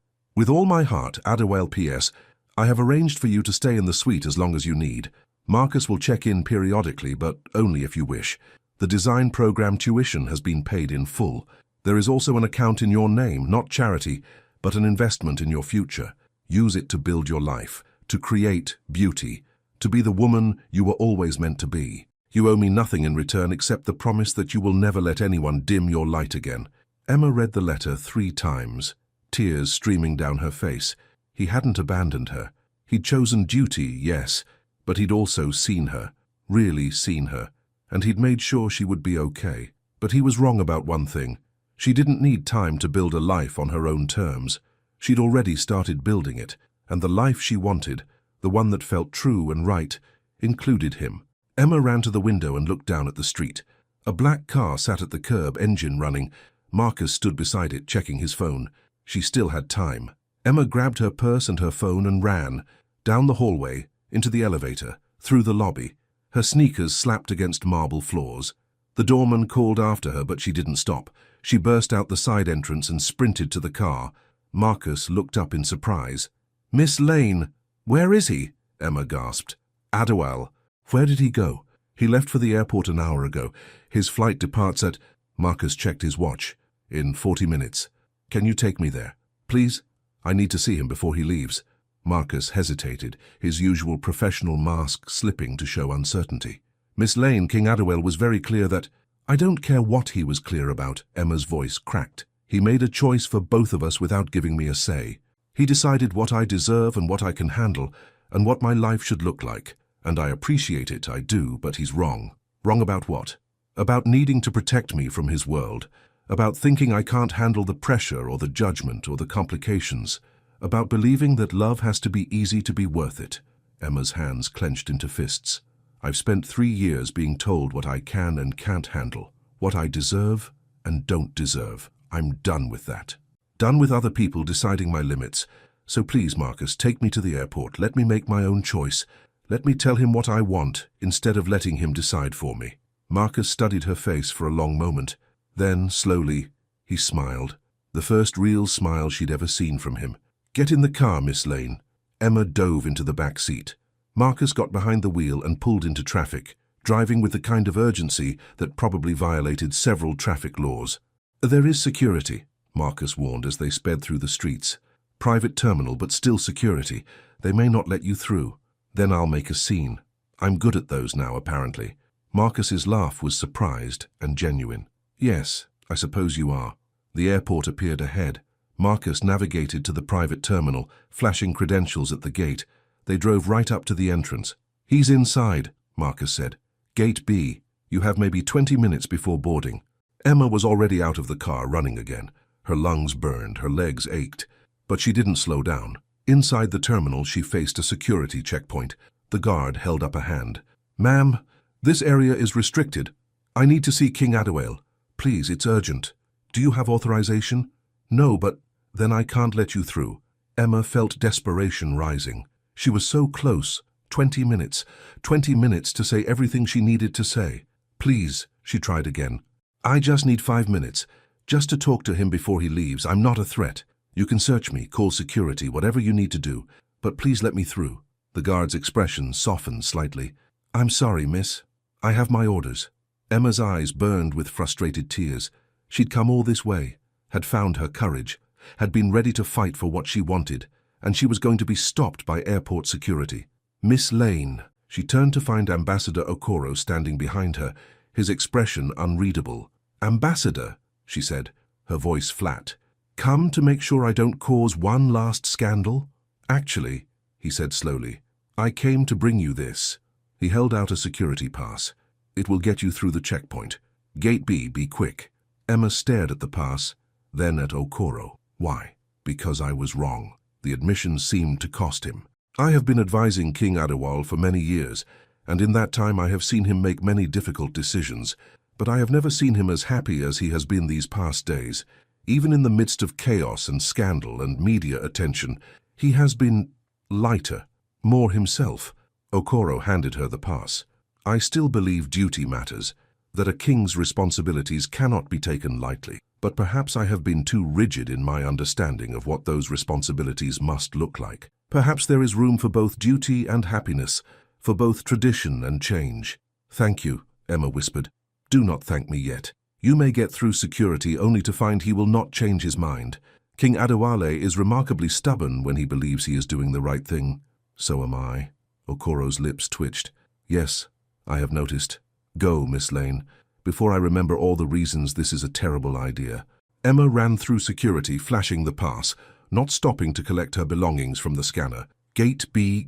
With all my heart, Adewale P.S. I have arranged for you to stay in the suite as long as you need. Marcus will check in periodically, but only if you wish. The design program tuition has been paid in full. There is also an account in your name, not charity, but an investment in your future. Use it to build your life, to create beauty, to be the woman you were always meant to be. You owe me nothing in return except the promise that you will never let anyone dim your light again. Emma read the letter 3 times, tears streaming down her face. He hadn't abandoned her. He'd chosen duty, yes, but he'd also seen her, really seen her, and he'd made sure she would be okay. But he was wrong about one thing. She didn't need time to build a life on her own terms. She'd already started building it, and the life she wanted, the one that felt true and right, included him. Emma ran to the window and looked down at the street. A black car sat at the curb, engine running. Marcus stood beside it, checking his phone. She still had time. Emma grabbed her purse and her phone and ran, down the hallway, into the elevator, through the lobby. Her sneakers slapped against marble floors. The doorman called after her, but she didn't stop. She burst out the side entrance and sprinted to the car. Marcus looked up in surprise. "Miss Lane, where is he?" Emma gasped. "Adewale. Where did he go?" "He left for the airport an hour ago. His flight departs at—" Marcus checked his watch. "In 40 minutes. Can you take me there? Please? I need to see him before he leaves." Marcus hesitated, his usual professional mask slipping to show uncertainty. "Miss Lane, King Adewale was very clear that—" "I don't care what he was clear about," Emma's voice cracked. "He made a choice for both of us without giving me a say. He decided what I deserve and what I can handle, and what my life should look like. And I appreciate it, I do, but he's wrong. Wrong about what? About needing to protect me from his world. About thinking I can't handle the pressure or the judgment or the complications. About believing that love has to be easy to be worth it." Emma's hands clenched into fists. "I've spent 3 years being told what I can and can't handle, what I deserve and don't deserve. I'm done with that. Done with other people deciding my limits. So please, Marcus, take me to the airport. Let me make my own choice. Let me tell him what I want, instead of letting him decide for me." Marcus studied her face for a long moment. Then, slowly, he smiled. The first real smile she'd ever seen from him. "Get in the car, Miss Lane." Emma dove into the back seat. Marcus got behind the wheel and pulled into traffic. driving with the kind of urgency that probably violated several traffic laws. "There is security," Marcus warned as they sped through the streets. "Private terminal, but still security. They may not let you through. Then I'll make a scene. I'm good at those now, apparently." Marcus's laugh was surprised and genuine. "Yes, I suppose you are." The airport appeared ahead. Marcus navigated to the private terminal, flashing credentials at the gate. They drove right up to the entrance. "He's inside," Marcus said. "Gate B. You have maybe 20 minutes before boarding." Emma was already out of the car, running again. Her lungs burned, her legs ached. But she didn't slow down. Inside the terminal, she faced a security checkpoint. The guard held up a hand. "Ma'am, this area is restricted. I need to see King Adewale. Please, it's urgent. Do you have authorization?" "No, but then I can't let you through." Emma felt desperation rising. She was so close. 20 minutes. 20 minutes to say everything she needed to say. "Please," she tried again. "I just need 5 minutes. Just to talk to him before he leaves. I'm not a threat. You can search me, call security, whatever you need to do. But please let me through." The guard's expression softened slightly. "I'm sorry, miss. I have my orders." Emma's eyes burned with frustrated tears. She'd come all this way, had found her courage, had been ready to fight for what she wanted, and she was going to be stopped by airport security. "Miss Lane." She turned to find Ambassador Okoro standing behind her, his expression unreadable. "Ambassador," she said, her voice flat. "Come to make sure I don't cause one last scandal?" "Actually," he said slowly, "I came to bring you this." He held out a security pass. "It will get you through the checkpoint. Gate B, be quick." Emma stared at the pass, then at Okoro. "Why?" "Because I was wrong." The admission seemed to cost him. "I have been advising King Adewale for many years, and in that time I have seen him make many difficult decisions, but I have never seen him as happy as he has been these past days. Even in the midst of chaos and scandal and media attention, he has been lighter, more himself." Okoro handed her the pass. "I still believe duty matters, that a king's responsibilities cannot be taken lightly. But perhaps I have been too rigid in my understanding of what those responsibilities must look like. Perhaps there is room for both duty and happiness, for both tradition and change." "Thank you," Emma whispered. "Do not thank me yet. You may get through security only to find he will not change his mind. King Adewale is remarkably stubborn when he believes he is doing the right thing." "So am I." Okoro's lips twitched. "Yes, I have noticed. Go, Miss Lane, before I remember all the reasons this is a terrible idea." Emma ran through security, flashing the pass, not stopping to collect her belongings from the scanner. Gate B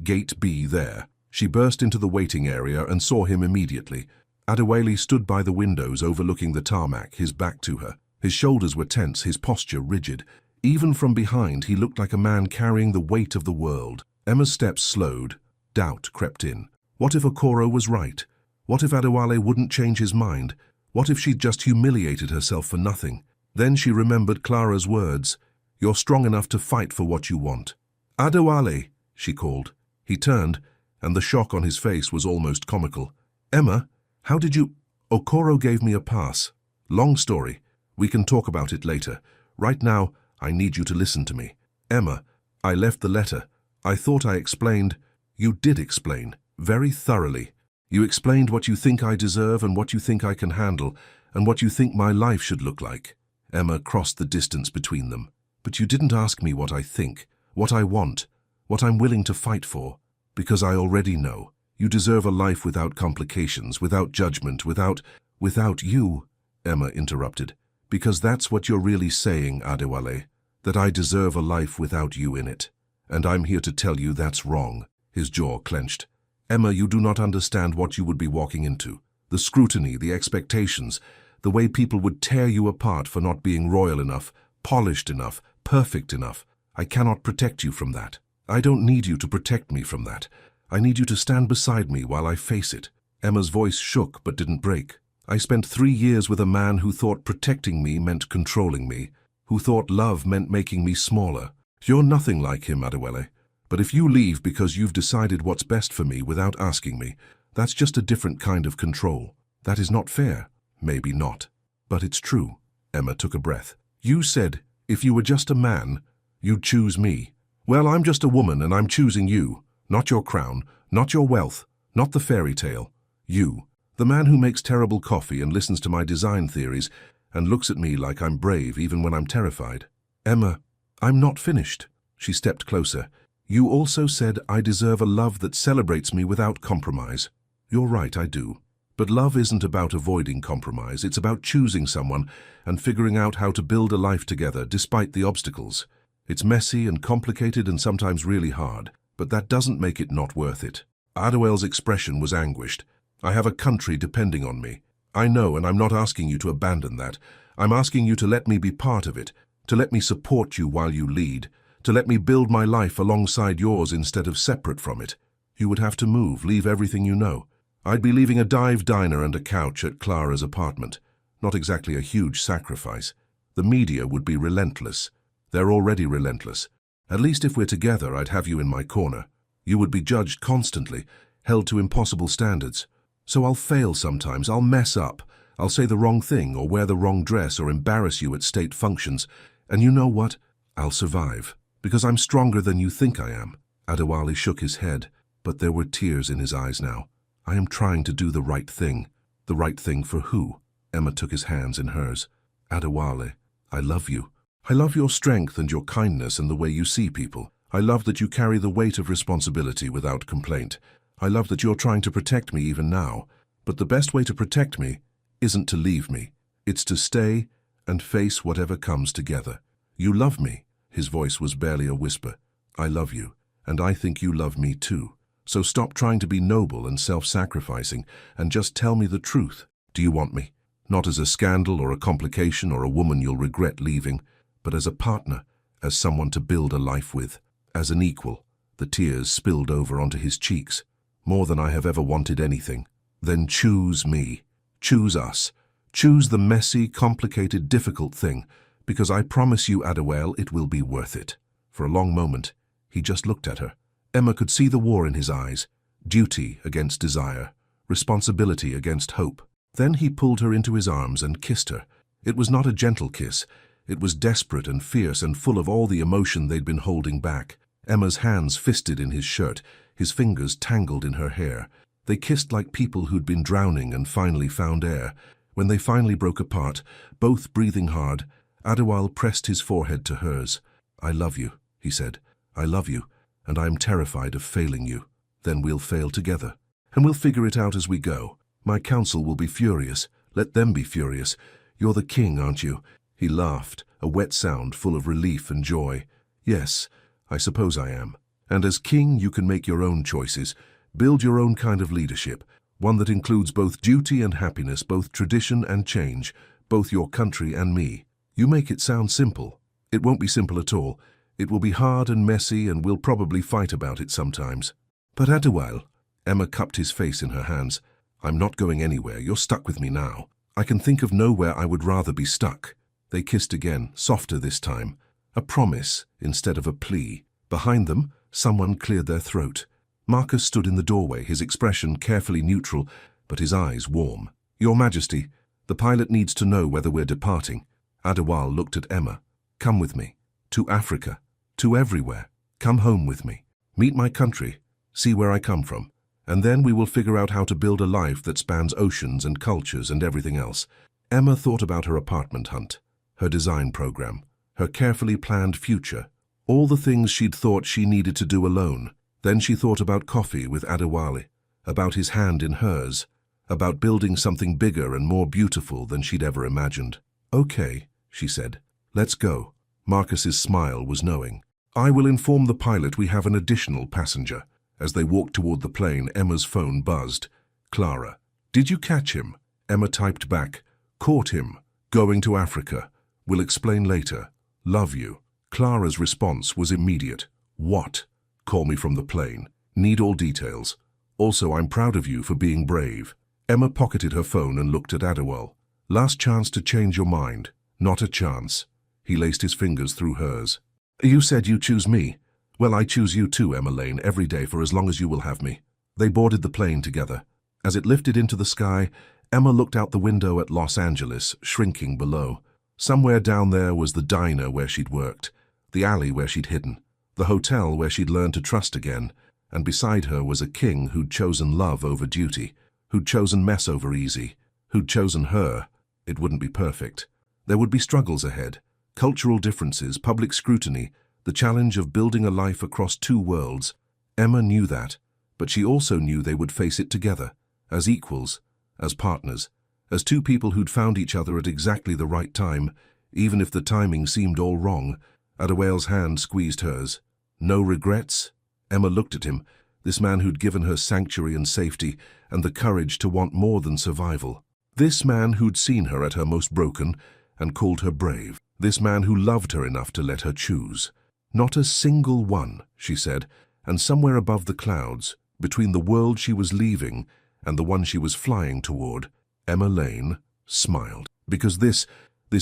there." She burst into the waiting area and saw him immediately. Adewale stood by the windows overlooking the tarmac, his back to her. His shoulders were tense, his posture rigid. Even from behind, he looked like a man carrying the weight of the world. Emma's steps slowed. Doubt crept in. What if Okoro was right? What if Adewale wouldn't change his mind? What if she'd just humiliated herself for nothing? Then she remembered Clara's words. "You're strong enough to fight for what you want." "Adewale," she called. He turned, and the shock on his face was almost comical. "Emma, how did you—" "Okoro gave me a pass. Long story. We can talk about it later. Right now, I need you to listen to me." "Emma, I left the letter. I thought I explained—" "You did explain, very thoroughly. You explained what you think I deserve and what you think I can handle, and what you think my life should look like." Emma crossed the distance between them. "But you didn't ask me what I think, what I want, what I'm willing to fight for, because I already know. You deserve a life without complications, without judgment, without you," Emma interrupted. "Because that's what you're really saying, Adewale, that I deserve a life without you in it. And I'm here to tell you that's wrong." His jaw clenched. "Emma, you do not understand what you would be walking into. The scrutiny, the expectations, the way people would tear you apart for not being royal enough, polished enough, perfect enough. I cannot protect you from that. I don't need you to protect me from that. I need you to stand beside me while I face it." Emma's voice shook but didn't break. "I spent 3 years with a man who thought protecting me meant controlling me, who thought love meant making me smaller. You're nothing like him, Adewale. But if you leave because you've decided what's best for me without asking me, that's just a different kind of control. That is not fair." "Maybe not. But it's true." Emma took a breath. "You said, if you were just a man, you'd choose me. Well, I'm just a woman and I'm choosing you. Not your crown, not your wealth, not the fairy tale. You. The man who makes terrible coffee and listens to my design theories and looks at me like I'm brave even when I'm terrified. Emma, I'm not finished. She stepped closer. You also said I deserve a love that celebrates me without compromise. You're right, I do. But love isn't about avoiding compromise. It's about choosing someone and figuring out how to build a life together despite the obstacles. It's messy and complicated and sometimes really hard, but that doesn't make it not worth it. Adewale's expression was anguished. I have a country depending on me. I know, and I'm not asking you to abandon that. I'm asking you to let me be part of it, to let me support you while you lead, to let me build my life alongside yours instead of separate from it. You would have to move, leave everything you know. I'd be leaving a dive diner and a couch at Clara's apartment. Not exactly a huge sacrifice. The media would be relentless. They're already relentless. At least if we're together, I'd have you in my corner. You would be judged constantly, held to impossible standards. So I'll fail sometimes, I'll mess up. I'll say the wrong thing or wear the wrong dress or embarrass you at state functions. And you know what? I'll survive. Because I'm stronger than you think I am. Adewale shook his head, but there were tears in his eyes now. I am trying to do the right thing. The right thing for who? Emma took his hands in hers. Adewale, I love you. I love your strength and your kindness and the way you see people. I love that you carry the weight of responsibility without complaint. I love that you're trying to protect me even now. But the best way to protect me isn't to leave me. It's to stay and face whatever comes together. You love me. His voice was barely a whisper. I love you, and I think you love me too. So stop trying to be noble and self-sacrificing, and just tell me the truth. Do you want me? Not as a scandal or a complication or a woman you'll regret leaving, but as a partner, as someone to build a life with, as an equal. The tears spilled over onto his cheeks. More than I have ever wanted anything. Then choose me. Choose us. Choose the messy, complicated, difficult thing, because I promise you, Adewale, it will be worth it. For a long moment, he just looked at her. Emma could see the war in his eyes, duty against desire, responsibility against hope. Then he pulled her into his arms and kissed her. It was not a gentle kiss. It was desperate and fierce and full of all the emotion they'd been holding back. Emma's hands fisted in his shirt, his fingers tangled in her hair. They kissed like people who'd been drowning and finally found air. When they finally broke apart, both breathing hard, Adewale pressed his forehead to hers. I love you, he said. I love you, and I am terrified of failing you. Then we'll fail together, and we'll figure it out as we go. My council will be furious. Let them be furious. You're the king, aren't you? He laughed, a wet sound full of relief and joy. Yes, I suppose I am. And as king, you can make your own choices, build your own kind of leadership, one that includes both duty and happiness, both tradition and change, both your country and me. You make it sound simple. It won't be simple at all. It will be hard and messy, and we'll probably fight about it sometimes. But Adewale, Emma cupped his face in her hands. I'm not going anywhere. You're stuck with me now. I can think of nowhere I would rather be stuck. They kissed again, softer this time. A promise instead of a plea. Behind them, someone cleared their throat. Marcus stood in the doorway, his expression carefully neutral, but his eyes warm. Your Majesty, the pilot needs to know whether we're departing. Adewale looked at Emma. Come with me. To Africa. To everywhere. Come home with me. Meet my country. See where I come from. And then we will figure out how to build a life that spans oceans and cultures and everything else. Emma thought about her apartment hunt, her design program, her carefully planned future, all the things she'd thought she needed to do alone. Then she thought about coffee with Adewale, about his hand in hers, about building something bigger and more beautiful than she'd ever imagined. Okay, she said. Let's go. Marcus's smile was knowing. I will inform the pilot we have an additional passenger. As they walked toward the plane, Emma's phone buzzed. Clara. Did you catch him? Emma typed back. Caught him. Going to Africa. Will explain later. Love you. Clara's response was immediate. What? Call me from the plane. Need all details. Also, I'm proud of you for being brave. Emma pocketed her phone and looked at Adewale. Last chance to change your mind. Not a chance. He laced his fingers through hers. You said you choose me. Well, I choose you too, Emma Lane, every day for as long as you will have me. They boarded the plane together. As it lifted into the sky, Emma looked out the window at Los Angeles, shrinking below. Somewhere down there was the diner where she'd worked, the alley where she'd hidden, the hotel where she'd learned to trust again, and beside her was a king who'd chosen love over duty. who'd chosen mess over easy, who'd chosen her. It wouldn't be perfect. There would be struggles ahead, cultural differences, public scrutiny, the challenge of building a life across two worlds. Emma knew that, but she also knew they would face it together, as equals, as partners, as two people who'd found each other at exactly the right time, even if the timing seemed all wrong. Adewale's hand squeezed hers. No regrets? Emma looked at him, this man who'd given her sanctuary and safety, and the courage to want more than survival. This man who'd seen her at her most broken and called her brave. This man who loved her enough to let her choose. Not a single one, she said, and somewhere above the clouds, between the world she was leaving and the one she was flying toward, Emma Lane smiled. Because this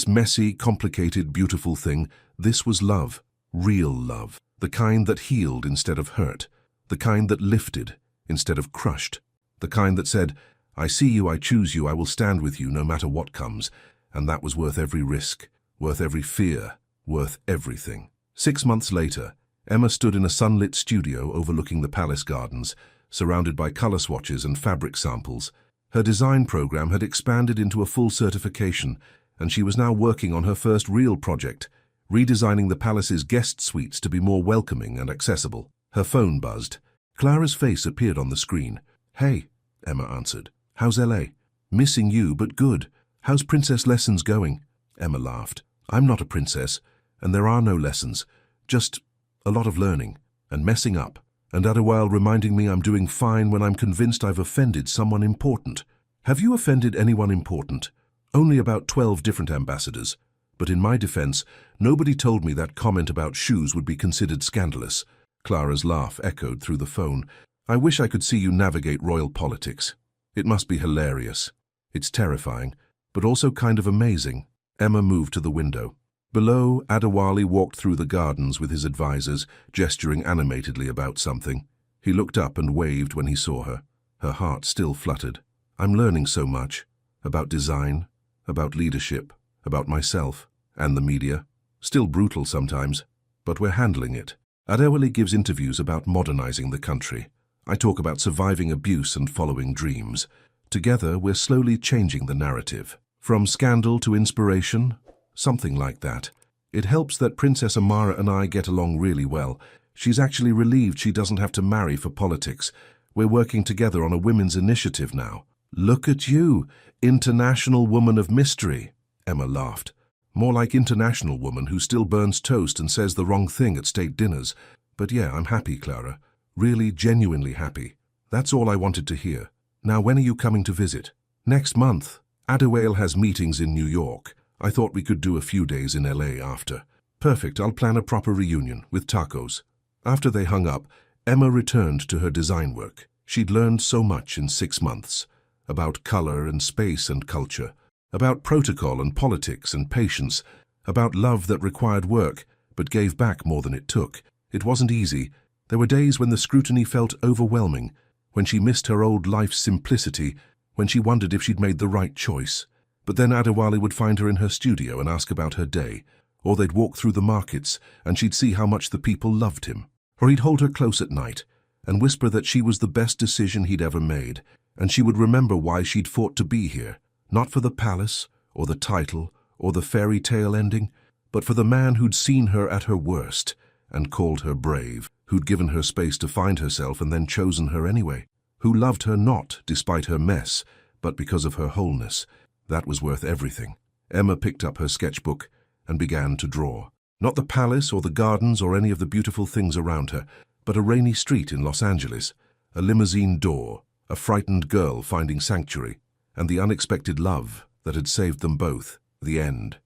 messy, complicated, beautiful thing, this was love, real love. The kind that healed instead of hurt. The kind that lifted instead of crushed. The kind that said, I see you, I choose you, I will stand with you no matter what comes. And that was worth every risk, worth every fear, worth everything. 6 months later, Emma stood in a sunlit studio overlooking the palace gardens, surrounded by color swatches and fabric samples. Her design program had expanded into a full certification, and she was now working on her first real project, redesigning the palace's guest suites to be more welcoming and accessible. Her phone buzzed. Clara's face appeared on the screen. Hey, Emma answered. How's LA? Missing you, but good. How's princess lessons going? Emma laughed. I'm not a princess, and there are no lessons. Just a lot of learning and messing up. And Adewale reminding me I'm doing fine when I'm convinced I've offended someone important. Have you offended anyone important? Only about 12 different ambassadors. But in my defense, nobody told me that comment about shoes would be considered scandalous. Clara's laugh echoed through the phone. I wish I could see you navigate royal politics. It must be hilarious. It's terrifying, but also kind of amazing. Emma moved to the window. Below, Adewale walked through the gardens with his advisors, gesturing animatedly about something. He looked up and waved when he saw her. Her heart still fluttered. I'm learning so much. About design, about leadership, about myself, and the media. Still brutal sometimes, but we're handling it. Adewale gives interviews about modernizing the country. I talk about surviving abuse and following dreams. Together, we're slowly changing the narrative. From scandal to inspiration, something like that. It helps that Princess Amara and I get along really well. She's actually relieved she doesn't have to marry for politics. We're working together on a women's initiative now. Look at you, international woman of mystery. Emma laughed. More like international woman who still burns toast and says the wrong thing at state dinners. But yeah, I'm happy, Clara. Really, genuinely happy. That's all I wanted to hear. Now, when are you coming to visit? Next month. Adewale has meetings in New York. I thought we could do a few days in LA after. Perfect, I'll plan a proper reunion, with tacos. After they hung up, Emma returned to her design work. She'd learned so much in 6 months. About color and space and culture. About protocol and politics and patience. About love that required work, but gave back more than it took. It wasn't easy. There were days when the scrutiny felt overwhelming, when she missed her old life's simplicity, when she wondered if she'd made the right choice. But then Adewale would find her in her studio and ask about her day, or they'd walk through the markets and she'd see how much the people loved him. Or he'd hold her close at night and whisper that she was the best decision he'd ever made, and she would remember why she'd fought to be here, not for the palace or the title or the fairy tale ending, but for the man who'd seen her at her worst and called her brave, who'd given her space to find herself and then chosen her anyway, who loved her not despite her mess, but because of her wholeness. That was worth everything. Emma picked up her sketchbook and began to draw. Not the palace or the gardens or any of the beautiful things around her, but a rainy street in Los Angeles, a limousine door, a frightened girl finding sanctuary, and the unexpected love that had saved them both. The end.